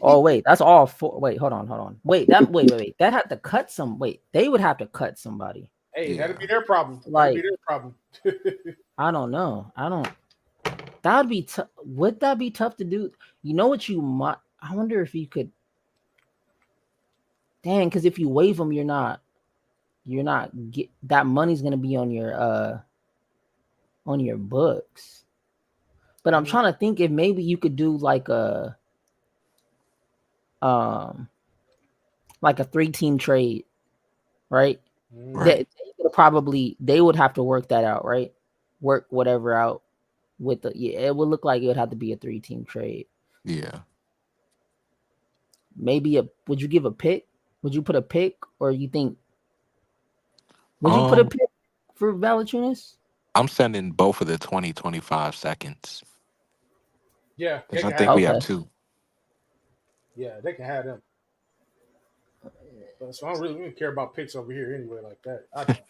Oh wait, that's all 4. Wait, hold on. Wait, that had to cut some. Wait, they would have to cut somebody. Hey, that'd Yeah. be their problem. Like, That'd be their problem. I don't know. That'd be tough. Would that be tough to do? You know what you might? I wonder if you could. Dang, because if you waive him, you're not get that money's gonna be on your books. But I'm trying to think if maybe you could do like a 3-team trade, right? Right. They would have to work that out, right? Work whatever out with it would look like it would have to be a 3-team trade. Yeah. Maybe would you give a pick? Would you put a pick, or you think would you put a pick for Valanciunas? I'm sending both of the 20-25 seconds. Yeah, they Because I can think have. we Okay. have 2. Yeah, they can have them. So I don't really care about picks over here anyway, like that. I don't.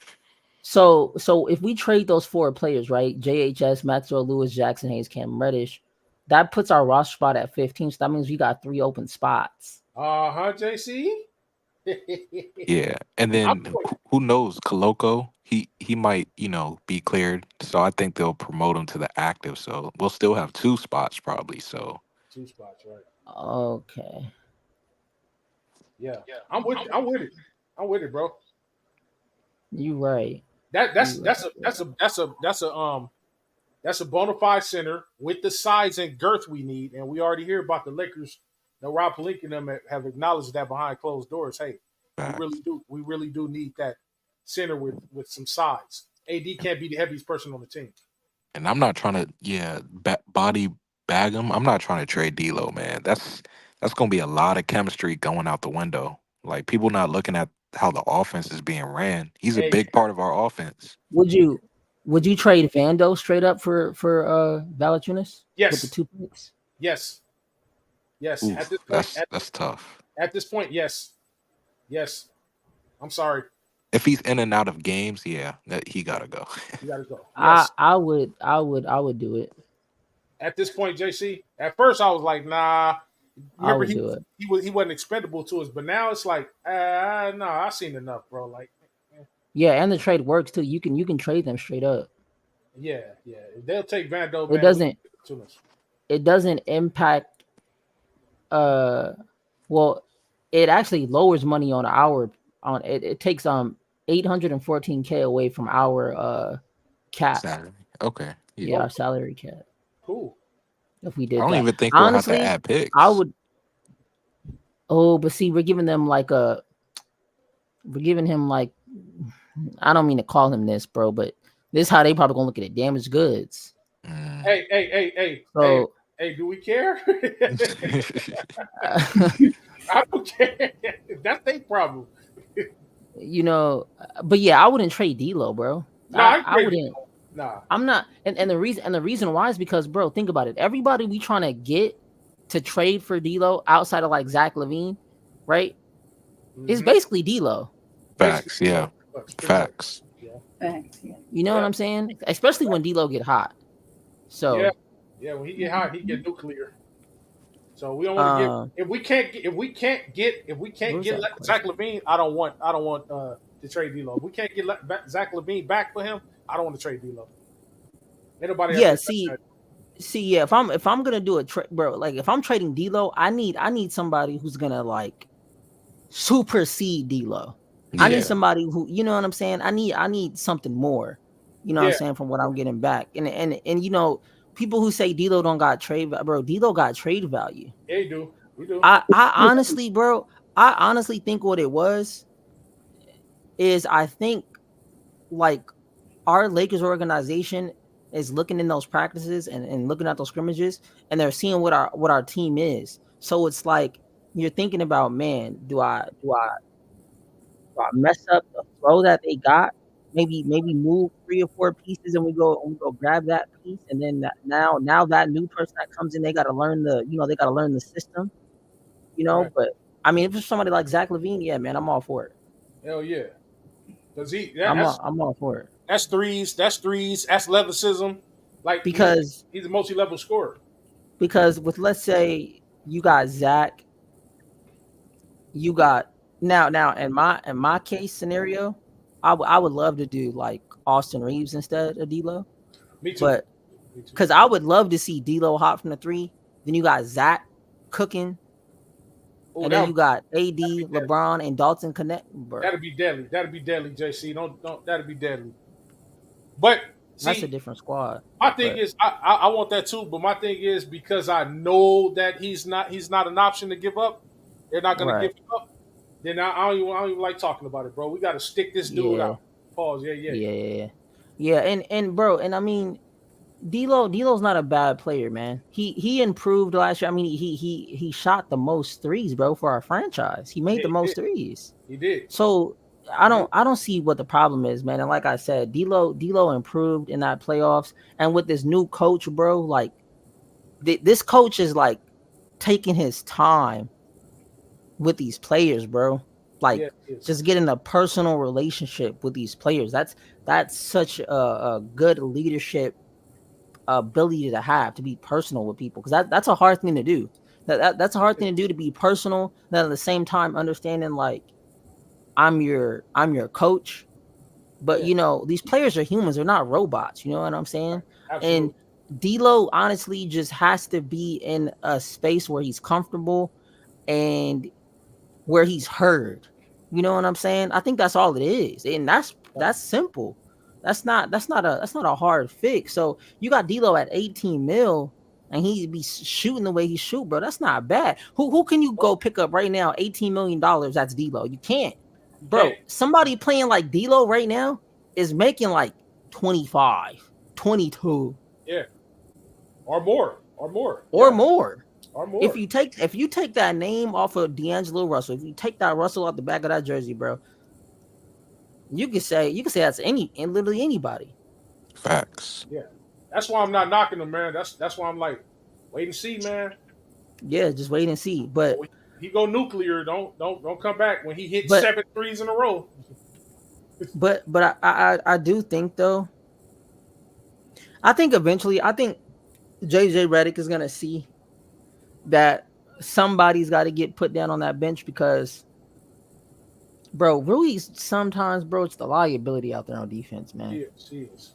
So if we trade those 4 players, right? JHS, Maxwell Lewis, Jackson Hayes, Cam Reddish, that puts our roster spot at 15. So that means we got 3 open spots. JC. Yeah. And then who knows? Koloko, he might, be cleared. So I think they'll promote him to the active. So we'll still have 2 spots probably. So 2 spots, right? Okay. Yeah. I'm with it. I'm with it, bro. You right. That's a bona fide center with the size and girth we need, and we already hear about the Lakers. Rob Pelinka and them have acknowledged that behind closed doors. Hey, we really do need that center with some size. AD can't be the heaviest person on the team. and I'm not trying to body bag him. I'm not trying to trade D'Lo, man. That's gonna be a lot of chemistry going out the window. Like people not looking at how the offense is being ran. He's a big part of our offense. Would you trade Vando straight up for Valanciunas? Yes. With the 2 picks? Yes. Yes. Oof, At this point, that's tough. At this point, yes. Yes. I'm sorry. If he's in and out of games, yeah, he gotta go. You gotta go. Yes. I would do it. At this point, JC, at first I was like, nah. Remember, he wasn't expendable to us, but now it's like, no, I've seen enough, bro. Like, yeah, and the trade works too. You can trade them straight up. Yeah. They'll take Vando. It doesn't impact. Well, it actually lowers money on it. It takes $814K away from our cap. Salary. Okay. Yeah, our salary cap. Cool. If we did, I don't even think honestly, we'll have to add picks. I would. Oh, but see, we're giving him like, I don't mean to call him this, bro, but this is how they probably gonna look at it. Damaged goods. Hey. So, hey, do we care? I don't care. That's their problem. But yeah, I wouldn't trade D'Lo, bro. No, I wouldn't. Nah. I'm not, and the reason why is because, bro, think about it. Everybody we trying to get to trade for D'Lo outside of like Zach LaVine, right? It's basically D'Lo. Facts, yeah. Facts. Thanks. Yeah. You know what I'm saying? Especially when D'Lo get hot. So yeah, when he get hot, he get nuclear. So we don't want to if we can't get Zach LaVine, I don't want to trade D'Lo. If we can't get Zach LaVine back for him, I don't want to trade D'Lo. Yeah, yeah. If I'm gonna do a trade, bro, like if I'm trading D'Lo, I need somebody who's gonna like supersede D'Lo. Yeah. I need somebody who, you know what I'm saying. I need something more. You know what I'm saying, from what I'm getting back. And people who say D'Lo don't got trade, bro, D'Lo got trade value. Yeah, you do. We do. I honestly, bro, think what it was is I think like our Lakers organization is looking in those practices and looking at those scrimmages, and they're seeing what our team is. So it's like you're thinking about, man, do I mess up the flow that they got? Maybe move 3 or 4 pieces and we go grab that piece, and then now that new person that comes in, they got to learn the system, Right. But I mean, if it's somebody like Zach LaVine, yeah, man, I'm all for it. Hell yeah, because I'm all for it. That's threes. That's athleticism. Like, because he's a multi-level scorer. Because with, let's say you got Zach, you got now in my case scenario, I would love to do like Austin Reeves instead of D'Lo. Me too. But because I would love to see D'Lo hot from the 3. Then you got Zach cooking Oh, And then that you got AD, that'd be deadly. LeBron, and Dalton Connect, bro. That'd be deadly. That'd be deadly, JC. Don't. That'd be deadly. But That's a see, different squad. my thing But is, I want that too. But my thing is because I know that he's not an option to give up. They're not going to right, give him up. Then I don't even like talking about it, bro. We got to stick this dude yeah, out. Pause. Yeah. yeah. And bro, and I mean, D'Lo's not a bad player, man. He improved last year. I mean, he shot the most threes, bro, for our franchise. He made Yeah, the he most did. threes. He did. So He did. I don't see what the problem is, man. And like I said, D'Lo improved in that playoffs, and with this new coach, bro, like this coach is like taking his time with these players, bro. Like Yeah, he is. just getting a personal relationship with these players. That's such a good leadership ability to have, to be personal with people, because that's a hard thing to do. That's a hard thing to do, to be personal, then at the same time understanding like I'm your coach, but Yeah, you know these players are humans, they're not robots, you know what I'm saying? And absolutely. D'Lo honestly just has to be in a space where he's comfortable and where he's heard. You know what I'm saying? I think that's all it is, and that's simple. That's not a hard fix. So you got D'Lo at 18 mil, and he be shooting the way he shoot, bro. That's not bad. Who can you go pick up right now? $18 million. That's D'Lo. You can't, You bro. can't. Somebody playing like D'Lo right now is making like 25, 22, Yeah, or more, or Yeah, more. or more. If you take that name off of D'Angelo Russell, if you take that Russell off the back of that jersey, bro, you could say that's literally anybody. Facts. Yeah, that's why I'm not knocking him, man. That's why I'm like, wait and see, man. Yeah, just wait and see. But When he go nuclear, don't come back when he hit but 7 threes in a row. but I do think though. I think eventually, I think JJ Redick is gonna see that somebody's got to get put down on that bench, because, bro, Rui's sometimes, bro, it's the liability out there on defense, man. She is.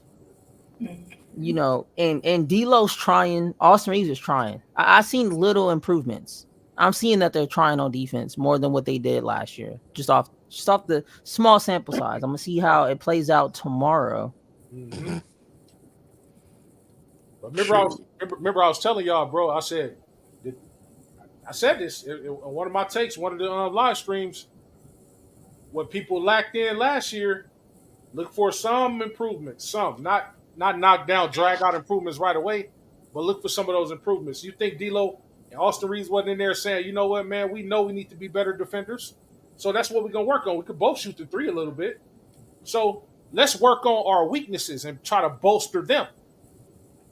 You know, and D'Lo's trying. Austin Reeves is trying. I seen little improvements. I'm seeing that they're trying on defense more than what they did last year. Just off the small sample size. I'm gonna see how it plays out tomorrow. Mm-hmm. But remember I was telling y'all, bro. I said this in one of my takes, one of the live streams. What people lacked in last year, look for some improvements. Some, not knock down, drag out improvements right away, but look for some of those improvements. You think D'Lo and Austin Reeves wasn't in there saying, you know what, man, we know we need to be better defenders, so that's what we're gonna work on. We could both shoot the three a little bit, so let's work on our weaknesses and try to bolster them.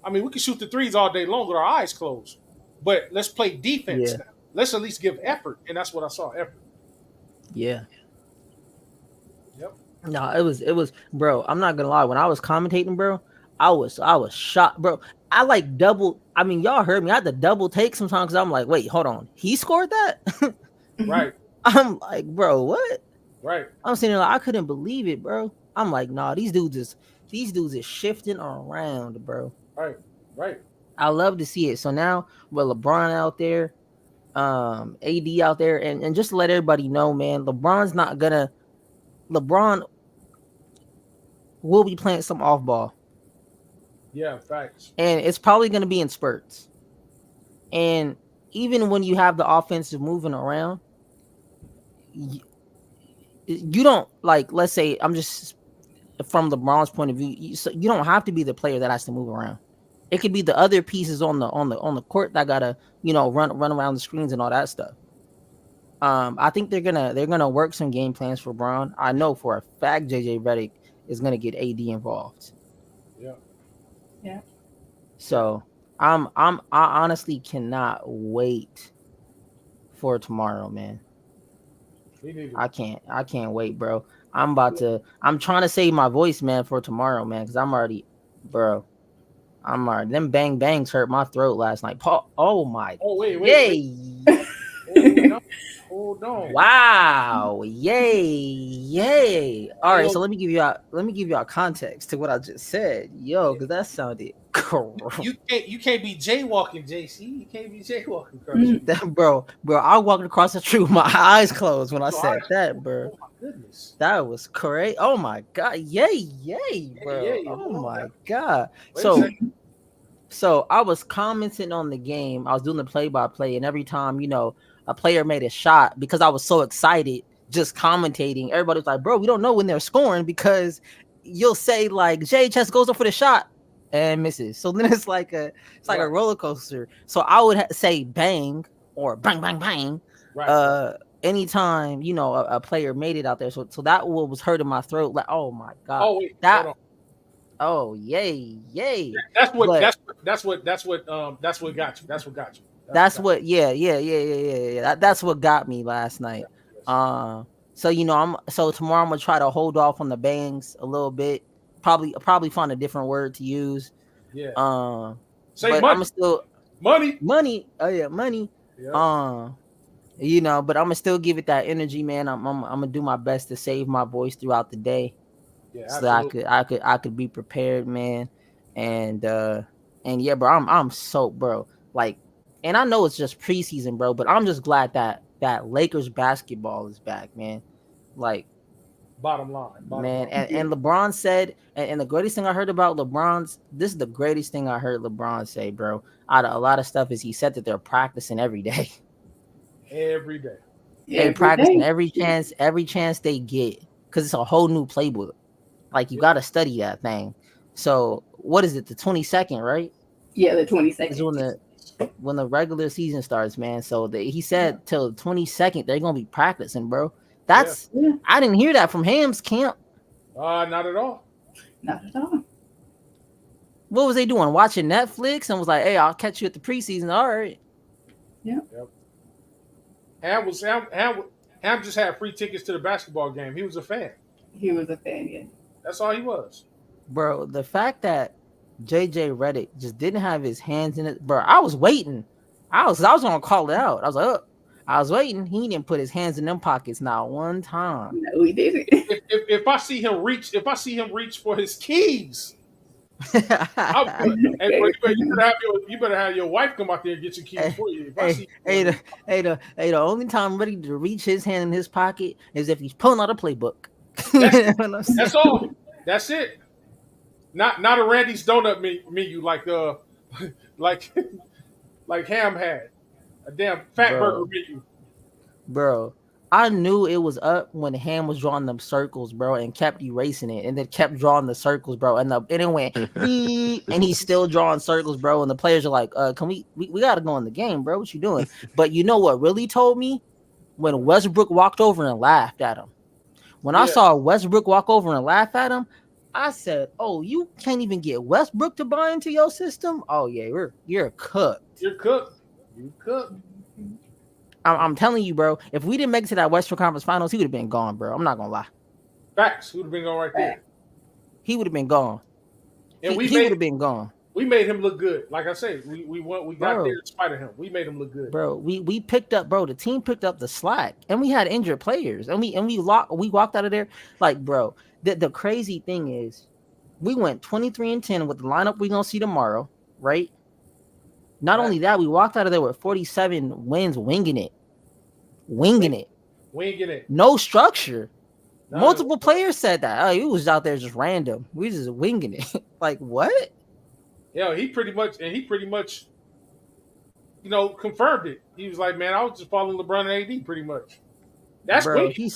I mean, we can shoot the threes all day long with our eyes closed, but let's play defense Yeah, now. Let's at least give effort, and that's what I saw. Effort. yeah. Yep. No, it was, bro. I'm not gonna lie. When I was commentating, bro, I was shocked, bro. I like double. I mean, y'all heard me. I had to double take sometimes because I'm like, wait, hold on, he scored that. Right. I'm like, bro, what? Right. I'm sitting there like I couldn't believe it, bro. I'm like, nah, these dudes is shifting around, bro. Right. Right. I love to see it. So now with LeBron out there, AD out there, and just to let everybody know, man, LeBron will be playing some off ball, Yeah. Facts. and it's probably gonna be in spurts. And even when you have the offensive moving around, you don't, like, let's say, I'm just from LeBron's point of view, you don't have to be the player that has to move around. It could be the other pieces on the court that gotta, you know, run around the screens and all that stuff. I think they're gonna work some game plans for Braun. I know for a fact JJ Redick is gonna get AD involved. Yeah. Yeah. So I honestly cannot wait for tomorrow, man. Me neither. I can't wait, bro. I'm trying to save my voice, man, for tomorrow, man, because I'm already them bang bangs hurt my throat last night. Paul, oh my, Oh wait. yay. Oh, Hold on. Wow! Yay! All right, Yo, so let me give you our context to what I just said, because that sounded you can't be jaywalking, JC. You can't be jaywalking, Carson. bro. I walked across the street with my eyes closed when I Your said eyes- that, bro. Oh my goodness. That was crazy. Oh my god! Yay, bro! Yeah. Oh Hold on. my god! Wait a second. So I was commenting on the game. I was doing the play-by-play, and every time a player made a shot, because I was so excited, just commentating, everybody was like, "Bro, we don't know when they're scoring because you'll say like JHS goes up for the shot and misses." So then it's like a roller coaster. So I would say bang or bang bang bang. Right. Anytime a player made it out there. So that was hurting my throat. Like, oh my god, Oh wait, that. hold on. Oh yay! That's what But- got you. That's what got you. That's what that's what got me last night. So tomorrow I'm gonna try to hold off on the bangs a little bit. Probably find a different word to use. Yeah. Say but money. I'm still money. Oh yeah, money. Yeah. But I'm gonna still give it that energy, man. I'm gonna do my best to save my voice throughout the day. Yeah, so that I could be prepared, man. And yeah, bro, I'm so, bro, like, and I know it's just preseason, bro, but I'm just glad that Lakers basketball is back, man. Like, bottom line. And LeBron said, and the greatest thing I heard about this is the greatest thing I heard LeBron say, bro, out of a lot of stuff, is he said that they're practicing every day. Every day. They're practicing every chance they get, because it's a whole new playbook. Like, you got to study that thing. So what is it? The 22nd, right? Yeah, the 22nd is when the regular season starts, man. So he said till the 22nd they're gonna be practicing, bro. That's I didn't hear that from Ham's camp. Not at all. Not at all. What was they doing? Watching Netflix and was like, "Hey, I'll catch you at the preseason." All right. Yep. Ham just had free tickets to the basketball game. He was a fan. He was a fan, yeah. That's all he was. Bro, the fact that JJ Redick just didn't have his hands in it, bro. I was waiting. I was gonna call it out. I was like, oh, I was waiting. He didn't put his hands in them pockets not one time. No, he didn't. If I see him reach for his keys, you better have your wife come out there and get your keys for you. The only time I'm ready to reach his hand in his pocket is if he's pulling out a playbook. That's all. That's it. Not a Randy's donut menu like Ham had. A damn fat burger menu. Bro, I knew it was up when Ham was drawing them circles, bro, and kept erasing it, and then kept drawing the circles, bro, and it went and he's still drawing circles, bro, and the players are like, can we gotta go in the game, bro. What you doing? But you know what really told me? When Westbrook walked over and laughed at him. When I saw Westbrook walk over and laugh at him, I said, "Oh, you can't even get Westbrook to buy into your system? Oh yeah, you're cooked. You're cooked. You cooked." I'm telling you, bro. If we didn't make it to that Western Conference Finals, he would have been gone, bro. I'm not gonna lie. Facts. He would have been gone right there. He would have been gone. And he would have been gone. We made him look good. Like I say, we got there in spite of him. We made him look good, bro. We picked up, bro. The team picked up the slack, and we had injured players, and we walked out of there like, bro. The crazy thing is, we went 23-10 with the lineup we're gonna see tomorrow, right? Not only that, we walked out of there with 47 wins, winging it. No structure. Multiple players said that. Oh, he was out there just random. We just winging it. Like, what? Yeah, he pretty much, confirmed it. He was like, man, I was just following LeBron and AD pretty much. That's bro. He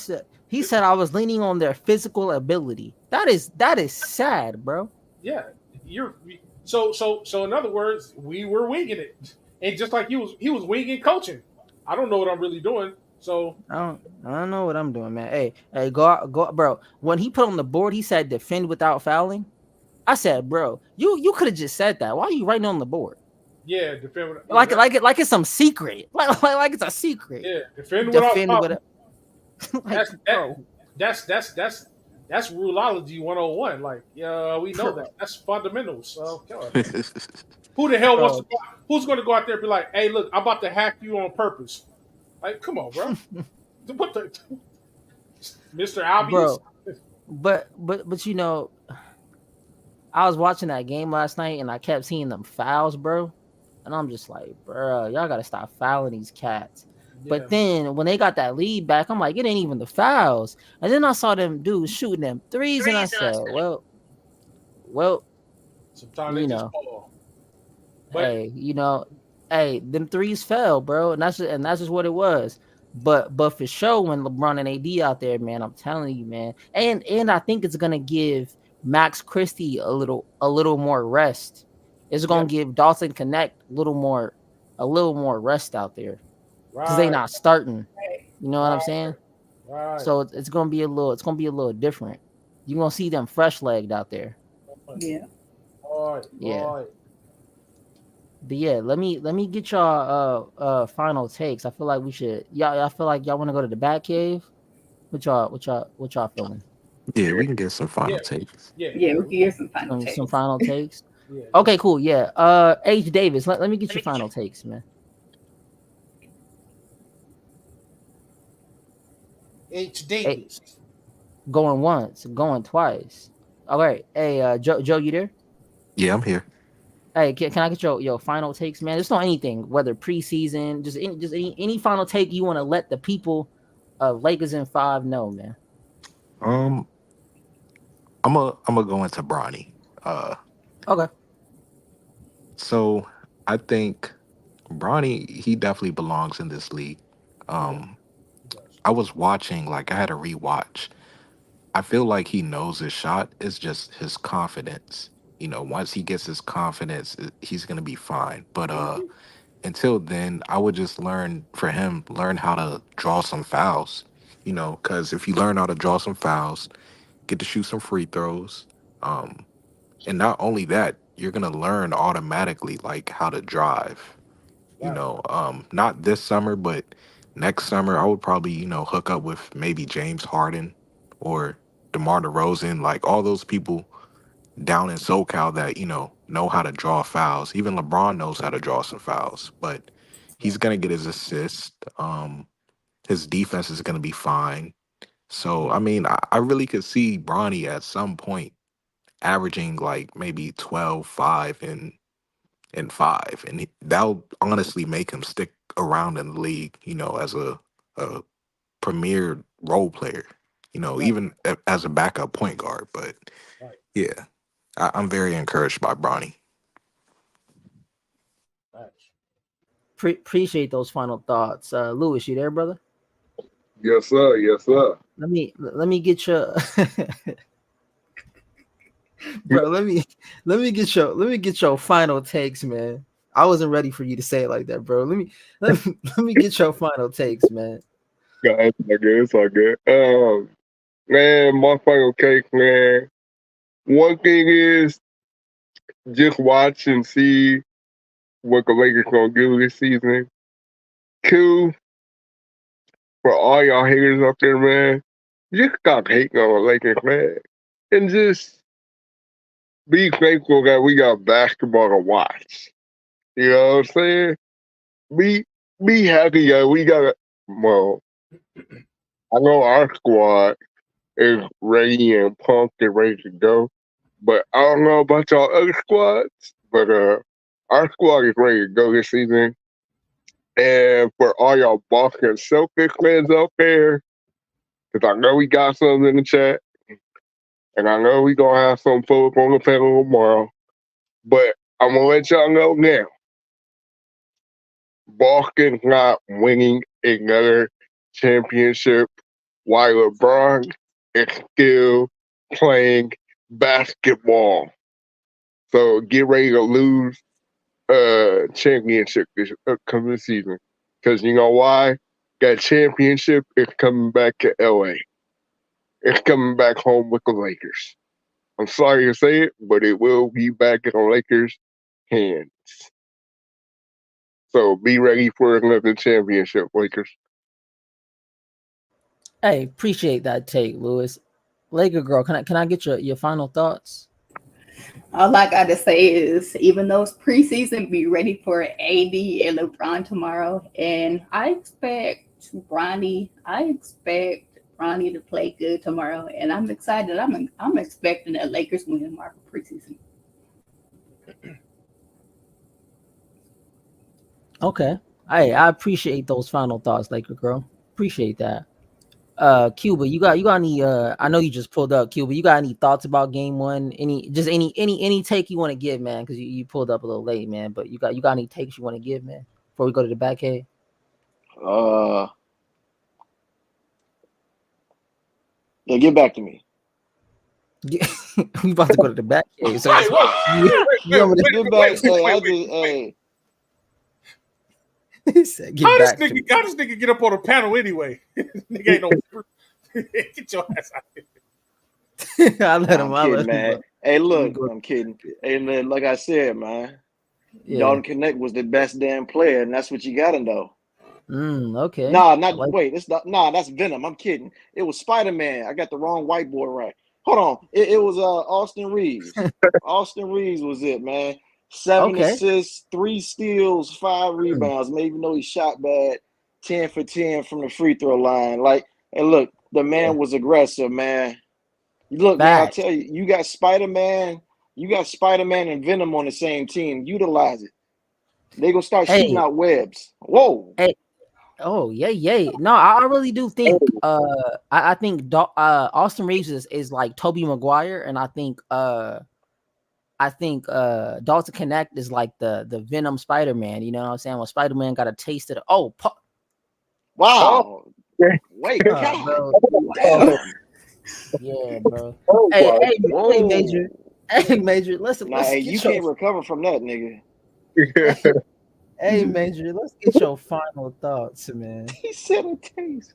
said I was leaning on their physical ability. That is sad, bro. Yeah, so in other words, we were winging it, and just like he was winging coaching. I don't know what I'm really doing. So I don't know what I'm doing, man. Hey, go, bro. When he put on the board, he said defend without fouling. I said, bro, you could have just said that. Why are you writing on the board? Yeah, defend without, like it's some secret. Like it's a secret. Yeah, defend without fouling. Bro. That's ruleology 101. Like, we know that. That's fundamentals. Who the hell wants to who's going to go out there and be like, hey, look, I'm about to hack you on purpose. Like, come on, bro. What the Mr. Obvious? bro. But you know, I was watching that game last night and I kept seeing them fouls, bro. And I'm just like, bro, y'all gotta stop fouling these cats. Yeah, But then when they got that lead back, I'm like, it ain't even the fouls. And then I saw them dudes shooting them threes, and I said, well, sometimes they you just know, fall. But hey, them threes fell, bro, and that's just what it was. But for sure, when LeBron and AD out there, man, I'm telling you, man, and I think it's gonna give Max Christie a little more rest. It's yeah, gonna give Dalton Connect a little more rest out there because they right, not starting. You know what I'm right, saying? right. So it's gonna be a little different. You're gonna see them fresh legged out there. Yeah. Right, Yeah. right. But yeah, let me get y'all final takes. I feel like we should y'all feel like y'all want to go to the Bat Cave? What y'all feeling? Yeah, we can get some final Yeah, takes. yeah, Yeah, yeah, we can hear some final Some takes. final takes. yeah. Okay, cool. Yeah. H Davis, let me get your final takes, man. H. Hey, Davis. going once, going twice. All right. Hey, Joe, you there? Yeah, I'm here. Hey, can I get your final takes, man? Just on anything, whether preseason, just any final take you want to let the people of Lakers in 5 know, man. Um, I'm gonna go into Bronny. Uh, Okay. so I think Bronny he definitely belongs in this league. Yeah, Um, he does. I was watching like I had a rewatch. I feel like he knows his shot. It's just his confidence. Once he gets his confidence, he's gonna be fine. But Mhm. until then, I would just learn how to draw some fouls. Because if you learn how to draw some fouls, get to shoot some free throws, um, and not only that, you're gonna learn automatically like how to drive. Right, Not this summer, but next summer, I would probably hook up with maybe James Harden or DeMar DeRozan, like all those people down in SoCal that know how to draw fouls. Even LeBron knows how to draw some fouls, but he's right. gonna get his assist. His defense is gonna be fine. So Hmm. I mean, I really could see Bronny at some point averaging like maybe 12, 5, and 5, and that'll honestly make him stick around in the league. As a premier role player. Right, Even as a backup point guard. But right, yeah, I'm very encouraged by Bronny. right. Appreciate those final thoughts. Lewis, you there, brother? Yes, sir. Yes, sir. Let me get your bro. Let me get your final takes, man. I wasn't ready for you to say it like that, bro. Let me get your final takes, man. Yeah, it's all good. It's all good. Man, my final cake, man. One thing is just watch and see what the Lakers gonna do this season. Two, for all y'all haters out there, man, just stop hating on the Lakers, man, and just be thankful that we got basketball to watch. You know what I'm saying? Be be happy that we got. Well, I know our squad is ready and pumped and ready to go. But I don't know about y'all other squads, but our squad is ready to go this season. And for all y'all Boston Celtics fans out there, because I know we got some in the chat, and I know we gonna have some folks on the panel tomorrow. But I'm gonna let y'all know now, Boston's not winning another championship while LeBron is still playing basketball. So get ready to lose championship this upcoming season. Because you know why? That championship is coming back to LA. It's coming back home with the Lakers. I'm sorry to say it, but it will be back in the Lakers' hands. So be ready for another championship, Lakers. Hey, appreciate that take, Lewis. Laker girl, can I get your final thoughts? All I gotta say is, even though it's preseason, be ready for AD and LeBron tomorrow. And I expect Bronny. I expect Bronny to play good tomorrow, and I'm excited. I'm expecting that Lakers win tomorrow for preseason. Okay. I appreciate those final thoughts, Laker girl. Appreciate that. Cuba, you got any I know you just pulled up, Cuba. You got any thoughts about game one? Any take you want to give, man? Because you pulled up a little late, man. But you got any takes you want to give, man, before we go to the back hay? Yeah, get back to me. We about to go to the back hay. So Hey, Get back. Hey. he said, get How back this to me. nigga get up on a panel anyway? Nigga ain't no. Get your ass out here. I let him. I'm I kidding, let man. him. Hey, Let me look, go. I'm kidding. And then, like I said, man, Yeah. Dalton Connect was the best damn player, and that's what you gotta know. Okay. Nah, Like, that's Venom. I'm kidding. It was Spider-Man. I got the wrong white boy right. Hold on. It was Austin Reeves. Austin Reeves was it, man. 7 okay. assists, 3 steals, 5 rebounds. Maybe even though he shot bad, 10 for 10 from the free throw line. Like, and look, the man was aggressive, man. Look, man, I'll Facts. tell you, you got Spider-Man and Venom on the same team. Utilize it. They gonna start shooting Hey. out webs. Whoa. Hey. Oh yeah. No, I really do think I think Austin Reeves is like Tobey Maguire, and I think Dalton Connect is like the Venom Spider-Man. You know what I'm saying? When Spider-Man got a taste of the Wow. yeah. Wait, God. bro. Damn. Yeah, bro. Oh, Hey, boy. hey, Whoa. hey, Major. Hey, Major. Let's Nah, hey, you get your can't recover from that, nigga. hey, Major. Let's get your final thoughts, man. He said a taste.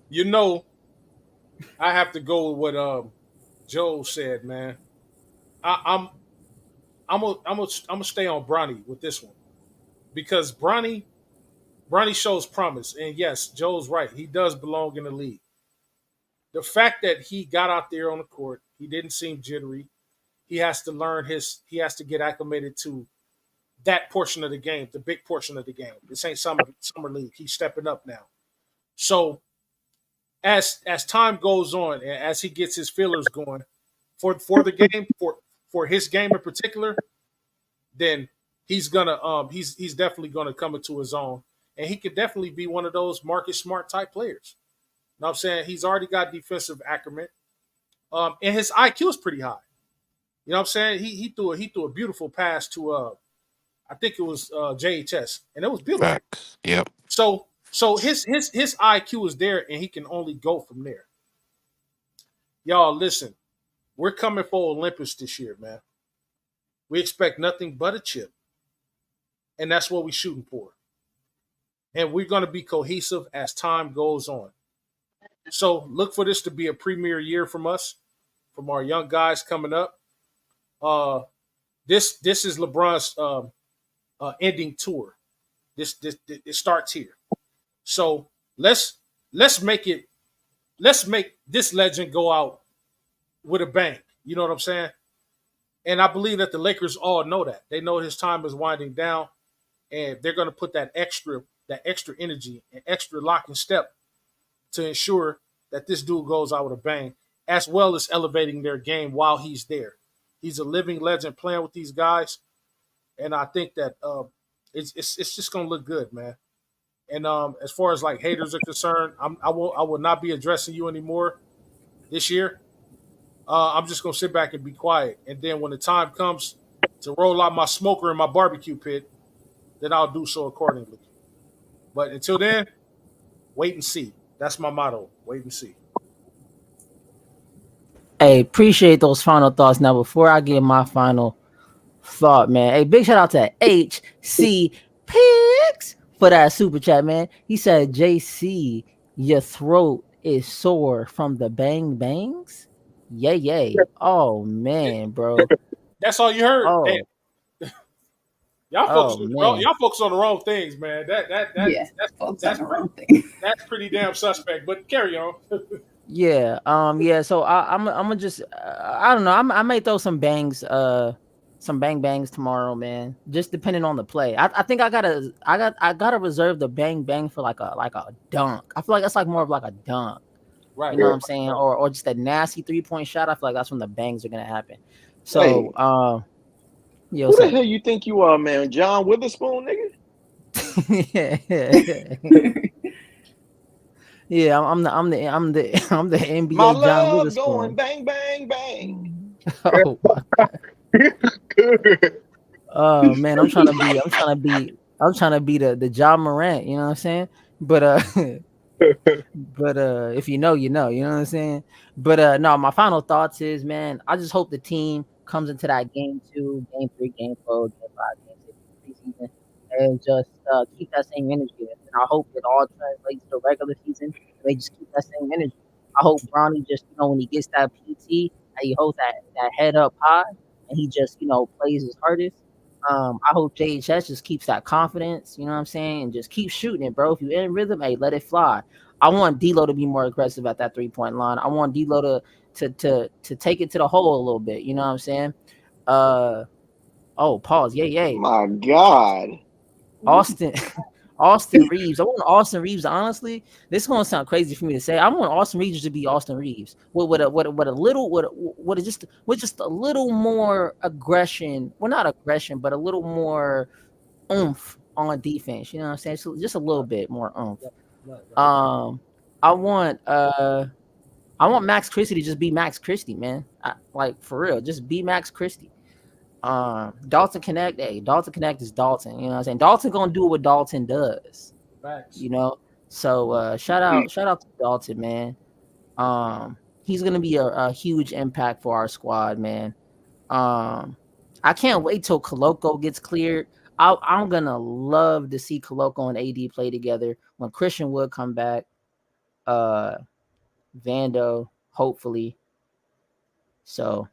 You know, I have to go with what Joe said, man. I'm gonna stay on Bronny with this one because Bronny shows promise, and yes, Joe's right. He does belong in the league. The fact that he got out there on the court, he didn't seem jittery. He has to learn he has to get acclimated to that portion of the game, the big portion of the game. This ain't summer league. He's stepping up now. So as time goes on and as he gets his feelers going for the game, for his game in particular, then he's definitely gonna come into his own. And he could definitely be one of those Marcus Smart type players. You know what I'm saying? He's already got defensive acumen. And his IQ is pretty high. You know what I'm saying? He threw a beautiful pass to I think it was JHS, and it was beautiful. Facts. Yep. So his IQ is there, and he can only go from there. Y'all, listen, we're coming for Olympus this year, man. We expect nothing but a chip, and that's what we're shooting for. And we're going to be cohesive as time goes on. So look for this to be a premier year from us, from our young guys coming up. This is LeBron's ending tour. This it starts here. So let's make this legend go out with a bang. You know what I'm saying? And I believe that the Lakers all know that. They know his time is winding down, and they're going to put that extra energy and extra lock and step to ensure that this dude goes out with a bang, as well as elevating their game while he's there. He's a living legend playing with these guys, and I think that it's just going to look good, man. And as far as like haters are concerned, I will not be addressing you anymore this year. I'm just gonna sit back and be quiet, and then when the time comes to roll out my smoker in my barbecue pit, then I'll do so accordingly. But until then, wait and see. That's my motto. Wait and see. Hey, appreciate those final thoughts. Now, before I give my final thought, man. Hey, big shout out to HC Pigs for that super chat, man. He said, JC, your throat is sore from the bang bangs. Yay. Oh man, bro. That's all you heard. Oh, Damn. Y'all focus on the wrong things, man. That's the wrong thing. That's pretty damn suspect. But carry on. Yeah. So I'm gonna just I don't know. I may throw some bangs some bang bangs tomorrow, man. Just depending on the play. I think I gotta reserve the bang bang for like a dunk. I feel like that's like more of like a dunk. Right. You know what Yeah. I'm saying? Or just a nasty 3-point shot. I feel like that's when the bangs are gonna happen. Hey, So yo, who what's the up? hell you think you are, man? John Witherspoon, nigga? Yeah, I'm the My NBA John love going Witherspoon. bang, bang, bang. Oh my Good. Oh man, I'm trying to be the John Morant, you know what I'm saying? But if you know, you know what I'm saying? But no, my final thoughts is, man, I just hope the team comes into that game 2, game 3, game 4, game 5, game 6 preseason and just keep that same energy. And I hope it all translates to regular season and they just keep that same energy. I hope Bronny just, when he gets that PT, that he holds that head up high and he just, plays his hardest. I hope JHS just keeps that confidence, you know what I'm saying, and just keep shooting it, bro. If you're in rhythm, hey, let it fly. I want D'Lo to be more aggressive at that 3-point line. I want D'Lo to take it to the hole a little bit, you know what I'm saying? Pause. Yay. My God. Austin Austin Reeves. I want Austin Reeves. Honestly, this is gonna sound crazy for me to say. I want Austin Reeves to be Austin Reeves with just a little more aggression. Well, not aggression, but a little more oomph on defense. You know what I'm saying? So just a little bit more oomph. I want Max Christie to just be Max Christie, man. Like for real, just be Max Christie. Dalton Connect, Dalton Connect is Dalton. You know what I'm saying? Dalton gonna do what Dalton does. Facts. You know. So shout out to Dalton, man. He's gonna be a huge impact for our squad, man. I can't wait till Koloko gets cleared. I'm gonna love to see Koloko and AD play together when Christian Wood come back. Vando, hopefully. So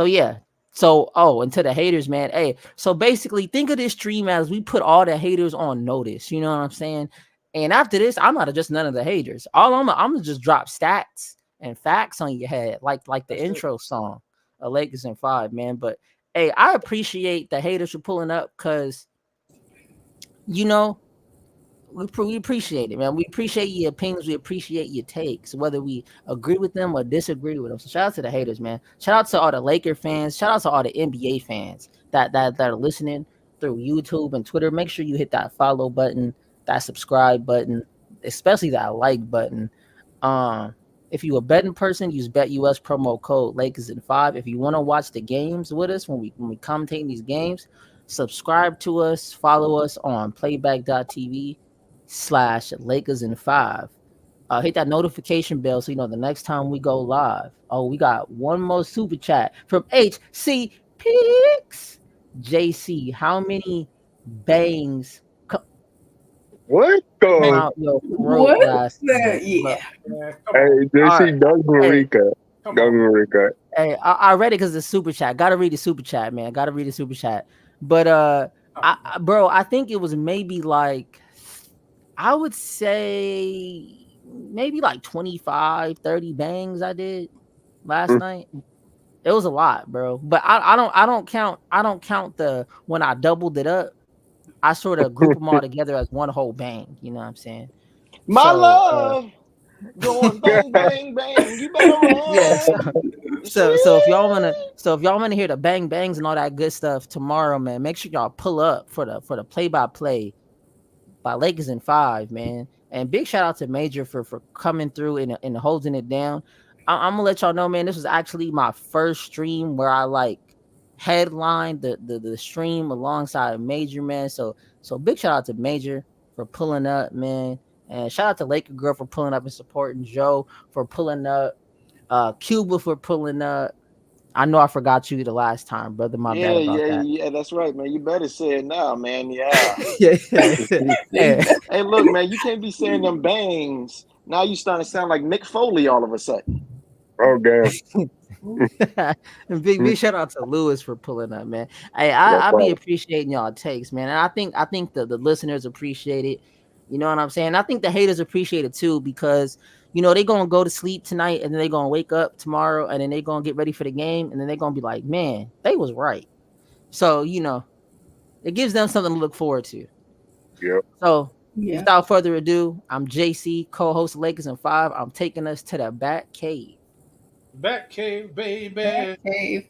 yeah. So and to the haters, man. Hey, so basically think of this stream as we put all the haters on notice. You know what I'm saying? And after this, I'm not just none of the haters. I'm gonna just drop stats and facts on your head, like the That's intro song, a Lakers in 5, man. But hey, I appreciate the haters for pulling up because we appreciate it, man. We appreciate your opinions. We appreciate your takes, whether we agree with them or disagree with them. So shout out to the haters, man. Shout out to all the Laker fans. Shout out to all the NBA fans that are listening through YouTube and Twitter. Make sure you hit that follow button, that subscribe button, especially that like button. If you a betting person, use BetUS promo code Lakers in 5. If you want to watch the games with us when we commentate these games, subscribe to us. Follow us on playback.tv/Lakers in 5. Hit that notification bell so you know the next time we go live. Oh, we got one more super chat from HC Picks. JC, how many bangs What come the? out your throat What? last night? Yeah. Man, come Hey, on. JC, All right. Doug Marica. Come Doug on. Marica. Hey, I read it because the super chat. Gotta read the super chat, man. Gotta read the super chat. But I think it was maybe like, I would say maybe like 25, 30 bangs I did last night. It was a lot, bro. But I don't count the when I doubled it up. I sort of group them all together as one whole bang. You know what I'm saying? My So love going bang, bang, bang. You better yeah. run. So if y'all wanna hear the bang bangs and all that good stuff tomorrow, man, make sure y'all pull up for the play by play by Lakers in 5, man. And big shout out to Major for coming through and holding it down. I'm gonna let y'all know, man. This was actually my first stream where I like headlined the stream alongside Major, man. So big shout out to Major for pulling up, man. And shout out to Laker Girl for pulling up and supporting Joe for pulling up. Cuba for pulling up. I know I forgot you the last time, brother. My bad about that. Yeah, that's right, man. You better say it now, man. Yeah. Yeah. Hey, look, man, you can't be saying them bangs. Now you starting to sound like Mick Foley all of a sudden. Oh, damn. And big shout out to Lewis for pulling up, man. Hey, No I be problem. appreciating y'all takes, man. And I think the listeners appreciate it. You know what I'm saying? I think the haters appreciate it too, because they gonna go to sleep tonight and then they gonna wake up tomorrow and then they gonna get ready for the game and then they gonna be like, man, they was right. So, you know, it gives them something to look forward to. Yep. So, Yeah. without further ado, I'm JC, co-host of Lakers in 5. I'm taking us to the Bat Cave. Back cave, baby. That cave.